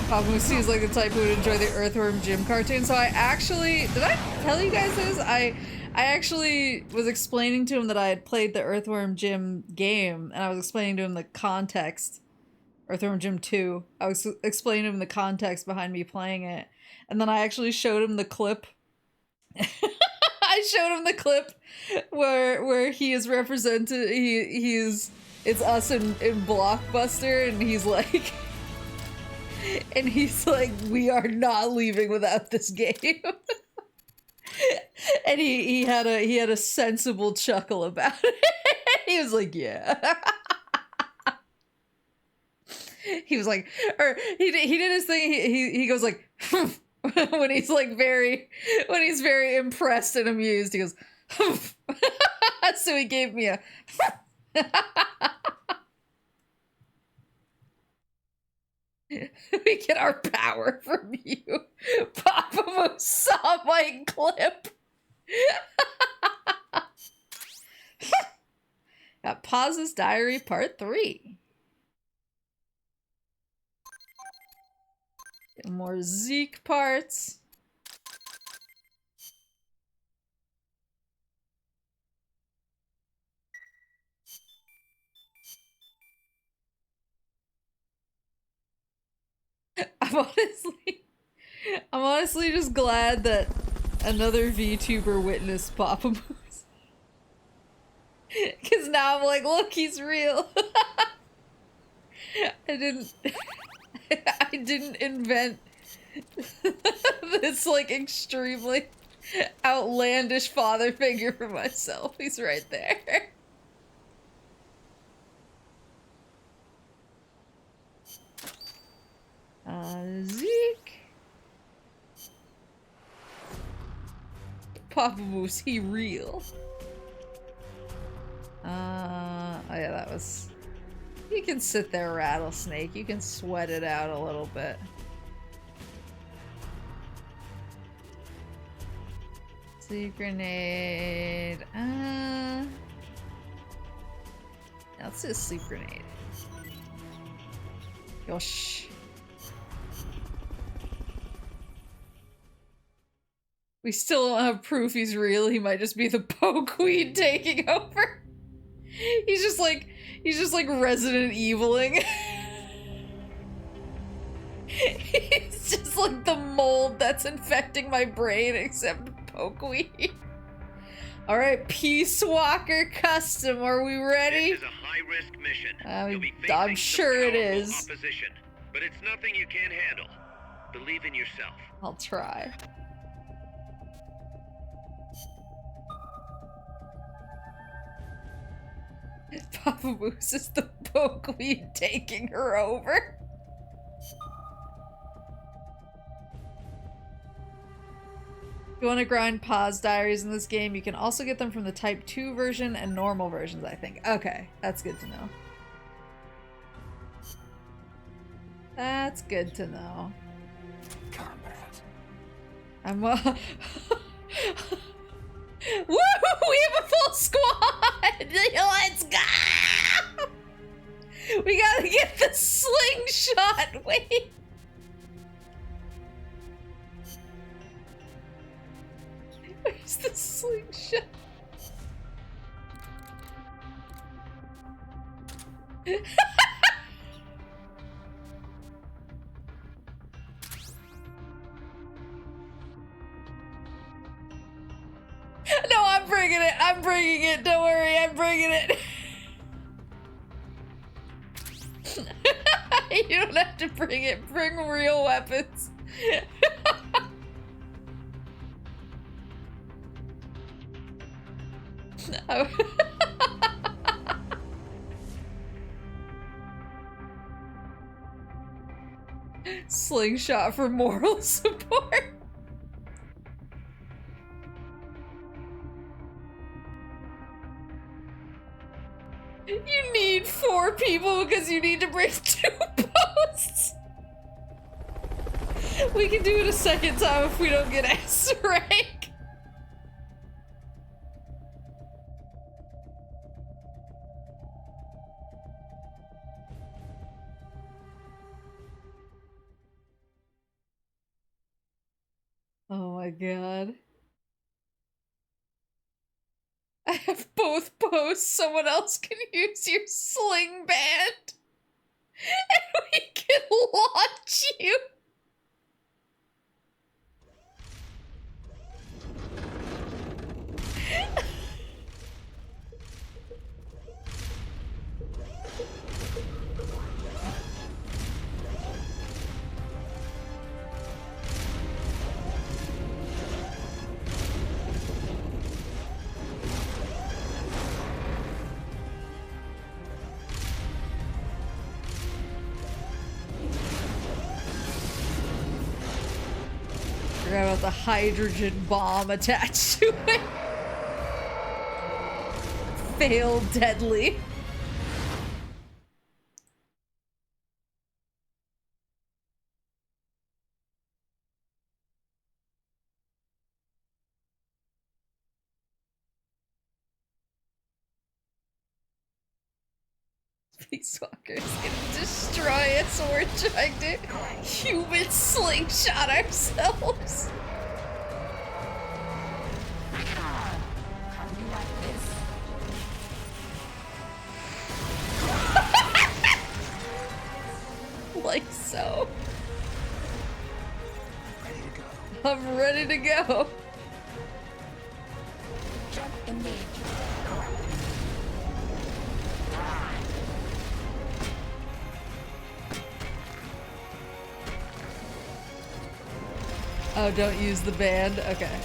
B: Papa Moose seems like the type who would enjoy the Earthworm Jim cartoon. So I actually, did I tell you guys this? I actually was explaining to him that I had played the Earthworm Jim game, and I was explaining to him the context. Earthworm Jim 2. I was explaining to him the context behind me playing it. And then I actually showed him the clip. I showed him the clip where he is represented, it's us in Blockbuster, and he's like, we are not leaving without this game. And he had a sensible chuckle about it. He was like, yeah. He was like, or he did his thing. He goes like, when he's very impressed and amused. He goes, so he gave me a. We get our power from you. Papa Moose saw my clip. Got Paz's Diary Part 3. More Zeke parts. I'm honestly just glad that another VTuber witnessed Papa Moose. Cause now I'm like, look, he's real. I didn't invent this like extremely outlandish father figure for myself. He's right there. Zeke. Papa Moose, he real. Oh yeah, that was... You can sit there, Rattlesnake. You can sweat it out a little bit. Sleep grenade. Let's do a sleep grenade. Yosh. We still don't have proof he's real. He might just be the pokeweed taking over. He's just like Resident Eviling. He's just like the mold that's infecting my brain, except pokeweed. Alright, Peace Walker Custom, are we ready?
E: This is a high-risk mission.
B: I'm sure it is.
E: Opposition, but it's nothing you can't handle. Believe in yourself.
B: I'll try. Papa Moose is the pokeweed taking her over. If you want to grind Paz diaries in this game, you can also get them from the Type 2 version and normal versions, I think. Okay, that's good to know. That's good to know.
A: Combat.
B: I'm Woo! We have a full squad! Let's go! We gotta get the slingshot! Wait! use the slingshot. No, I'm bringing it. I'm bringing it. Don't worry, I'm bringing it. You don't have to bring it. Bring real weapons. No. Slingshot for moral support. You need 4 people because you need to bring 2 posts. We can do it a second time if we don't get S rank. Oh my god. I have both posts. Someone else can use your sling band. And we can launch you. Forgot about the hydrogen bomb attached to it. Failed deadly. Peace Walker's gonna destroy us, so we're trying to human slingshot ourselves. Like so.
A: Ready to go.
B: I'm ready to go.
F: Jump engage.
B: Oh, don't use the band? Okay.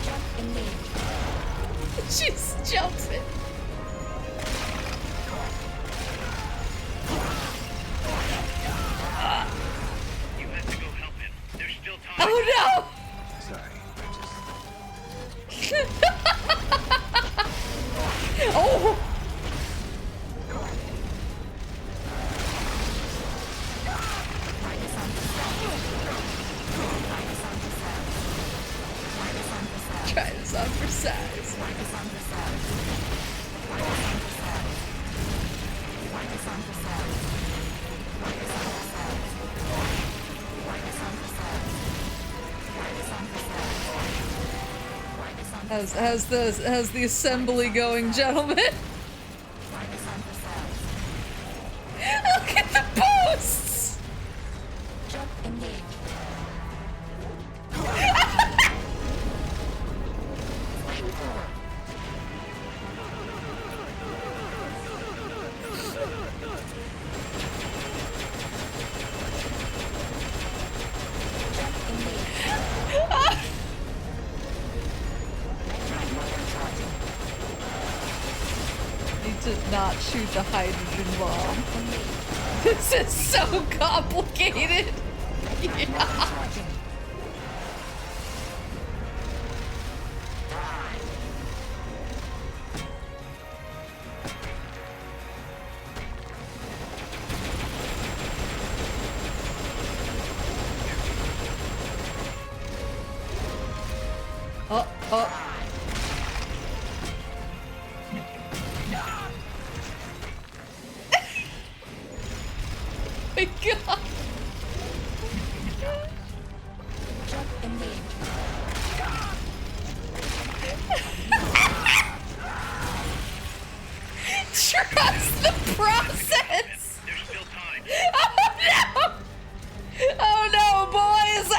F: Jump engage.
B: She's jumping.
E: You have to go help him. There's still time.
B: Oh
A: Sorry,
B: no! Oh! Try this on for size. How's the assembly going, gentlemen? Look at the posts!
F: Jump engage.
B: Need to not shoot the hydrogen bomb. This is so complicated. Yeah. Oh. my god!
F: Jump engage.
B: Trust the process!
E: There's still time.
B: Oh no! Oh no, boys!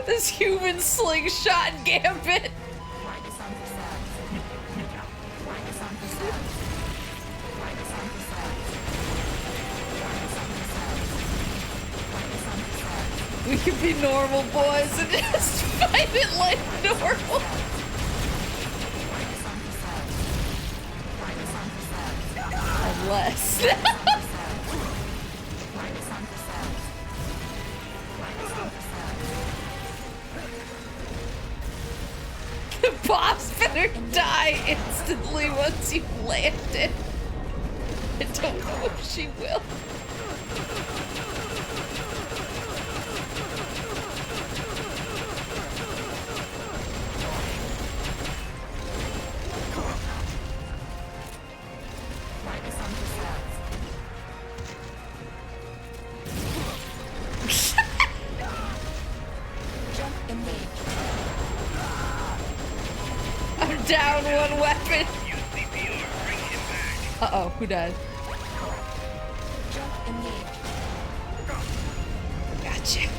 B: this human slingshot gambit. We can be normal boys and just fight it like normal. Unless. The boss better die instantly once you've landed. I don't know if she will. I'm down one weapon. Uh-oh, who died? Gotcha.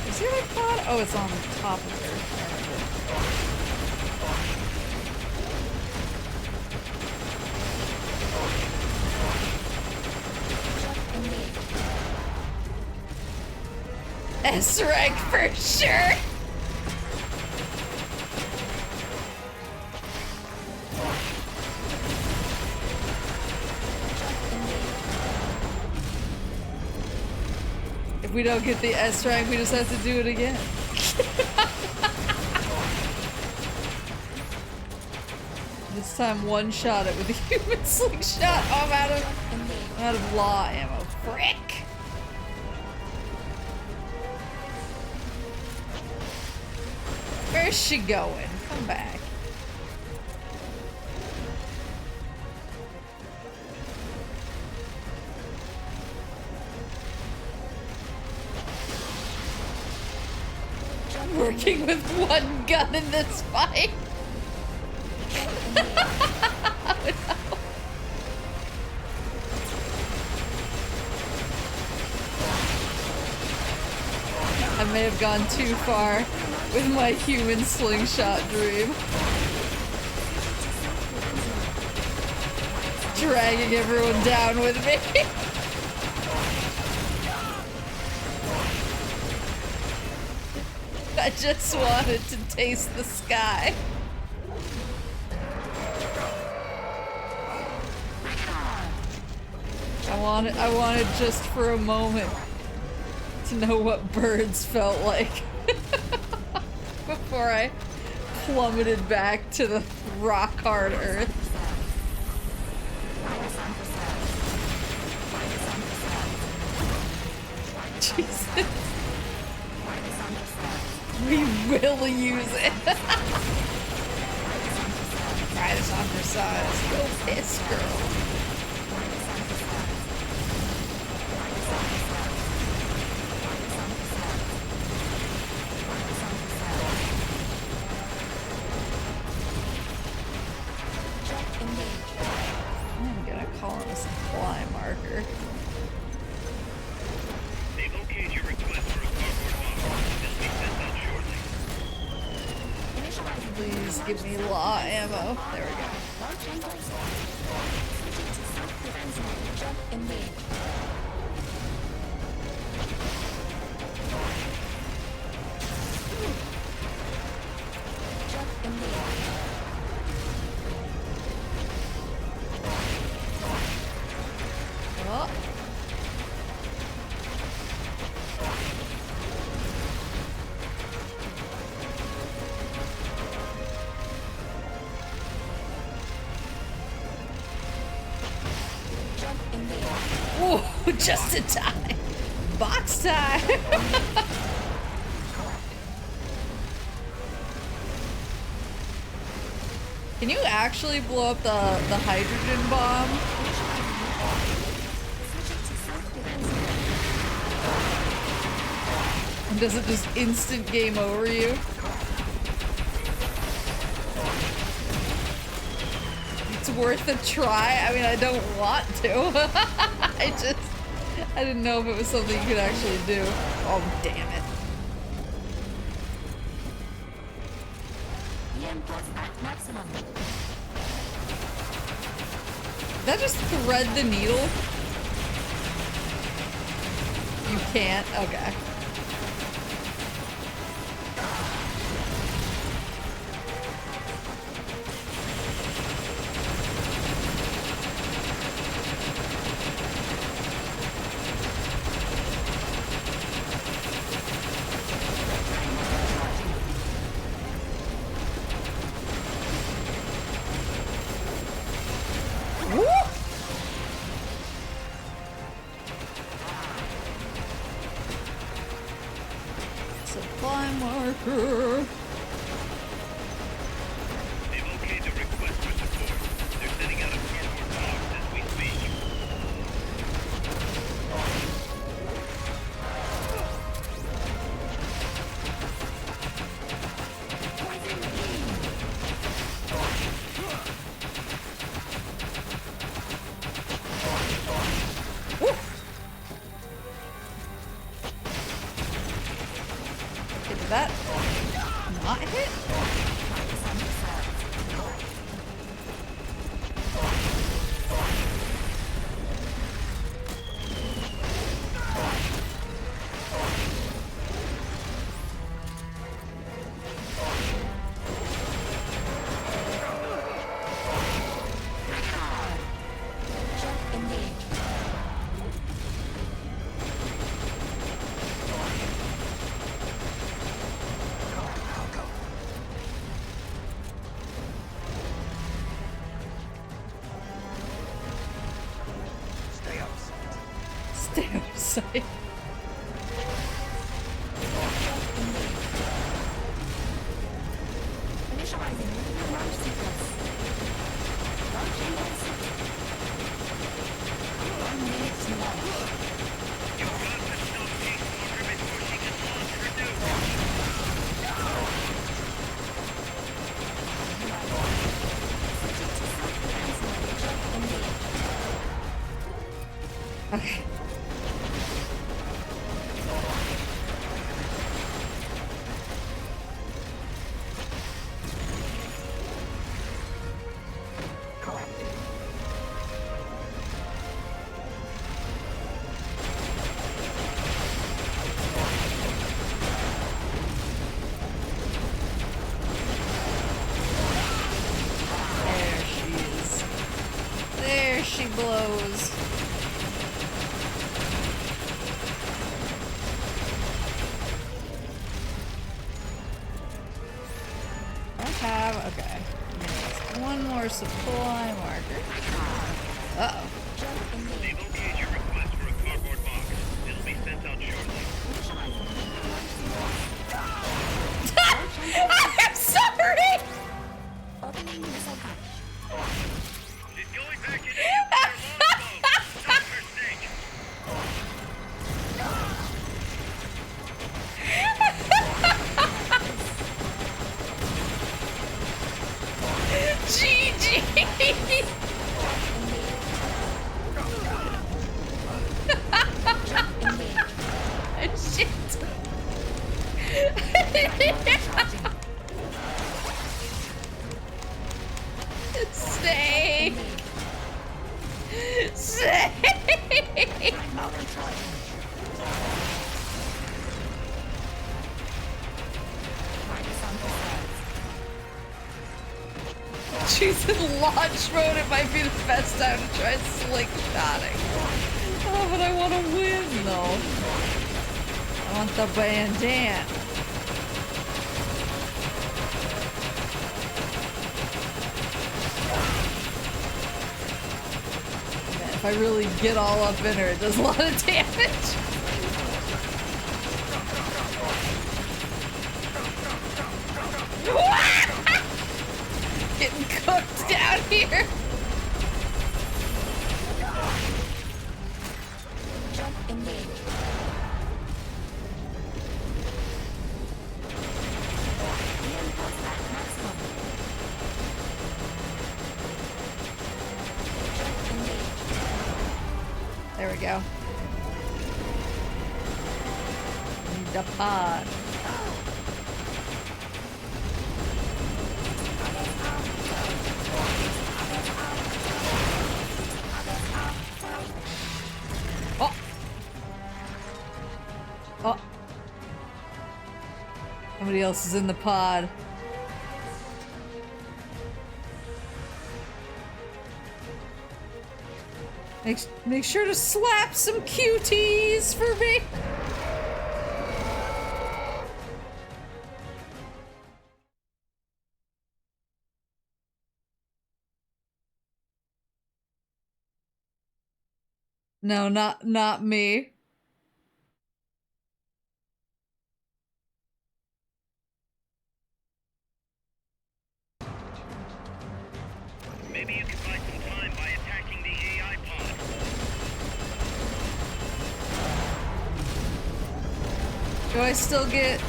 B: Is there a pod? Oh, it's on top of her. S-rank for sure. If we don't get the S rank, we just have to do it again. This time one shot it with a human slingshot. Oh, I'm out of law ammo. Frick. Where's she going? Come back. I'm working with one gun in this fight. Oh, no. I may have gone too far with my human slingshot dream. Dragging everyone down with me. I just wanted to taste the sky. I wanted just for a moment to know what birds felt like before I plummeted back to the rock hard earth. Jesus. We will use it. Try this on for size. Go piss, girl. I'm gonna call it a supply marker.
E: They've okayed your request for a cardboard box. They'll be sent out shortly.
B: Please give me law ammo. There we go. Oh. Ooh, just in time. Box time! Can you actually blow up the hydrogen bomb? And does it just instant game over you? It's worth a try. I mean, I don't want to. I didn't know if it was something you could actually do. Oh, damn it. Did that just thread the needle? You can't? Okay. Supply marker.
E: They've okayed the request for support. They're sending out a cardboard box as we speak.
B: Did that not hit? Stay outside. Okay. There she is. There she blows. Okay. One more supply marker. Uh-oh.
E: They've okayed your request for a cardboard box. It'll be sent out shortly.
B: I'm sorry!
E: She's going back in the nuclear launch mode. Stop her sake.
B: GG! Shit! Stay! Stay! She's in launch mode. It might be the best time to try slingshotting. Oh, but I want to win, though. I want the bandana. If I really get all up in her, it does a lot of damage. Getting cooked down here.
F: Jump engaged. Reinforce that maximum. Jump engaged.
B: There we go. Need the pod. Oh! Oh! Somebody else is in the pod. Make sure to slap some cuties for me. No, not me.
E: Maybe you can buy some time by attacking the AI pod.
B: Do I still get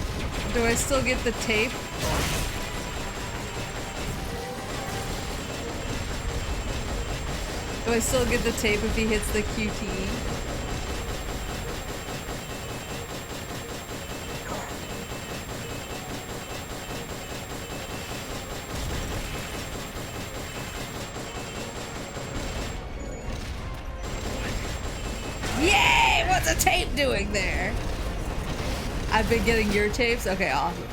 B: the tape? Do I still get the tape if he hits the QTE? Yay! What's a tape doing there? I've been getting your tapes? Okay, awesome.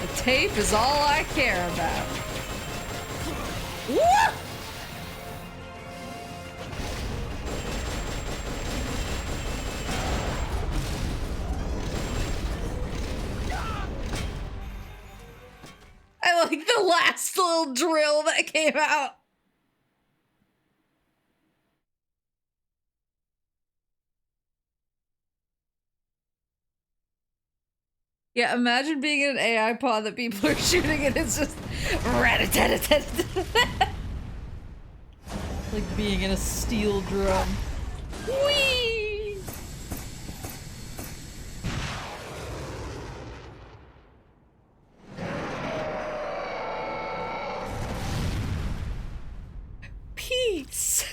B: The tape is all I care about. Woo! I like the last little drill that came out. Yeah, imagine being in an AI pod that people are shooting and it's just rat-a-tat-a-tat-a-tat. Like being in a steel drum. Whee! Peace.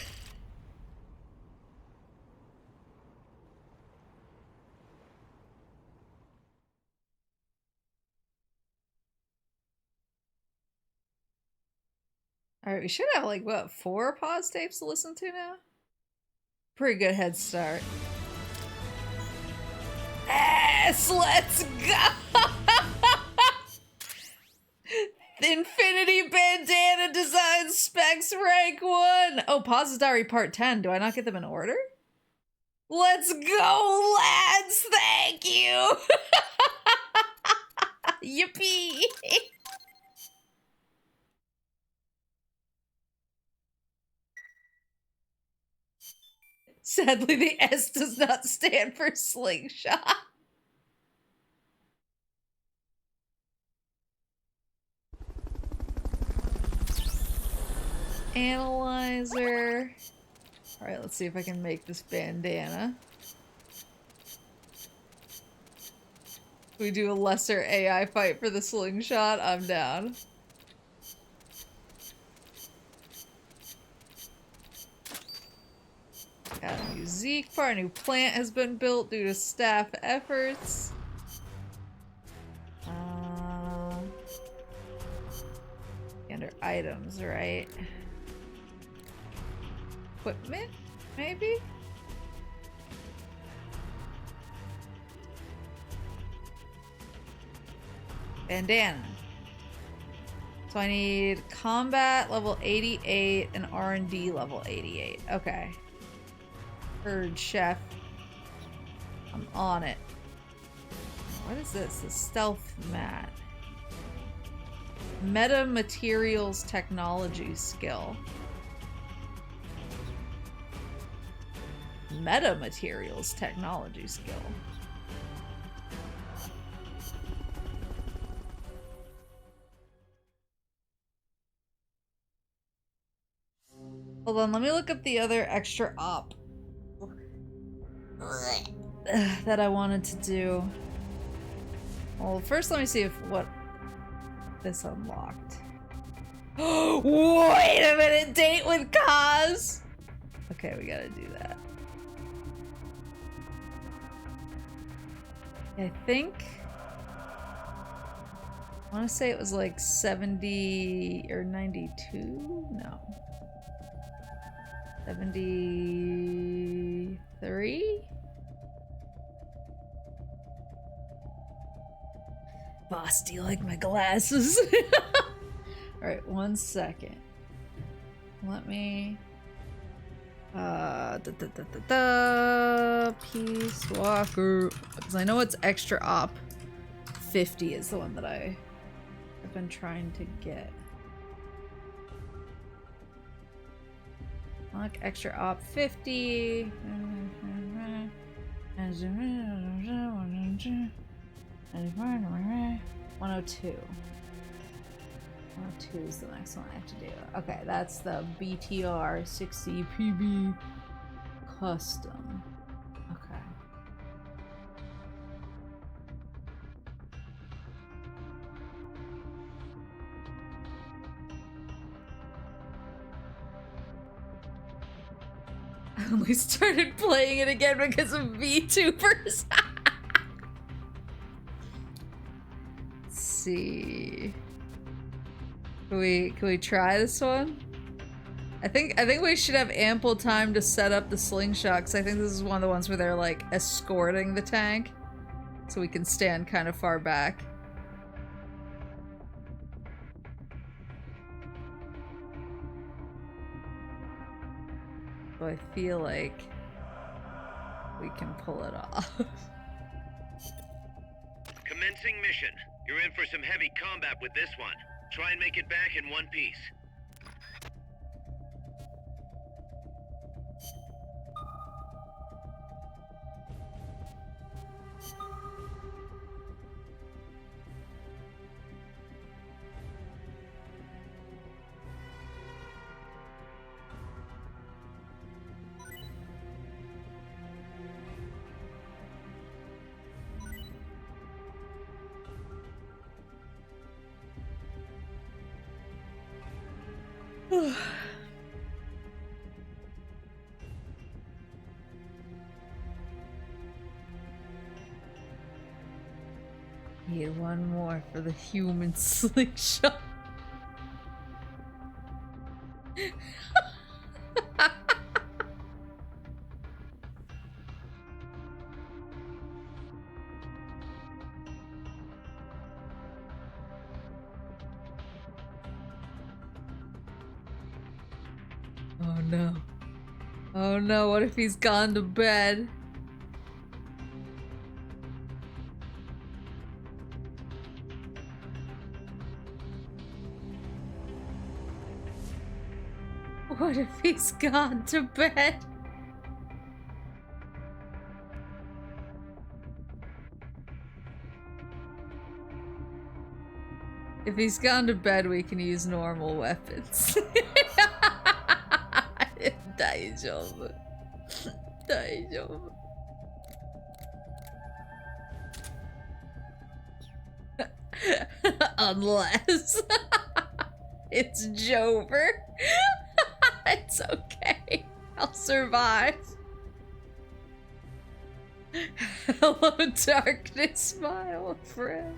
B: Alright, we should have like, what, 4 pause tapes to listen to now? Pretty good head start. Yes, let's go! Infinity Bandana Design Specs Rank 1! Oh, Pause Diary Part 10. Do I not get them in order? Let's go, lads! Thank you! Yippee! Sadly, the S does not stand for slingshot. Analyzer. Alright, let's see if I can make this bandana. We do a lesser AI fight for the slingshot, I'm down. Got a new Zeke part, a new plant has been built due to staff efforts. Under items, right? Equipment, maybe? Bandana. So I need combat level 88 and R&D level 88. Okay. Heard, chef. I'm on it. What is this? The stealth mat. Meta materials technology skill. metamaterials technology skill. Hold on, let me look up the other extra op that I wanted to do. Well, first let me see if what this unlocked. Wait a minute, date with Kaz! Okay, we gotta do that. I think... I want to say it was like 70 or 92? No. 73? Boss, do you like my glasses? Alright, 1 second. Let me... Peace Walker. Because I know it's extra op. 50 is the one that I've been trying to get. Look, extra op 50. 102. 102 is the next one I have to do. Okay, that's the BTR 60 PB custom. Okay. I only started playing it again because of VTubers. Let's see. Can we try this one? I think we should have ample time to set up the slingshot, because I think this is one of the ones where they're like escorting the tank, so we can stand kind of far back. So I feel like we can pull it off.
E: Commencing mission. You're in for some heavy combat with this one. Try and make it back in one piece.
B: Need one more for the human slingshot. Oh no. Oh no, what if he's gone to bed? What if he's gone to bed? If he's gone to bed, we can use normal weapons. 大丈夫。大丈夫。Unless it's Jover. It's okay. I'll survive. Hello, darkness, my old friend.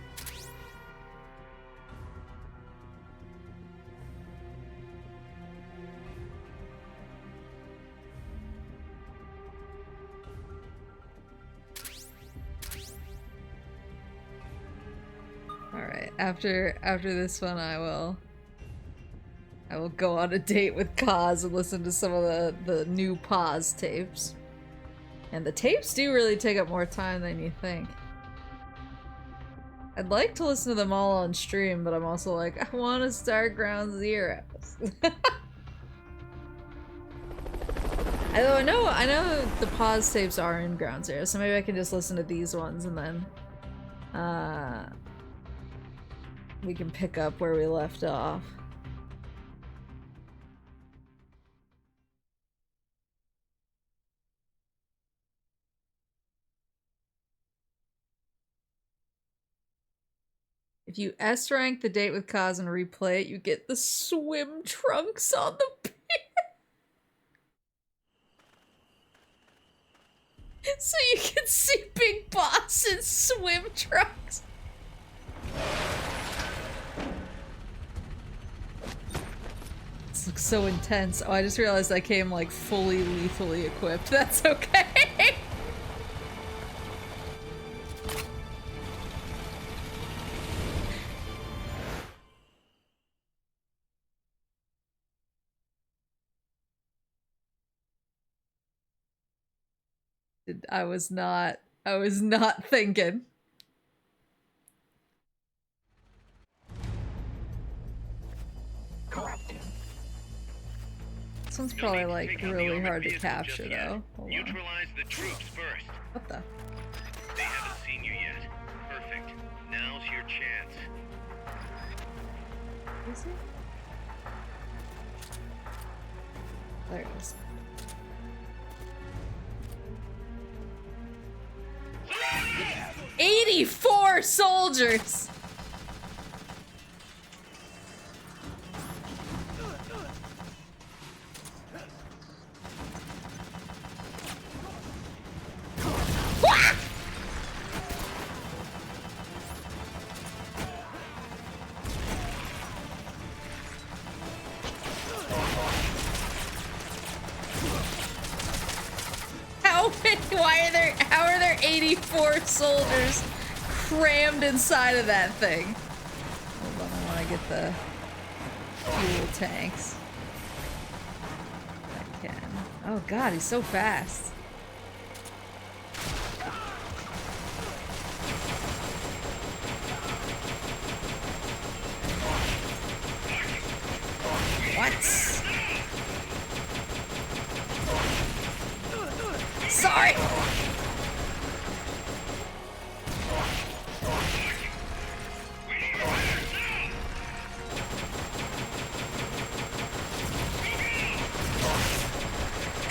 B: Alright, after this one I will go on a date with Kaz and listen to some of the new pause tapes. And the tapes do really take up more time than you think. I'd like to listen to them all on stream, but I'm also like, I want to start Ground Zeroes. I know the pause tapes are in Ground Zero, so maybe I can just listen to these ones and then we can pick up where we left off. If you S rank the date with Kaz and replay it, you get the swim trunks on the pier. So you can see Big Boss in swim trunks. This looks so intense. Oh, I just realized I came like fully lethally equipped. That's okay. I was not thinking. This one's probably like really hard to capture though.
E: Neutralize the troops first.
B: What the?
E: They haven't seen you yet. Perfect. Now's your chance.
B: Is it? There it is. 84 soldiers! How are there 84 soldiers crammed inside of that thing? Hold on, I want to get the fuel tanks. I can. Oh god, he's so fast. What? Sorry!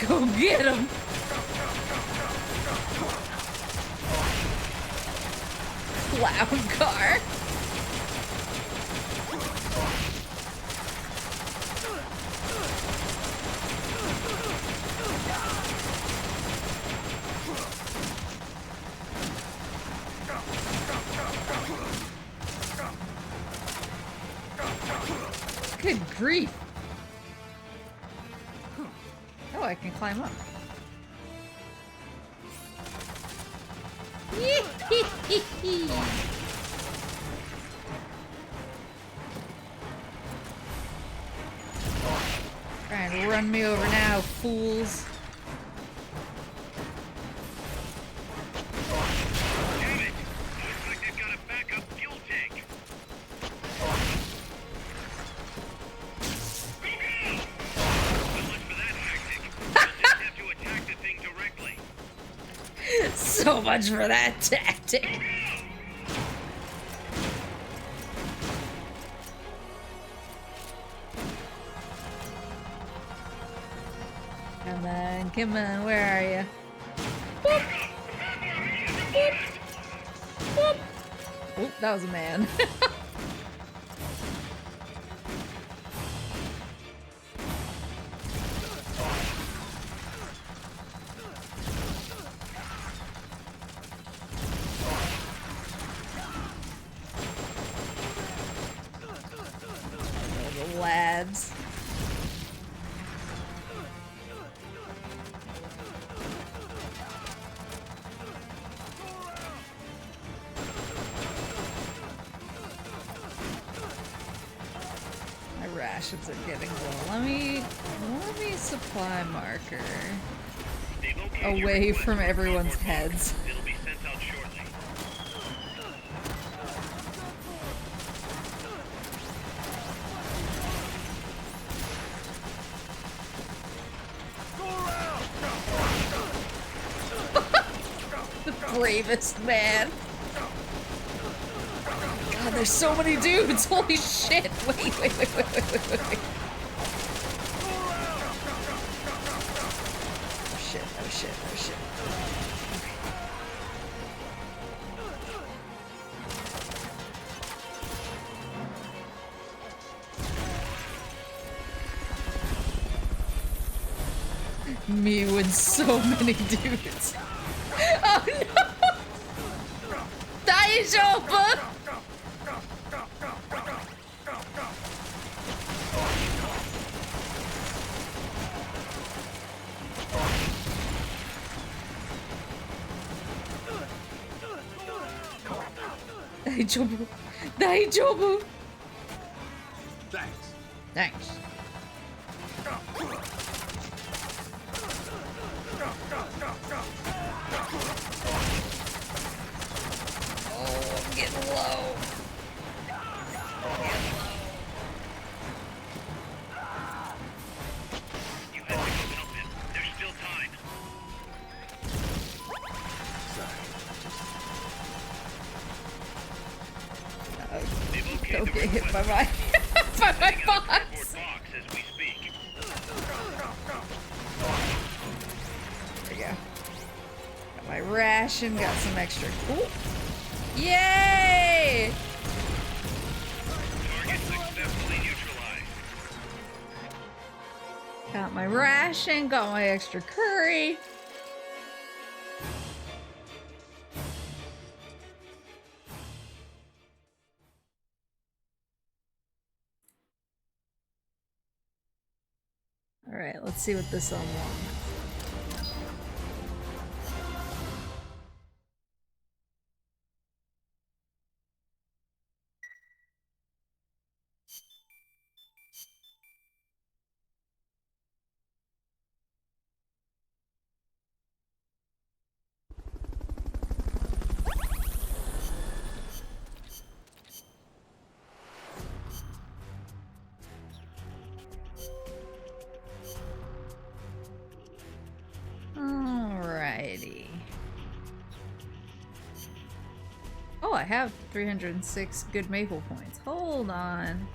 B: Go get him! Clown car! Good grief! Oh, I can climb up. Trying to run me over now, fools.
E: Damn it! Looks like they've got a backup fuel tank.
B: So much for that tactic. Come on, where are you? Boop. Boop. Boop. Oh, that was a man. The lads. Rations are getting low. Let me supply marker away from everyone's heads.
E: It'll be sent out shortly.
A: Go around!
B: bravest man. God, there's so many dudes. Holy shit. Wait. Oh shit. Me with so many dudes. Oh no! 大丈夫? Daijoubu. Thanks. Oh, I'm getting low.
E: You have to go help him. There's still time.
B: Don't get hit by my box.
E: As we speak.
B: There you go. Got my ration, got some extra. Ooh. Yay!
E: Target successfully neutralized.
B: Got my ration, got my extra curry. Alright, let's see what this unlocks. Alrighty. Oh, I have 306 good maple points. Hold on.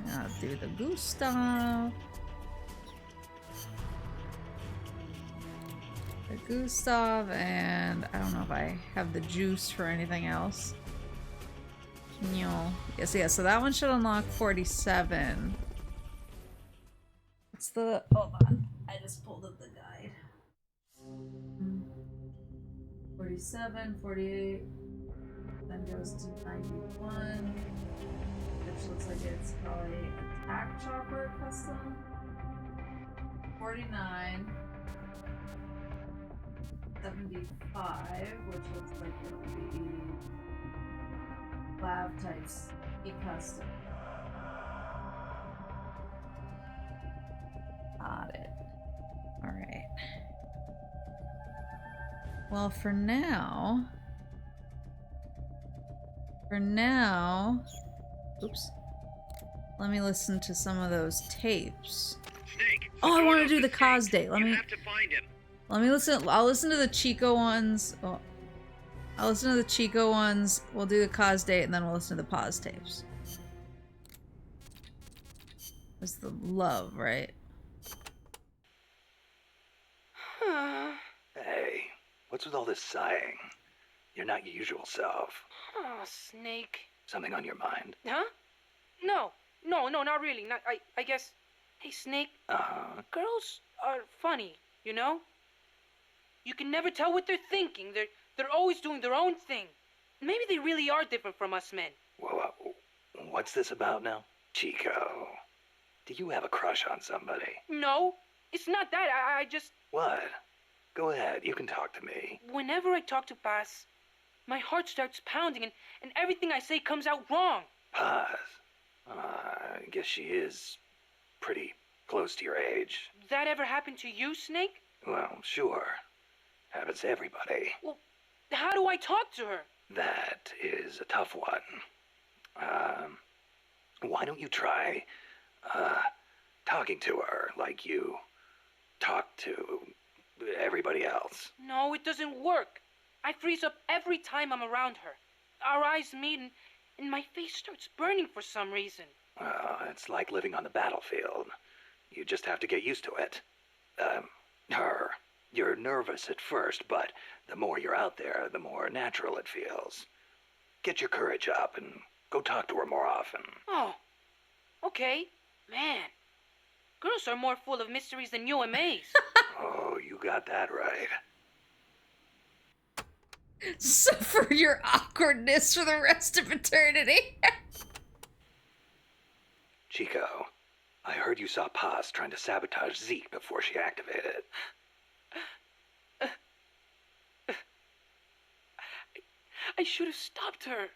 B: I'll do the Gustav. The Gustav, and I don't know if I have the juice for anything else. No. Yes, yeah, so that one should unlock 47. What's the... Hold on. I just pulled up the guide. 47, 48, then goes to 91, which looks like it's probably attack chopper custom. 49, 75, which looks like it'll be lab types E custom. Got it. Alright. Well, for now, oops, let me listen to some of those tapes.
E: Snake.
B: Oh, I want to do the cause date. Let
E: You
B: me
E: have to find him.
B: listen. I'll listen to the Chico ones. Oh, I'll listen to the Chico ones. We'll do the cause date, and then we'll listen to the pause tapes. It's the love, right?
C: Hey, what's with all this sighing? You're not your usual self.
H: Oh, Snake.
C: Something on your mind?
H: Huh? No, not really. I guess. Hey, Snake. Girls are funny, you know? You can never tell what they're thinking. They're always doing their own thing. Maybe they really are different from us men.
C: Whoa, what's this about now? Chico, do you have a crush on somebody?
H: No, it's not that. I just...
C: What? Go ahead, you can talk to me.
H: Whenever I talk to Paz, my heart starts pounding and everything I say comes out wrong.
C: Paz? I guess she is pretty close to your age.
H: That ever happened to you, Snake?
C: Well, sure. Happens to everybody.
H: Well, how do I talk to her?
C: That is a tough one. Why don't you try, talking to her like you talk to everybody else.
H: No, it doesn't work. I freeze up every time I'm around her. Our eyes meet and my face starts burning for some reason.
C: It's like living on the battlefield. You just have to get used to it. You're nervous at first, but the more you're out there, the more natural it feels. Get your courage up and go talk to her more often.
H: Oh, okay. Man, girls are more full of mysteries than UMAs.
C: Oh, you got that right.
B: Suffer your awkwardness for the rest of eternity.
C: Chico, I heard you saw Paz trying to sabotage Zeke before she activated.
H: I should have stopped her.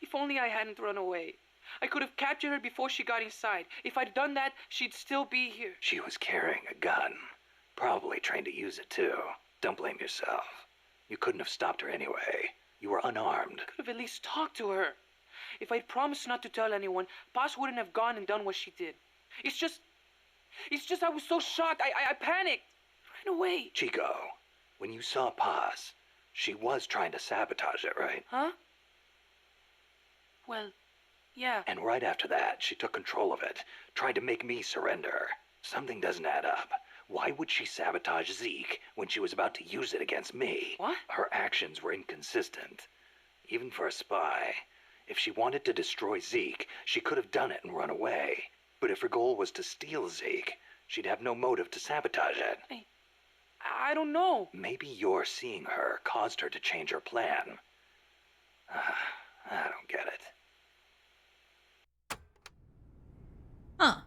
H: If only I hadn't run away. I could have captured her before she got inside. If I'd done that, she'd still be here.
C: She was carrying a gun. Probably trained to use it too. Don't blame yourself. You couldn't have stopped her anyway. You were unarmed.
H: Could have at least talked to her. If I'd promised not to tell anyone, Paz wouldn't have gone and done what she did. It's just I was so shocked. I panicked. Ran away.
C: Chico, when you saw Paz, she was trying to sabotage it, right?
H: Huh? Well, yeah.
C: And right after that, she took control of it, tried to make me surrender. Something doesn't add up. Why would she sabotage Zeke when she was about to use it against me?
H: What?
C: Her actions were inconsistent. Even for a spy. If she wanted to destroy Zeke, she could have done it and run away. But if her goal was to steal Zeke, she'd have no motive to sabotage it.
H: I don't know.
C: Maybe your seeing her caused her to change her plan. I don't get it.
B: Huh.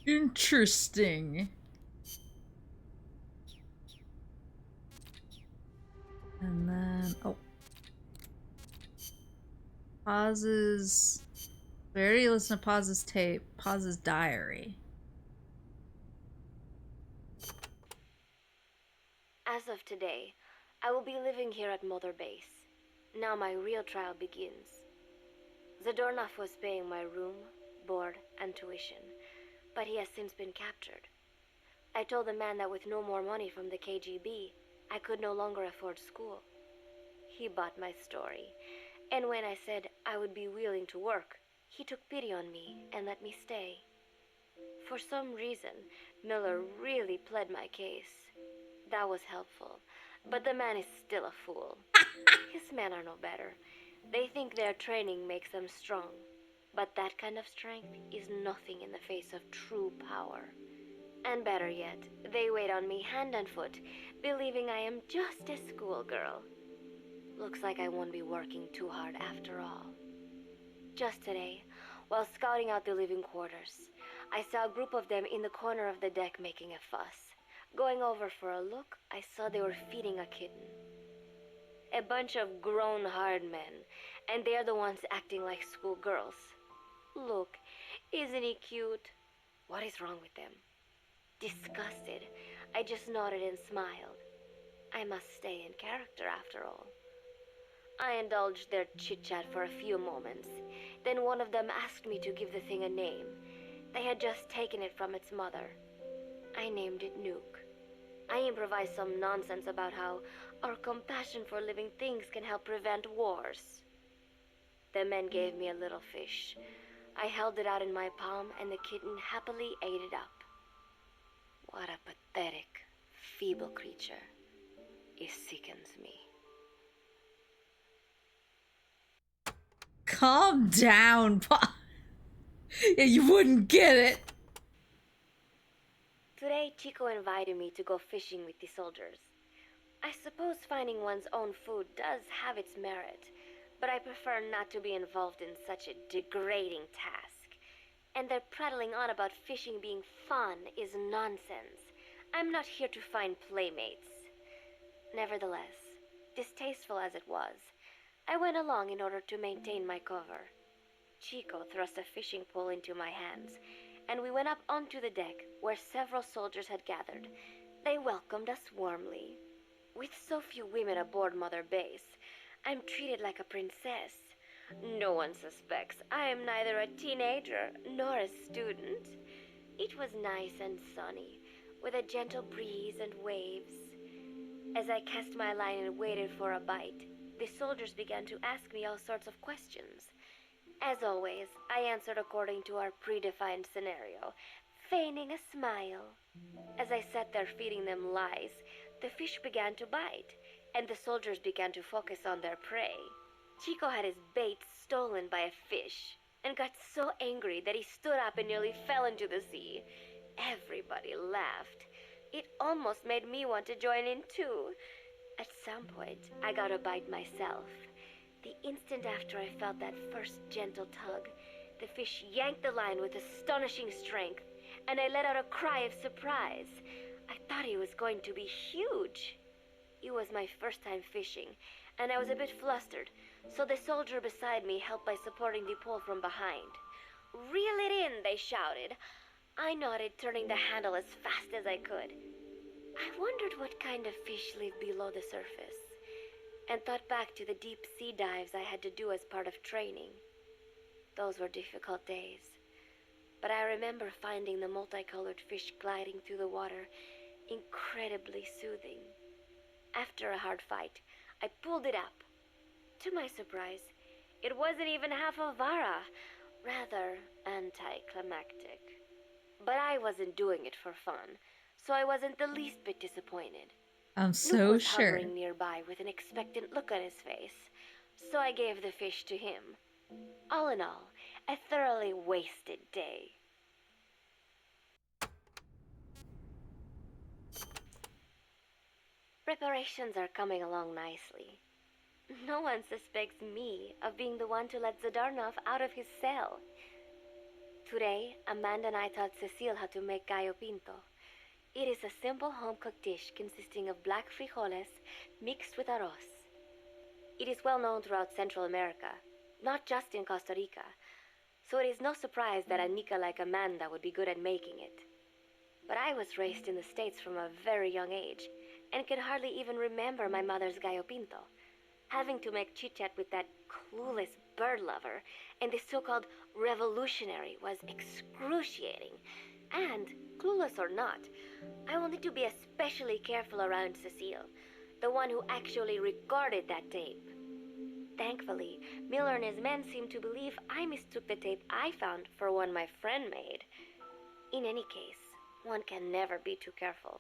B: Interesting. And then, oh. Pauses. We already listened to Pause's tape. Pause's diary.
I: As of today, I will be living here at Mother Base. Now my real trial begins. Zadornov was paying my room, board, and tuition, but he has since been captured. I told the man that with no more money from the KGB, I could no longer afford school. He bought my story, and when I said I would be willing to work, he took pity on me and let me stay. For some reason, Miller really pled my case. That was helpful, but the man is still a fool. His men are no better. They think their training makes them strong, but that kind of strength is nothing in the face of true power. And better yet, they wait on me hand and foot, believing I am just a schoolgirl. Looks like I won't be working too hard after all. Just today, while scouting out the living quarters, I saw a group of them in the corner of the deck making a fuss. Going over for a look, I saw they were feeding a kitten. A bunch of grown hard men, and they're the ones acting like schoolgirls. Look, isn't he cute? What is wrong with them? Disgusted, I just nodded and smiled. I must stay in character after all. I indulged their chit-chat for a few moments. Then one of them asked me to give the thing a name. They had just taken it from its mother. I named it Nuke. I improvised some nonsense about how our compassion for living things can help prevent wars. The men gave me a little fish. I held it out in my palm and the kitten happily ate it up. What a pathetic, feeble creature. It sickens me.
B: Calm down, Pa. Yeah, you wouldn't get it.
I: Today, Chico invited me to go fishing with the soldiers. I suppose finding one's own food does have its merit, but I prefer not to be involved in such a degrading task. And their prattling on about fishing being fun is nonsense. I'm not here to find playmates. Nevertheless, distasteful as it was, I went along in order to maintain my cover. Chico thrust a fishing pole into my hands, and we went up onto the deck where several soldiers had gathered. They welcomed us warmly. With so few women aboard Mother Base, I'm treated like a princess. No one suspects I am neither a teenager nor a student. It was nice and sunny, with a gentle breeze and waves. As I cast my line and waited for a bite, the soldiers began to ask me all sorts of questions. As always, I answered according to our predefined scenario, feigning a smile. As I sat there feeding them lies, the fish began to bite, and the soldiers began to focus on their prey. Chico had his bait stolen by a fish, and got so angry that he stood up and nearly fell into the sea. Everybody laughed. It almost made me want to join in too. At some point, I got a bite myself. The instant after I felt that first gentle tug, the fish yanked the line with astonishing strength, and I let out a cry of surprise. I thought he was going to be huge. It was my first time fishing, and I was a bit flustered, so the soldier beside me helped by supporting the pole from behind. "Reel it in," they shouted. I nodded, turning the handle as fast as I could. I wondered what kind of fish lived below the surface, and thought back to the deep sea dives I had to do as part of training. Those were difficult days, but I remember finding the multicolored fish gliding through the water incredibly soothing. After a hard fight, I pulled it up. To my surprise, it wasn't even half a vara, rather anticlimactic. But I wasn't doing it for fun, so I wasn't the least bit disappointed.
B: I'm
I: Luke
B: so
I: was
B: sure.
I: hovering nearby with an expectant look on his face, so I gave the fish to him. All in all, a thoroughly wasted day. Preparations are coming along nicely. No one suspects me of being the one to let Zadarnov out of his cell. Today, Amanda and I taught Cecile how to make gallo pinto. It is a simple home-cooked dish consisting of black frijoles mixed with arroz. It is well known throughout Central America, not just in Costa Rica, so it is no surprise that a Nica like Amanda would be good at making it. But I was raised in the States from a very young age, and can hardly even remember my mother's gallo pinto. Having to make chit-chat with that clueless bird lover and the so-called revolutionary was excruciating. And, clueless or not, I will need to be especially careful around Cecile, the one who actually recorded that tape. Thankfully, Miller and his men seem to believe I mistook the tape I found for one my friend made. In any case, one can never be too careful.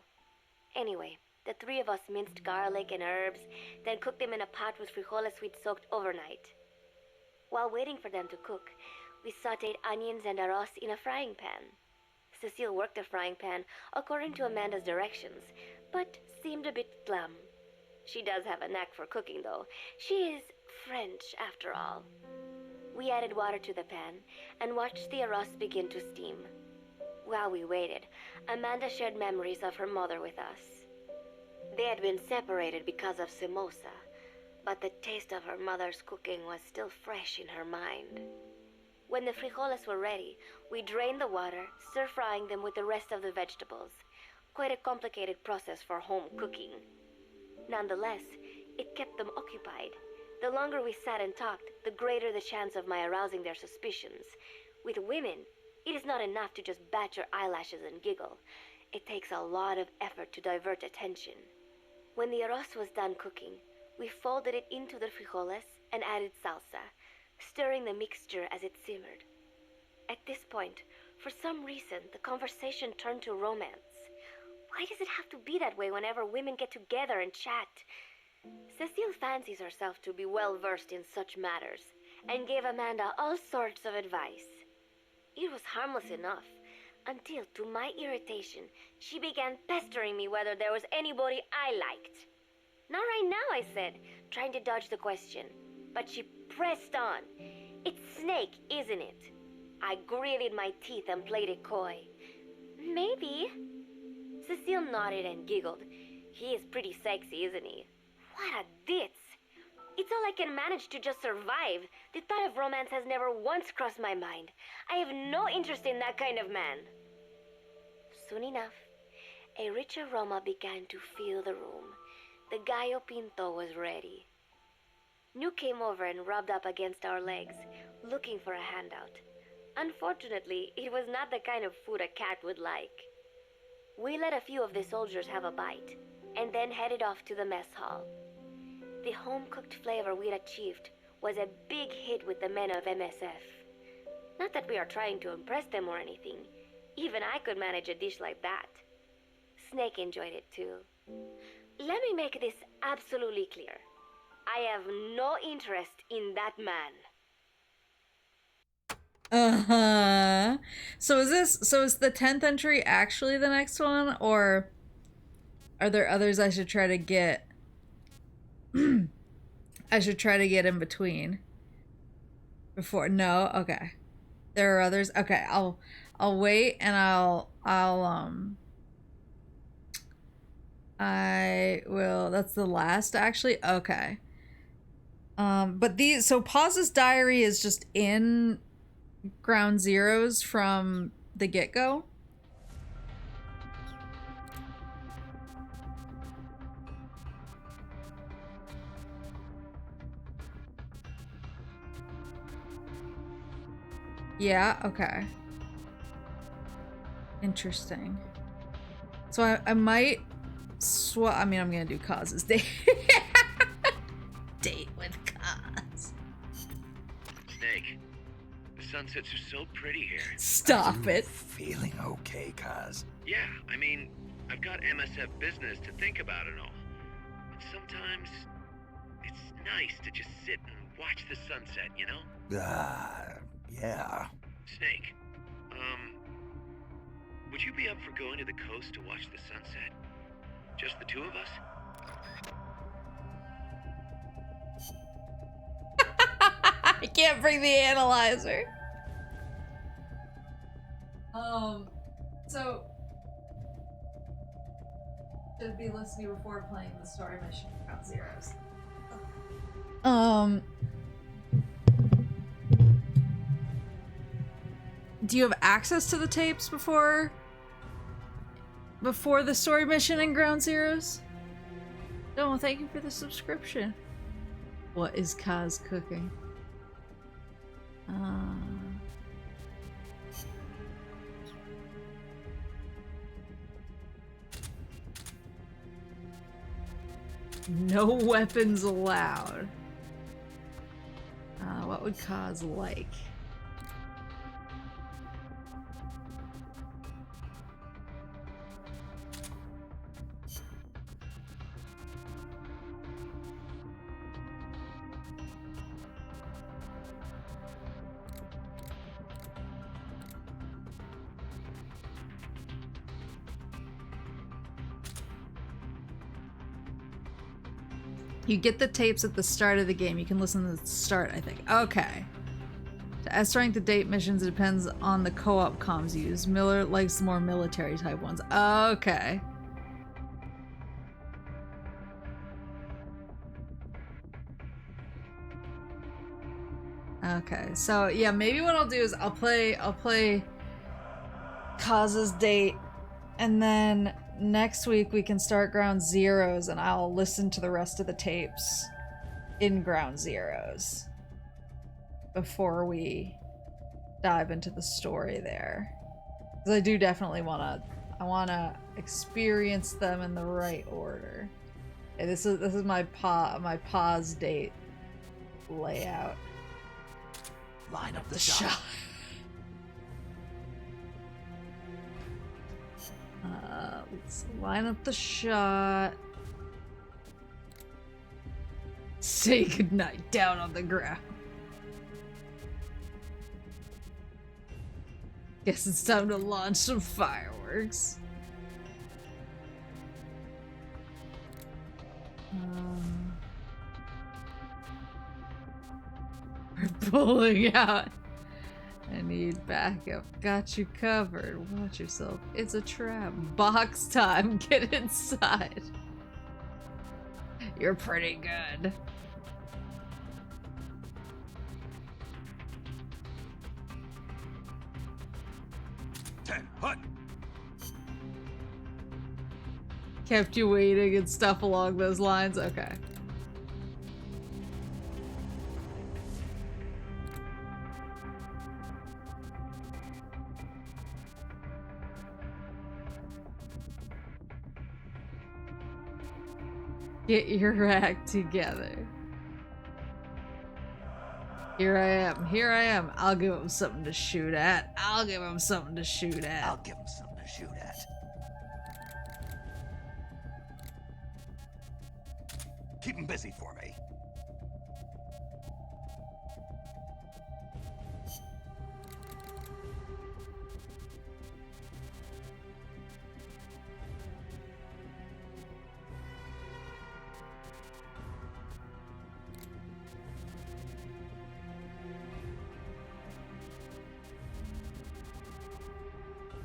I: Anyway, the three of us minced garlic and herbs, then cooked them in a pot with frijoles we'd soaked overnight. While waiting for them to cook, we sautéed onions and arroz in a frying pan. Cecile worked the frying pan according to Amanda's directions, but seemed a bit glum. She does have a knack for cooking, though. She is French, after all. We added water to the pan and watched the arroz begin to steam. While we waited, Amanda shared memories of her mother with us. They had been separated because of Simosa, but the taste of her mother's cooking was still fresh in her mind. When the frijoles were ready, we drained the water, stir-frying them with the rest of the vegetables. Quite a complicated process for home cooking. Nonetheless, it kept them occupied. The longer we sat and talked, the greater the chance of my arousing their suspicions. With women, it is not enough to just bat your eyelashes and giggle. It takes a lot of effort to divert attention. When the arroz was done cooking, we folded it into the frijoles and added salsa, stirring the mixture as it simmered. At this point, for some reason, the conversation turned to romance. Why does it have to be that way whenever women get together and chat? Cecile fancies herself to be well-versed in such matters, and gave Amanda all sorts of advice. It was harmless enough, until, to my irritation, she began pestering me whether there was anybody I liked. "Not right now," I said, trying to dodge the question. But she pressed on. "It's Snake, isn't it?" I gritted my teeth and played it coy. "Maybe." Cecile nodded and giggled. "He is pretty sexy, isn't he?" What a ditz! It's all I can manage to just survive. The thought of romance has never once crossed my mind. I have no interest in that kind of man. Soon enough, a rich aroma began to fill the room. The gallo pinto was ready. New came over and rubbed up against our legs, looking for a handout. Unfortunately, it was not the kind of food a cat would like. We let a few of the soldiers have a bite, and then headed off to the mess hall. The home-cooked flavor we'd achieved was a big hit with the men of MSF. Not that we are trying to impress them or anything. Even I could manage a dish like that. Snake enjoyed it too. Let me make this absolutely clear. I have no interest in that man.
B: Uh-huh. So is the 10th entry actually the next one, or are there others I should try to get? I should try to get in between. Before, no? Okay. There are others. Okay, I'll wait, and I will, that's the last actually. Okay. But so Paz's diary is just in Ground Zeroes from the get-go. Yeah, okay. Interesting. So I might I mean, I'm gonna do Kaz's date. Date with Kaz.
E: Snake, the sunsets are so pretty here.
B: Stop it.
A: Feeling okay, Kaz?
E: Yeah, I mean, I've got MSF business to think about and all. But sometimes it's nice to just sit and watch the sunset, you know?
A: Yeah.
E: Snake, would you be up for going to the coast to watch the sunset? Just the two of us?
B: I can't bring the analyzer. So should be listening before playing the story mission Ground Zeroes. Do you have access to the tapes before the story mission in Ground Zeroes? No, thank you for the subscription. What is Kaz cooking? No weapons allowed. What would Kaz like? You get the tapes at the start of the game. You can listen to the start, I think. Okay. To S-rank the date missions, it depends on the co-op comms used. Miller likes more military type ones. Okay. Okay, so yeah, maybe what I'll do is I'll play Kaz's date, and then next week we can start Ground Zeroes, and I'll listen to the rest of the tapes in Ground Zeroes before we dive into the story there. Because I do definitely want to experience them in the right order. Okay, this is my pause date layout.
A: Line up the shot.
B: Let's line up the shot. Say goodnight down on the ground. Guess it's time to launch some fireworks. We're pulling out. I need backup. Got you covered. Watch yourself. It's a trap. Box time. Get inside. You're pretty good.
A: Hut.
B: Kept you waiting and stuff along those lines? Okay. Get your act together. Here I am. Here I am. I'll give him something to shoot at. I'll give him something to shoot at.
A: I'll give him something to shoot at. Keep him busy for me.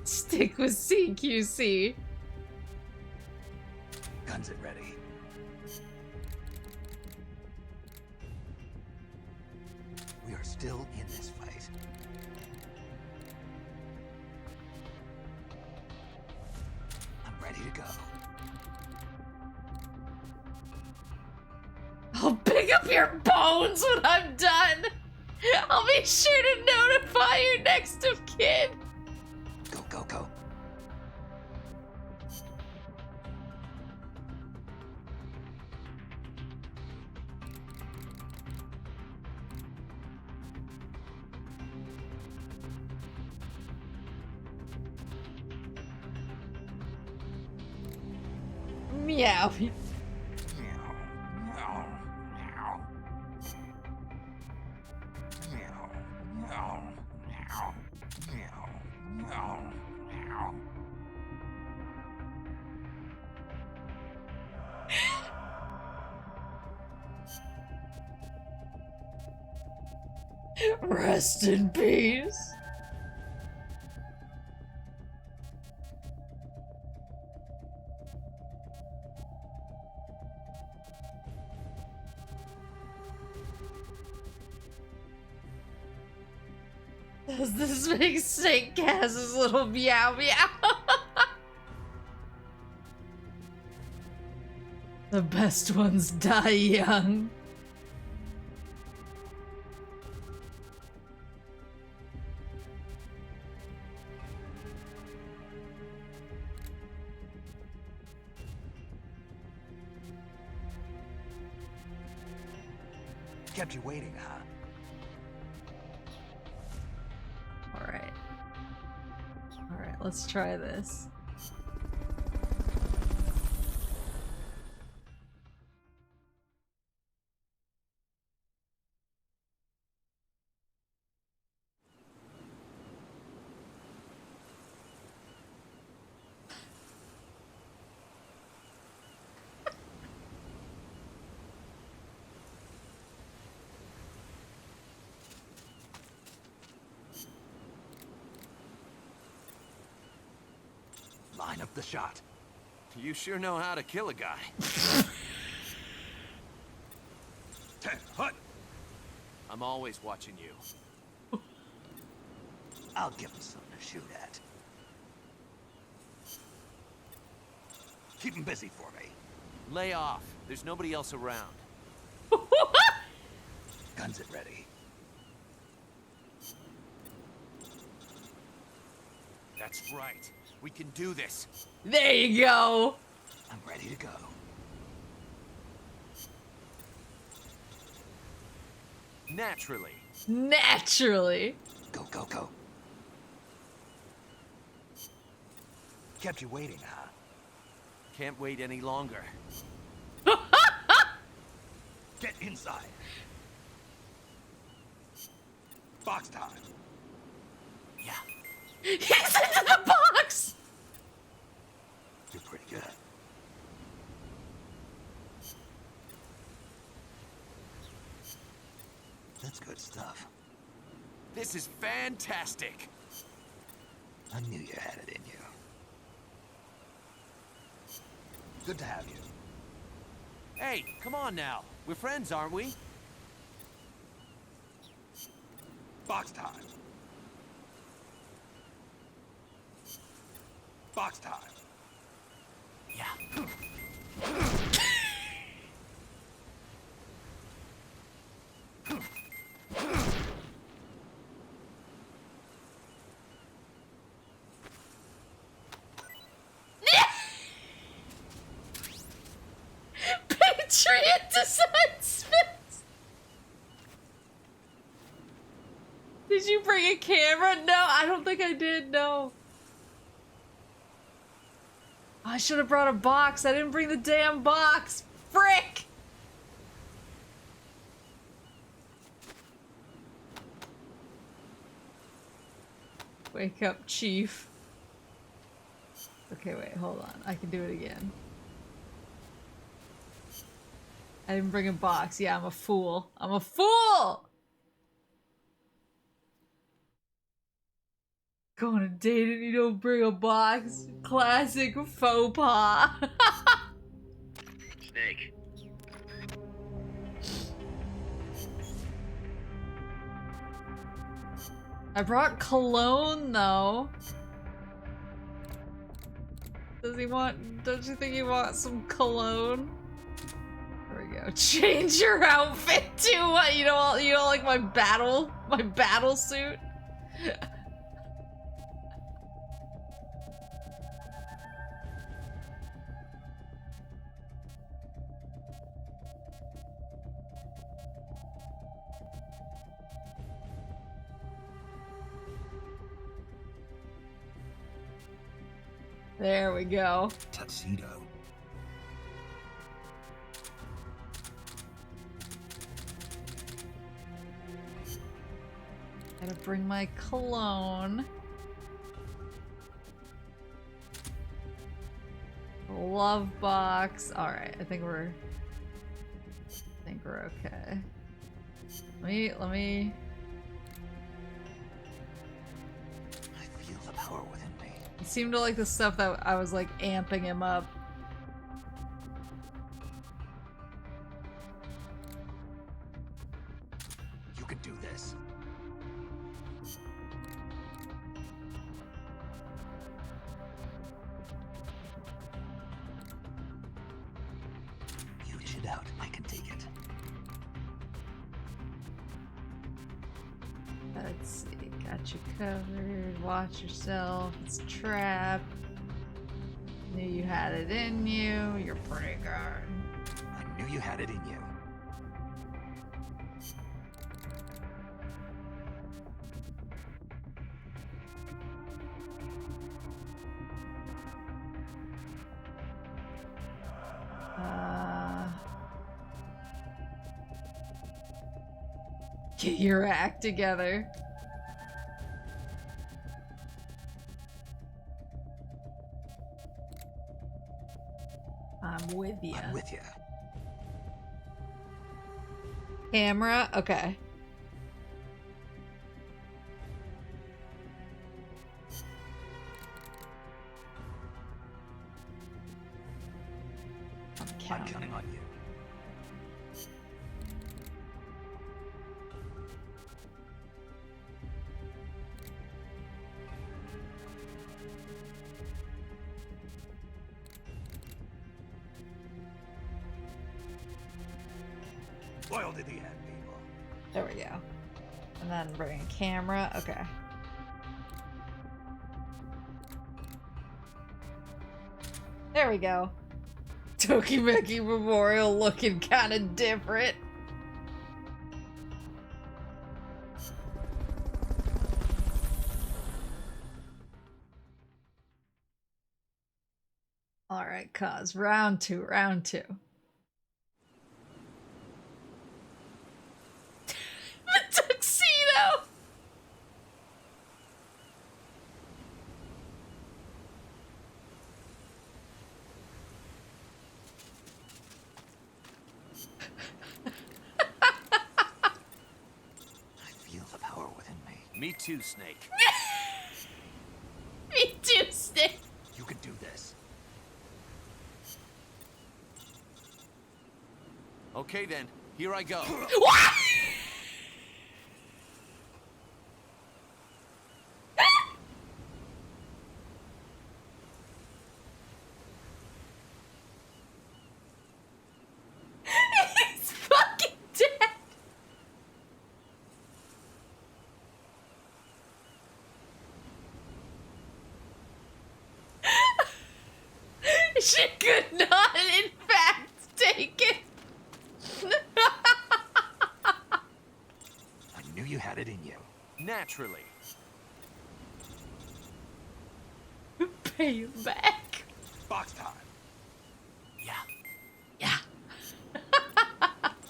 B: Stick with CQC.
A: Guns at ready. We are still in this fight. I'm ready to go.
B: I'll pick up your bones when I'm done. I'll be sure to notify your next of kin.
A: Go, go, go.
B: Meow. Rest in peace. Does this make Snake Cass's little meow meow? The best ones die young.
A: Kept you waiting, huh?
B: Alright, let's try this.
A: Line up the shot.
D: You sure know how to kill a guy.
A: 10, hut.
D: I'm always watching you.
A: I'll give him something to shoot at. Keep him busy for me.
D: Lay off. There's nobody else around.
A: Guns at ready.
D: That's right. We can do this.
B: There you go.
A: I'm ready to go.
D: Naturally.
B: Naturally.
A: Go, go, go. Kept you waiting, huh?
D: Can't wait any longer.
A: Get inside. Box time.
D: Yeah.
B: He's into the box!
A: You're pretty good. That's good stuff.
D: This is fantastic.
A: I knew you had it in you. Good to have you.
D: Hey, come on now. We're friends, aren't we?
A: Box time. Box time.
D: Yeah.
B: Pick tree into sunspace. Did you bring a camera? No, I don't think I did, no. I should have brought a box. I didn't bring the damn box. Frick! Wake up, Chief. Okay, wait, hold on. I can do it again. I didn't bring a box. Yeah, I'm a fool. I'm a fool! Go on a date and you don't bring a box. Classic faux pas.
E: Snake.
B: I brought cologne though. Does he want, don't you think he wants some cologne? There we go. Change your outfit to what? You don't like my battle suit? There we go.
A: Tuxedo.
B: Gotta bring my cologne. Love box. Alright, I think we're okay. Let me
A: I feel the power within me.
B: It seemed to like the stuff that I was like amping him up.
A: You can do this. You dish it out. I can take it.
B: Let's see. Got you covered. Watch yourself. It's a trap. Knew you had it in you. You're pretty good.
A: I knew you had it in you.
B: Get your act together. I'm with you.
A: I'm with you.
B: Camera? Okay.
A: I'm counting on you. Loyal to the end, people.
B: There we go. And then bring a camera. Okay. There we go. Tokimeki Memorial looking kind of different. All right, cuz round two. The tuxedo.
A: Me too, Snake.
B: Me too, Snake.
A: You can do this.
J: Okay then, here I go.
B: What? He's fucking dead. She could not, in fact, take it.
A: had it in you.
J: Naturally.
B: Pay you back.
A: Box time.
J: Yeah.
B: Yeah.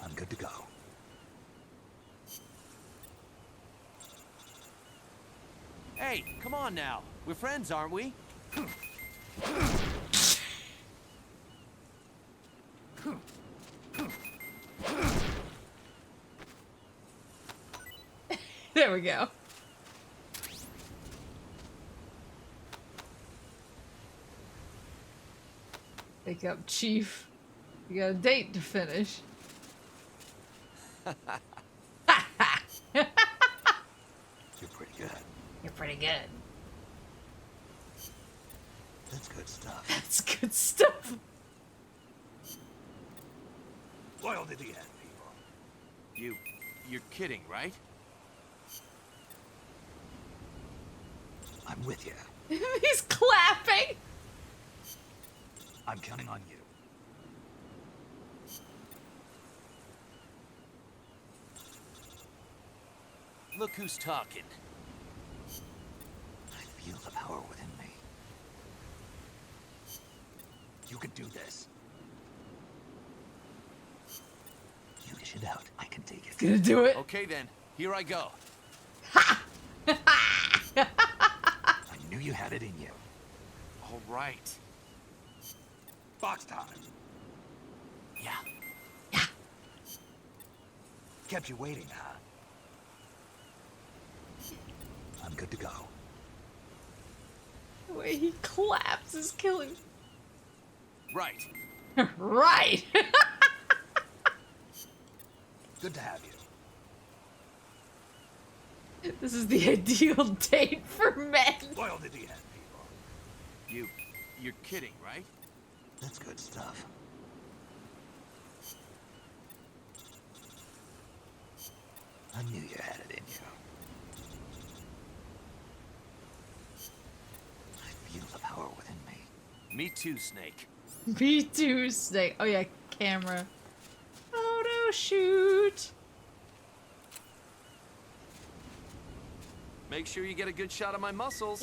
A: I'm good to go.
J: Hey, come on now. We're friends, aren't we?
B: There we go. Wake up, Chief. You got a date to finish.
A: You're pretty good.
B: You're pretty good.
A: That's good stuff.
B: That's good stuff.
A: Loyal to the end, people.
J: You're kidding, right?
A: I'm with you.
B: He's clapping.
A: I'm counting on you.
J: Look who's talking.
A: I feel the power within me. You can do this. You dish it out. I can take it.
B: Gonna do it.
J: Okay then, here I go.
A: I knew you had it in you.
J: All right.
A: Box time.
J: Yeah.
A: Kept you waiting, huh? I'm good to go.
B: The way he claps is killing.
J: Right.
B: Right.
A: Good to have you.
B: This is the ideal date for men.
A: Loyal to the end, people.
J: You're kidding, right?
A: That's good stuff. I knew you had it in you. I feel the power within me.
J: Me too, Snake.
B: Me too, Snake. Oh yeah, camera. Photo shoot.
J: Make sure you get a good shot of my muscles.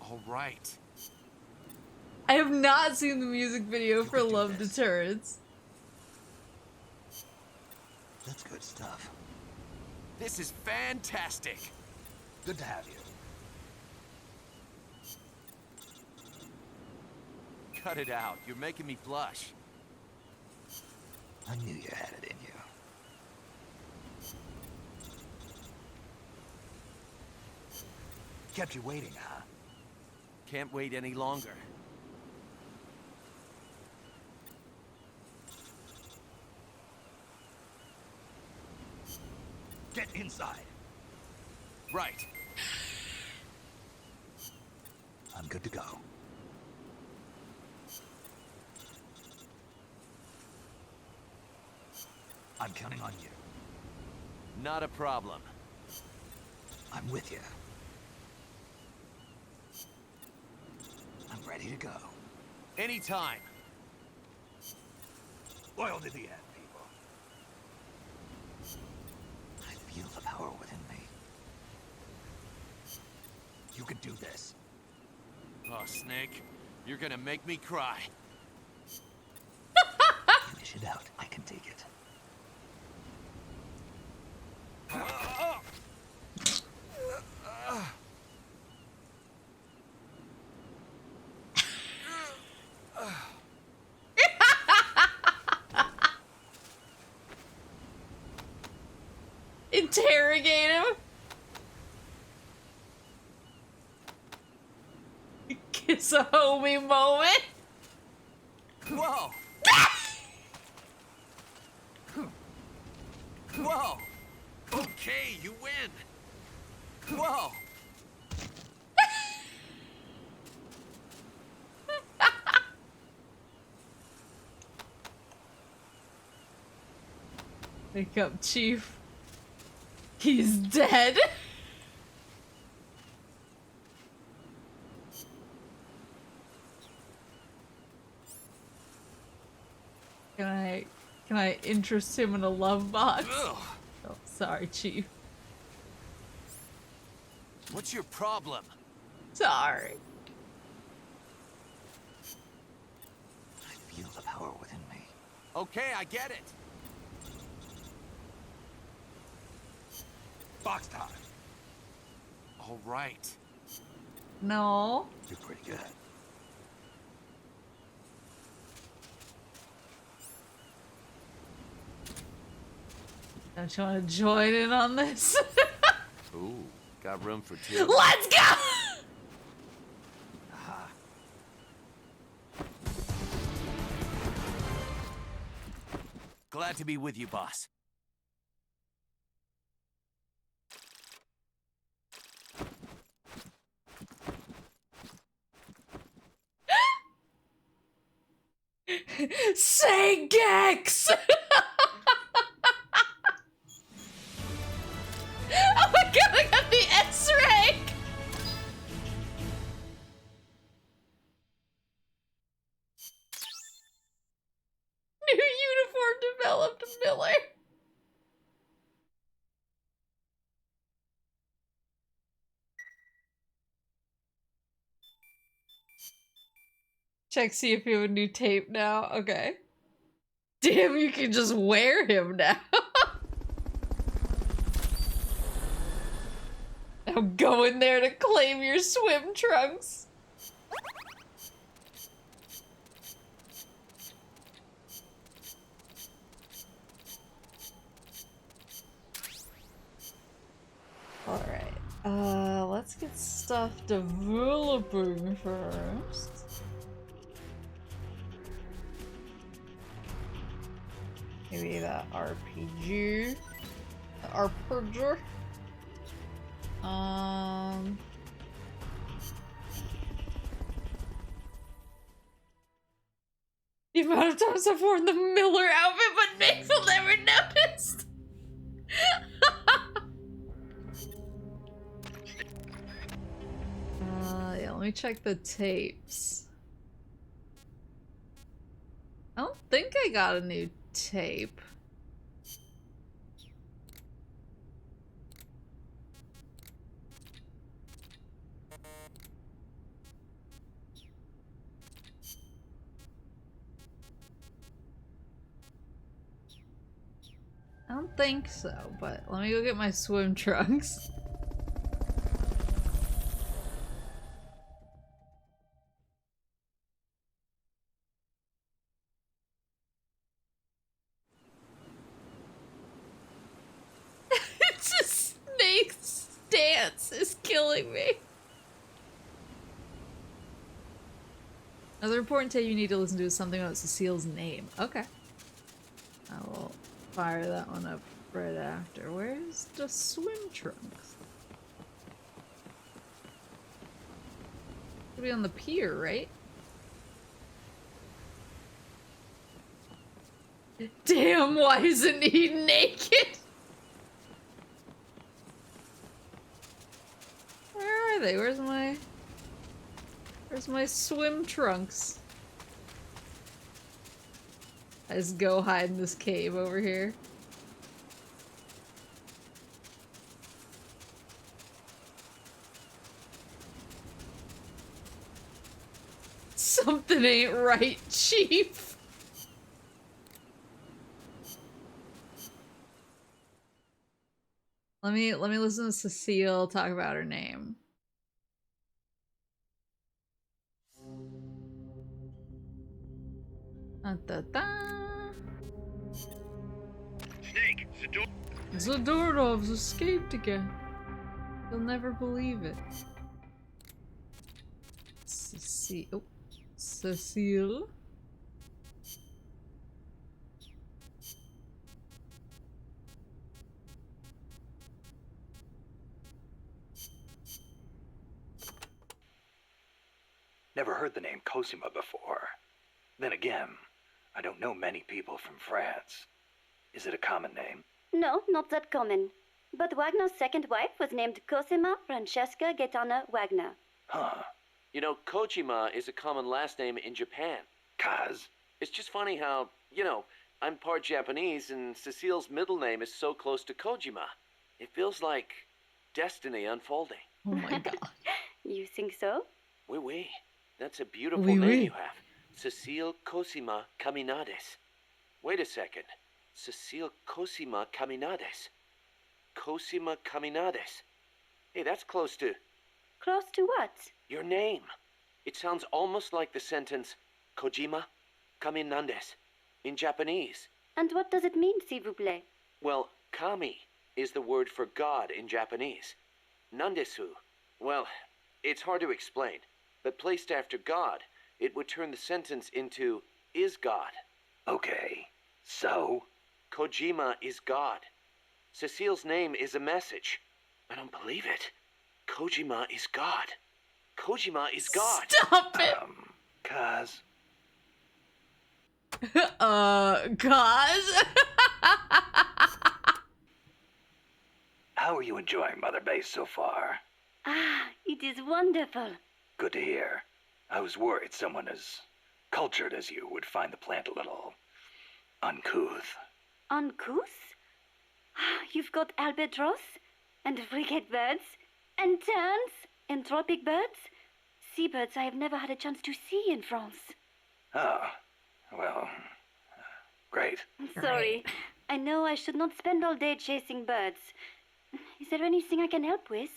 J: All right.
B: I have not seen the music video for Love Deterrence.
A: That's good stuff.
J: This is fantastic.
A: Good to have you.
J: Cut it out. You're making me blush.
A: I knew you had it in you. Kept you waiting, huh?
J: Can't wait any longer.
A: Get inside.
J: Right.
A: I'm good to go. I'm counting on you.
J: Not a problem.
A: I'm with you. I'm ready to go.
J: Anytime.
A: Loyal to the end, people. I feel the power within me. You can do this.
J: Oh, Snake, you're gonna make me cry.
A: You dish it out. I can take it.
B: Interrogate him. Kiss a homie moment.
J: Whoa! Whoa! Okay, you win. Whoa.
B: Wake up, Chief. He's dead. Can I interest him in a love box?
J: Ugh.
B: Oh, sorry, Chief.
J: What's your problem?
B: Sorry.
A: I feel the power within me.
J: Okay, I get it. Box time. All right.
B: No.
A: You're pretty good.
B: Don't you want to join in on this?
J: Ooh, got room for two.
B: Let's go!
J: Glad to be with you, boss.
B: Say Gex! Oh my god, I got the S rank! New uniform developed, Miller. Check, see if you have a new tape now. Okay. Damn, you can just wear him now. I'm going there to claim your swim trunks. Alright, let's get stuff developing first. Maybe the RPG. The RPG. The amount of times I've worn the Miller outfit, but Maple never noticed. Yeah, let me check the tapes. I don't think I got a new tape. I don't think so, but let me go get my swim trunks. It's just Snake's stance is killing me. Another important tape you need to listen to is something about Cecile's name. Okay. I will fire that one up right after. Where's the swim trunks? Should be on the pier, right? Damn, why isn't he naked? Where are they? Where's my swim trunks? I just go hide in this cave over here. Something ain't right, Chief. Let me listen to Cecile talk about her name.
E: Snake,
B: Zadorov's escaped again. You'll never believe it. Cecile.
C: Never heard the name Cosima before. Then again, I don't know many people from France. Is it a common name?
K: No, not that common. But Wagner's second wife was named Cosima Francesca Gaetana Wagner.
C: Huh.
D: You know, Kojima is a common last name in Japan.
C: Kaz?
D: It's just funny how, I'm part Japanese and Cecile's middle name is so close to Kojima. It feels like destiny unfolding.
B: Oh my god.
K: You think so?
D: Oui, oui. That's a beautiful
B: Oui,
D: name
B: oui.
D: you have. Cecile Cosima Caminades. Wait a second. Cecile Cosima Caminades. Cosima Caminades. Hey, that's close to
K: Close to what?
D: your name. It sounds almost like the sentence Kojima Caminandes in Japanese.
K: And what does it mean, s'il vous plaît?
D: Well, kami is the word for God in Japanese. Nandesu, well, it's hard to explain, but placed after God, it would turn the sentence into is God.
C: Okay, so?
D: Kojima is God. Cecile's name is a message. I don't believe it. Kojima is God. Kojima is God.
B: Stop it!
C: Kaz?
B: Cause?
C: How are you enjoying Mother Base so far?
K: Ah, it is wonderful.
C: Good to hear. I was worried someone as cultured as you would find the plant a little uncouth.
K: Uncouth? Ah, you've got albatross, and frigate birds, and terns, and tropic birds. Seabirds I have never had a chance to see in France.
C: Oh, well, great.
K: Sorry. I know I should not spend all day chasing birds. Is there anything I can help with?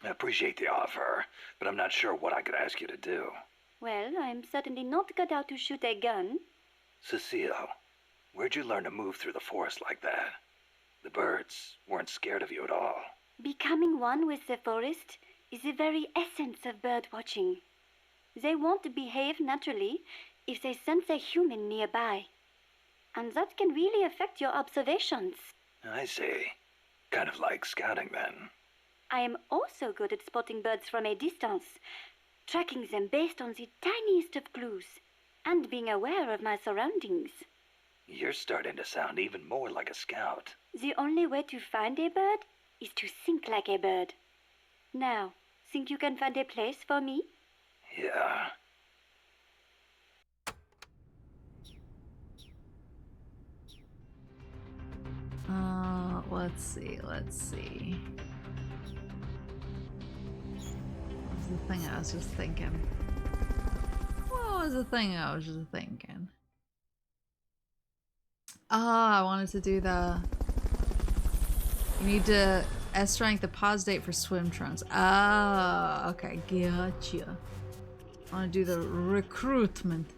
C: I appreciate the offer, but I'm not sure what I could ask you to do.
K: Well, I'm certainly not cut out to shoot a gun.
C: Cecile, where'd you learn to move through the forest like that? The birds weren't scared of you at all.
K: Becoming one with the forest is the very essence of bird watching. They won't behave naturally if they sense a human nearby. And that can really affect your observations.
C: I see. Kind of like scouting then.
K: I am also good at spotting birds from a distance, tracking them based on the tiniest of clues, and being aware of my surroundings.
C: You're starting to sound even more like a scout.
K: The only way to find a bird is to think like a bird. Now, think you can find a place for me?
C: Yeah.
B: Let's see. What was the thing I was just thinking? I wanted to do the... You need to S-rank the pause date for swim trunks. Ah, okay, gotcha. I want to do the recruitment.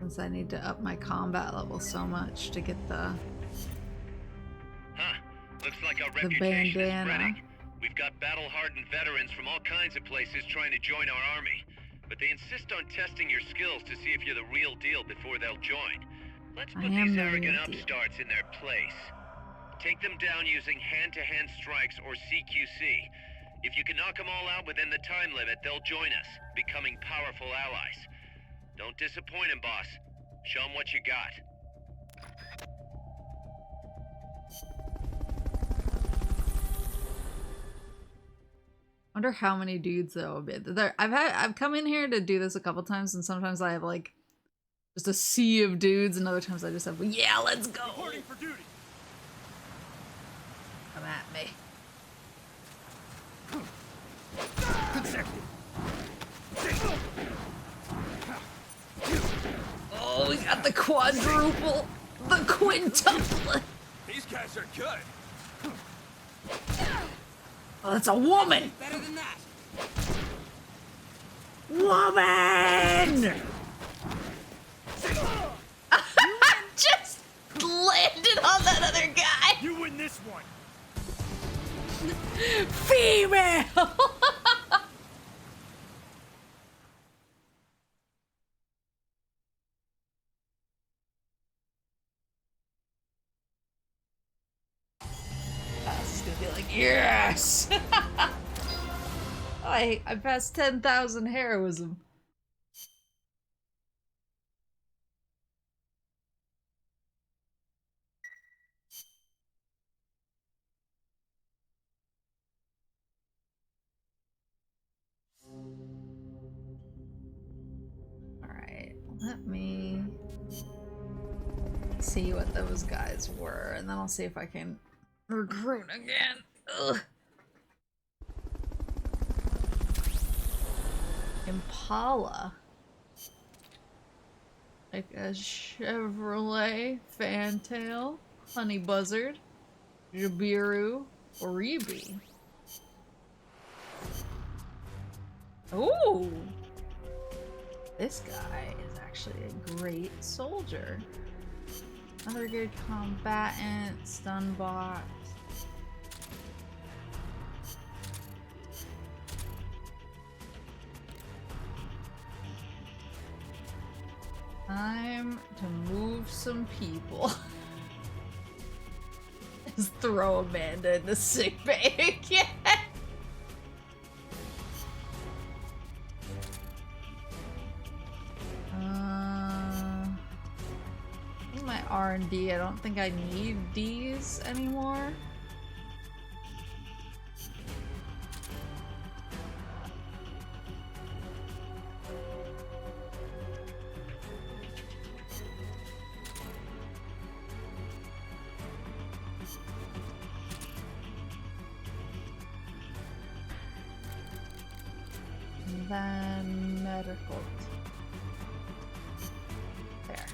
B: Since I need to up my combat level so much to get the...
E: Huh. Looks like our
B: the
E: reputation is
B: bandana.
E: spreading. We've got battle-hardened veterans from all kinds of places trying to join our army. But they insist on testing your skills to see if you're the real deal before they'll join. Let's put these arrogant upstarts in their place. Take them down using hand-to-hand strikes or CQC. If you can knock them all out within the time limit, they'll join us, becoming powerful allies. Don't disappoint him, boss. Show him what you got.
B: Wonder how many dudes there will be. I've come in here to do this a couple times, and sometimes I have like just a sea of dudes, and other times I just have, yeah, let's go.
J: Reporting for duty.
B: Come at me. Oh, we got the quadruple, the quintuple.
J: These guys are good.
B: Oh, that's a woman.
J: Better than that.
B: Woman. Just landed on that other guy.
J: You win this one.
B: Female. Yes! I passed 10,000 heroism. Alright, let me see what those guys were, and then I'll see if I can recruit again. Ugh. Impala. Like a Chevrolet, Fantail, Honey Buzzard, Jabiru, Oribi. Ooh! This guy is actually a great soldier. Another good combatant, stun bot. Time to move some people. Just throw Amanda in the sick bay again. My R&D, I don't think I need D's anymore. And then medical. There.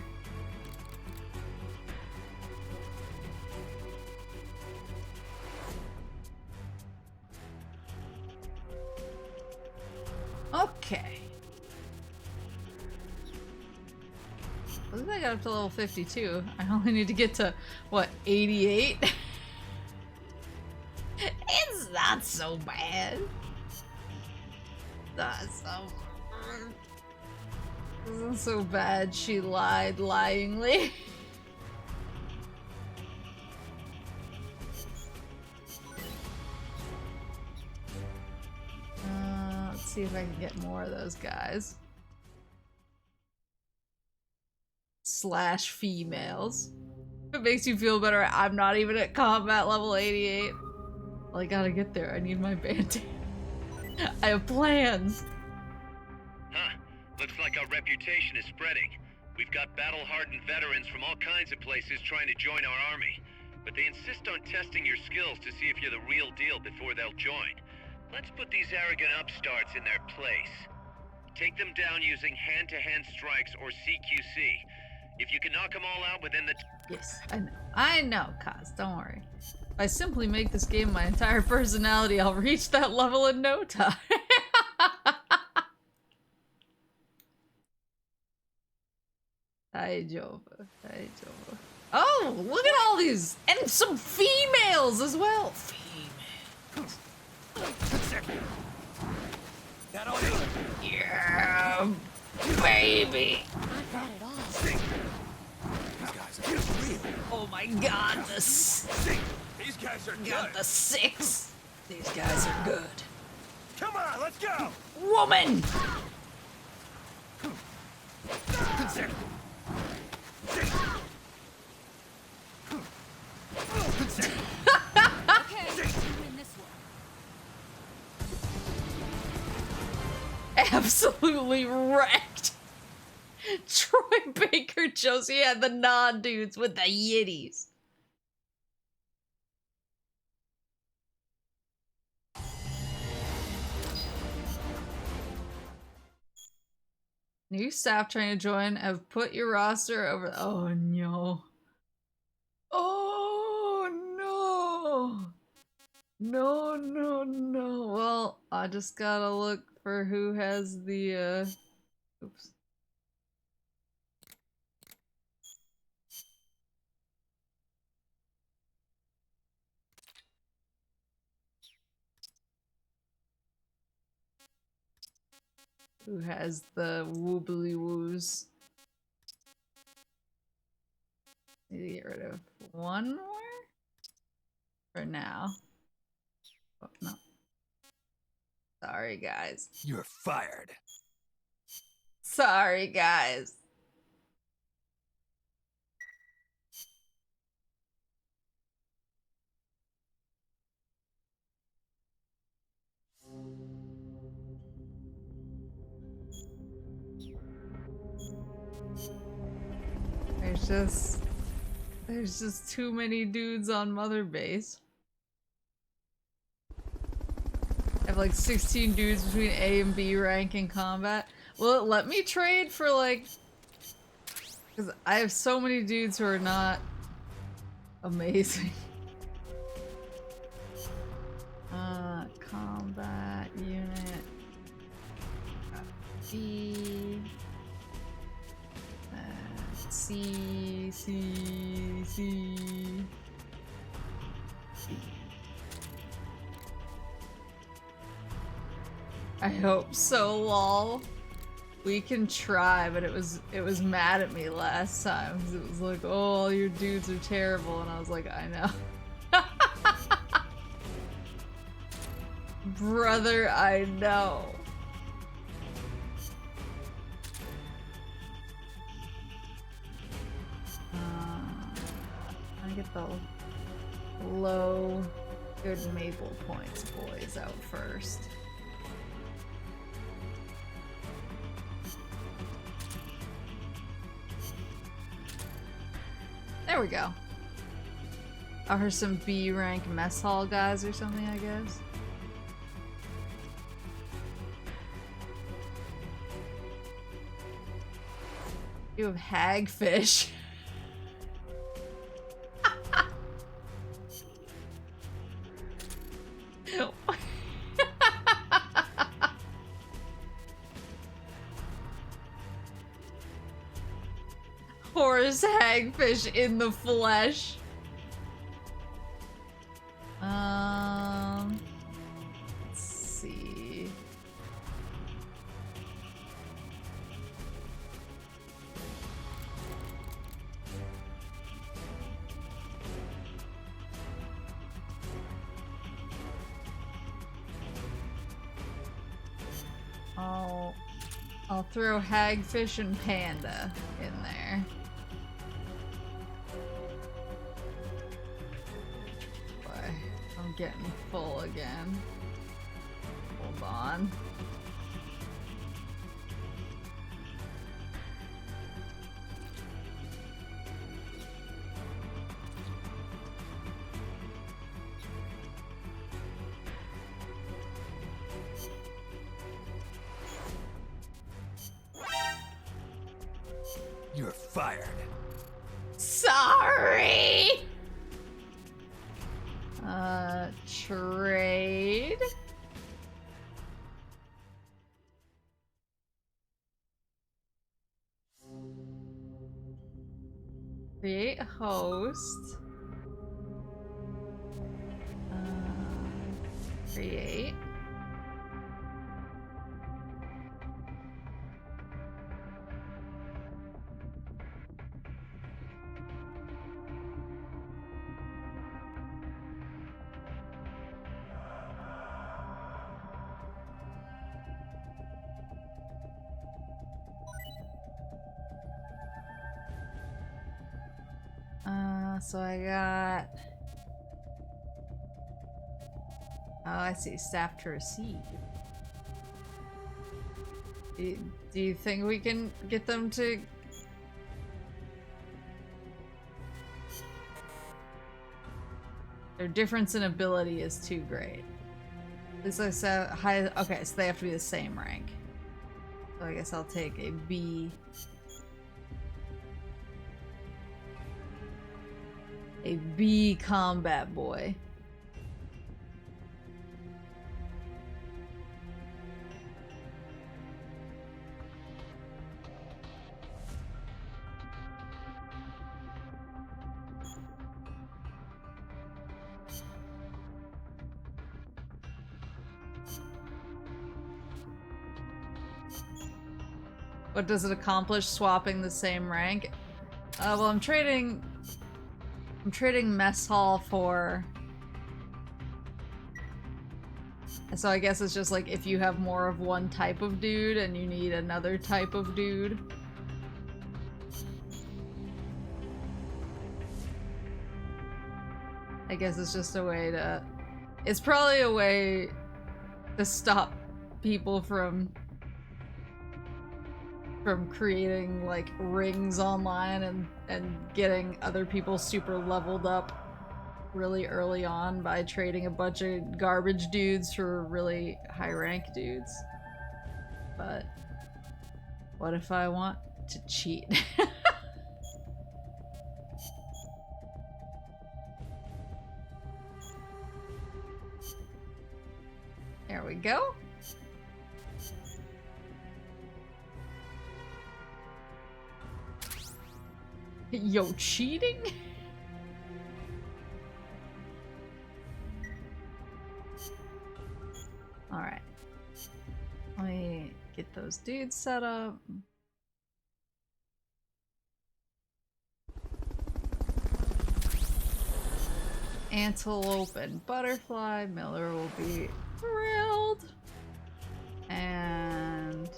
B: Okay. I think I got up to level 52. I only need to get to, what, 88? It's not so bad. Not so bad. It isn't so bad she lied lyingly. Let's see if I can get more of those guys. Slash females. If it makes you feel better, I'm not even at combat level 88. Well, I gotta get there. I need my band-aid. I have plans.
E: Huh. Looks like our reputation is spreading. We've got battle-hardened veterans from all kinds of places trying to join our army. But they insist on testing your skills to see if you're the real deal before they'll join. Let's put these arrogant upstarts in their place. Take them down using hand-to-hand strikes or CQC. If you can knock them all out within the...
B: Yes, I know. I know, Kaz. Don't worry. If I simply make this game my entire personality, I'll reach that level in no time. Hi, Jova. Hi, Jova. Oh, look at all these! And some females as well! Females.
J: That all you?
B: Yeah, baby!
F: I got it all.
J: These guys are real.
B: Oh my god,
J: These guys are
B: got
J: good.
B: the 6! These guys are good.
J: Come on, let's go.
B: Woman!
F: Okay, you win this one.
B: Absolutely wrecked! Troy Baker Josie had the non-dudes with the yitties. New staff trying to join have put your roster over. Oh no. Oh no. No, no, no. Well, I just gotta look for who has the, oops. Who has the woobly woos? Need to get rid of one more? For now. Oh, no. Sorry, guys.
A: You're fired.
B: Sorry, guys. There's just too many dudes on Mother Base. I have like 16 dudes between A and B rank in combat. Will it let me trade for like... Because I have so many dudes who are not amazing. Combat unit. B. C. I hope so, lol. We can try, but it was mad at me last time because it was like, oh, all your dudes are terrible, and I was like, I know. Brother, I know. I get the low good Maple points boys out first. There we go. Are some B rank mess hall guys or something, I guess? You have hagfish. Horse hagfish in the flesh. Let's see. I'll throw hagfish and panda in there. Boy, I'm getting full again. Hold on.
A: You're fired.
B: Sorry! Trade? Create host. Create. So I got... Oh, I see. Staff to receive. Do you think we can get them to... Their difference in ability is too great. At least I said high... Okay, so they have to be the same rank. So I guess I'll take a B... A B combat boy. What does it accomplish swapping the same rank? Well, I'm trading mess hall for So I guess it's just like if you have more of one type of dude and you need another type of dude. I guess it's just a way to... It's probably a way to stop people from creating like rings online and getting other people super leveled up really early on by trading a bunch of garbage dudes for really high rank dudes. But what if I want to cheat? There we go. Yo, cheating? Alright. Let me get those dudes set up. Antelope and butterfly. Miller will be thrilled. And...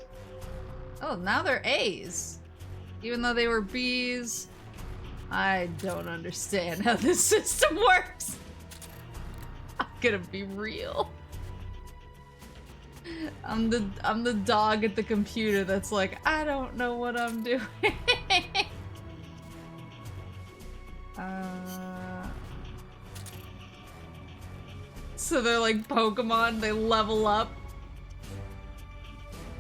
B: oh, now they're A's. Even though they were B's. I don't understand how this system works. I'm gonna be real. I'm the dog at the computer that's like, I don't know what I'm doing. So they're like Pokemon, they level up.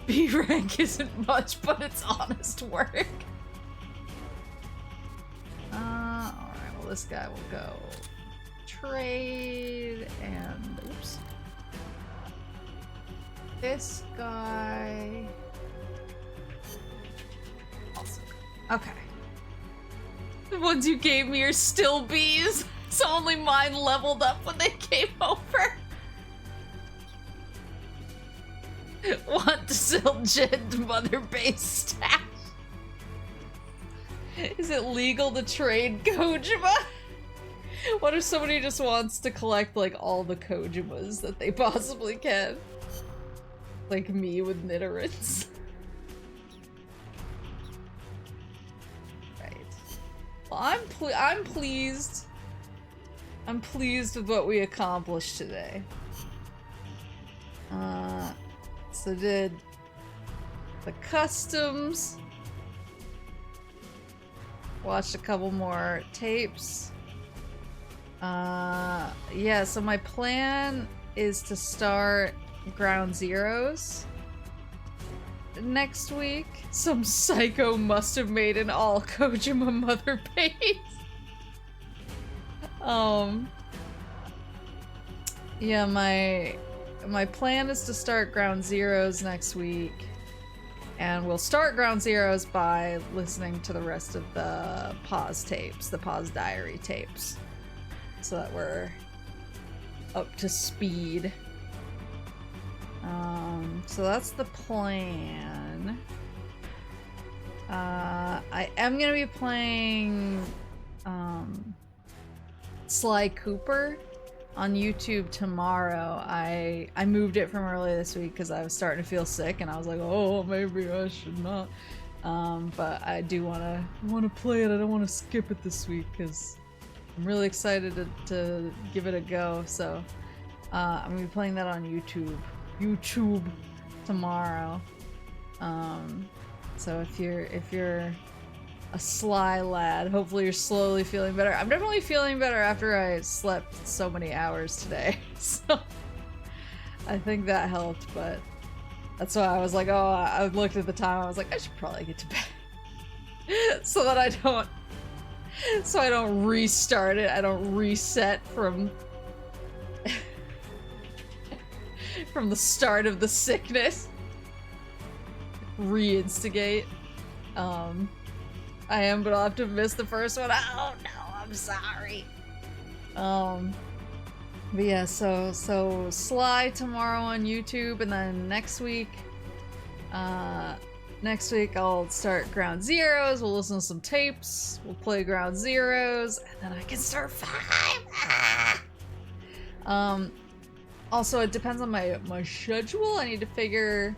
B: B rank isn't much, but it's honest work. Alright, well this guy will go trade and oops. This guy. Awesome. Okay. The ones you gave me are still bees, so only mine leveled up when they came over. Want to sell Jed mother base stash? Is it legal to trade Kojima? What if somebody just wants to collect like all the Kojimas that they possibly can? Like me with Nidorans. Right. Well, I'm pleased. I'm pleased with what we accomplished today. So did the customs. Watched a couple more tapes. Yeah, so my plan is to start Ground Zeroes next week. Some psycho must have made an all Kojima mother base. Yeah, my plan is to start Ground Zeroes next week. And we'll start Ground Zeroes by listening to the rest of the pause tapes, the pause diary tapes. So that we're up to speed. So that's the plan. I am gonna be playing Sly Cooper on YouTube tomorrow. I moved it from earlier this week because I was starting to feel sick and I was like, oh, maybe I should not. But I do wanna play it. I don't want to skip it this week because I'm really excited to give it a go. So I'm gonna be playing that on YouTube tomorrow. So if you're a Sly lad, hopefully you're slowly feeling better. I'm definitely feeling better after I slept so many hours today. So I think that helped, but that's why I was like, oh, I looked at the time, I was like, I should probably get to bed. So that I don't restart it. I don't reset from the start of the sickness. Reinstigate. I am, but I'll have to miss the first one. Oh no, I'm sorry. But yeah, so Sly tomorrow on YouTube, and then next week I'll start Ground Zeroes. We'll listen to some tapes. We'll play Ground Zeroes, and then I can start 5. Also, it depends on my schedule. I need to figure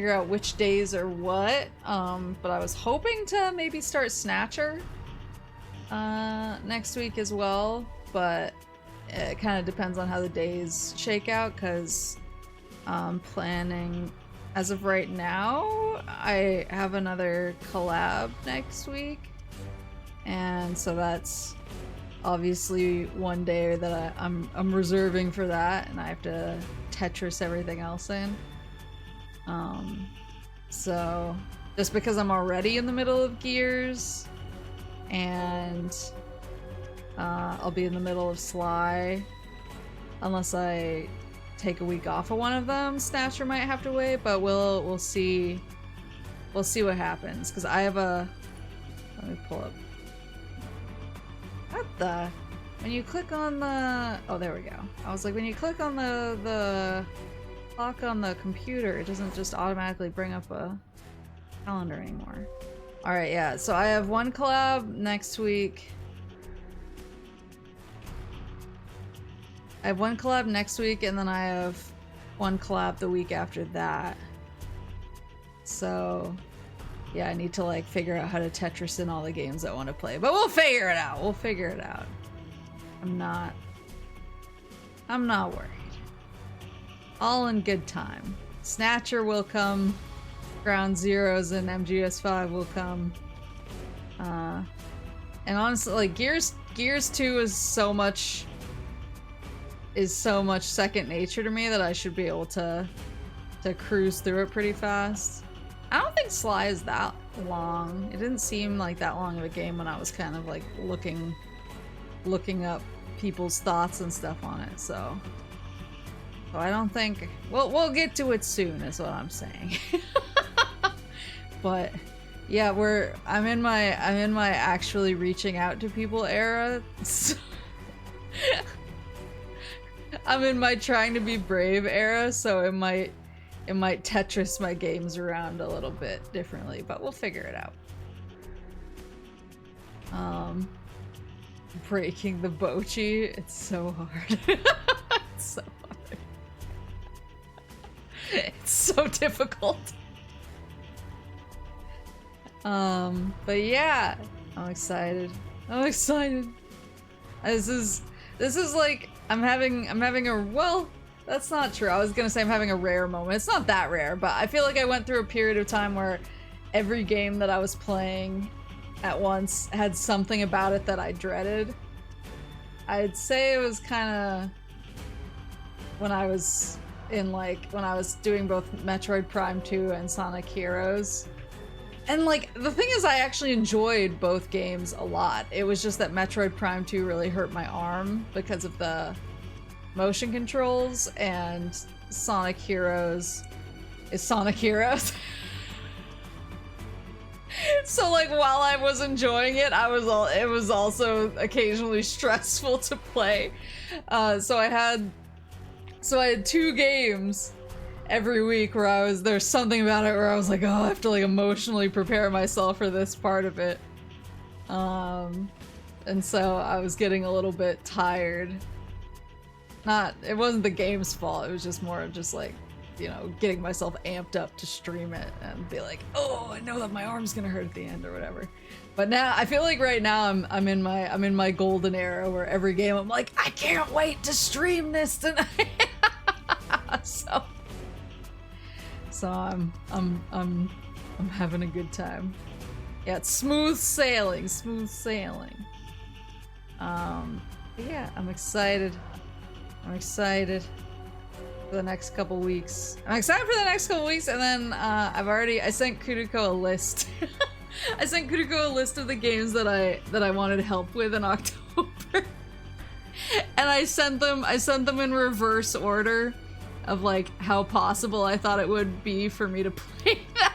B: out which days are what. But I was hoping to maybe start Snatcher next week as well, but it kind of depends on how the days shake out, because I'm planning, as of right now, I have another collab next week, and so that's obviously one day that I'm reserving for that, and I have to Tetris everything else in. So just because I'm already in the middle of Gears, and I'll be in the middle of Sly, unless I take a week off of one of them, Snatcher might have to wait, but we'll see what happens, because I have a, let me pull up. What the? When you click on the, oh, there we go. I was like, when you click on the clock on the computer, it doesn't just automatically bring up a calendar anymore. All right, yeah. So I have one collab next week. I have one collab next week, and then I have one collab the week after that. So yeah, I need to like figure out how to Tetris in all the games I want to play, but we'll figure it out. We'll figure it out. I'm not worried. All in good time. Snatcher will come. Ground Zeroes and MGS5 will come. And honestly, like Gears 2 is so much second nature to me that I should be able to cruise through it pretty fast. I don't think Sly is that long. It didn't seem like that long of a game when I was kind of like looking up people's thoughts and stuff on it, so I don't think we'll get to it soon is what I'm saying. But yeah, I'm in my actually reaching out to people era. So I'm in my trying to be brave era, so it might Tetris my games around a little bit differently, but we'll figure it out. Breaking the Bochi, it's so hard. It's so hard. It's so difficult. But yeah, I'm excited. This is like I'm having a, well, that's not true. I was gonna say I'm having a rare moment. It's not that rare, but I feel like I went through a period of time where every game that I was playing at once had something about it that I dreaded. I'd say it was kind of when I was doing both Metroid Prime 2 and Sonic Heroes. And like, the thing is, I actually enjoyed both games a lot. It was just that Metroid Prime 2 really hurt my arm because of the motion controls, and Sonic Heroes is Sonic Heroes. So like, while I was enjoying it, it was also occasionally stressful to play. So I had 2 games every week where there's something about it where I was like, oh, I have to like emotionally prepare myself for this part of it. And so I was getting a little bit tired. It wasn't the game's fault, it was just more of just like, you know, getting myself amped up to stream it and be like, oh, I know that my arm's gonna hurt at the end or whatever. But now I feel like right now I'm in my golden era where every game I'm like, I can't wait to stream this tonight. So I'm having a good time. Yeah, it's smooth sailing. But yeah, I'm excited for the next couple weeks. And then I sent Kuriko a list. I sent Kuriko a list of the games that I wanted help with in October. And I sent them in reverse order of like how possible I thought it would be for me to play that.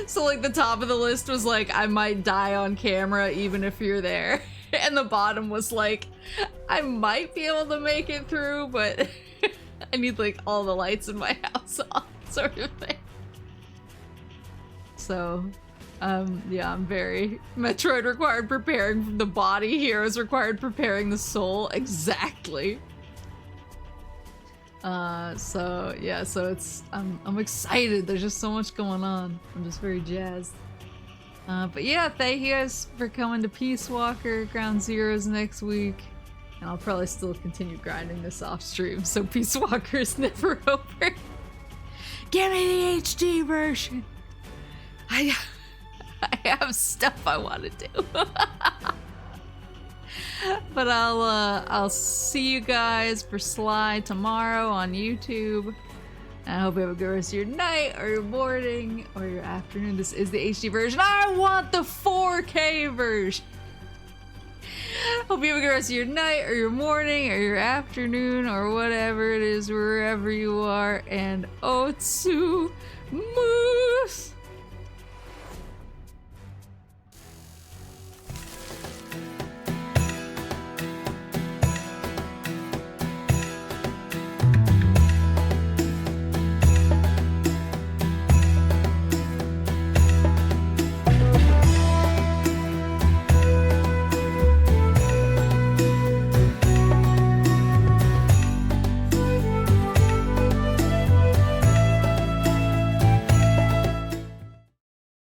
B: So like the top of the list was like, I might die on camera even if you're there. And the bottom was like, I might be able to make it through, but I need like all the lights in my house on, sort of thing. So, yeah, I'm very... Metroid required preparing the body, Heroes required preparing the soul. Exactly. So yeah, so it's I'm excited. There's just so much going on. I'm just very jazzed. But yeah, thank you guys for coming to Peace Walker Ground Zeroes next week. And I'll probably still continue grinding this off stream, so Peace Walker is never over. Give me the HD version. I have stuff I want to do. But I'll see you guys for Sly tomorrow on YouTube. And I hope you have a good rest of your night, or your morning, or your afternoon. This is the HD version. I want the 4K version. Hope you have a good rest of your night, or your morning, or your afternoon, or whatever it is, wherever you are. And Otsu Moose!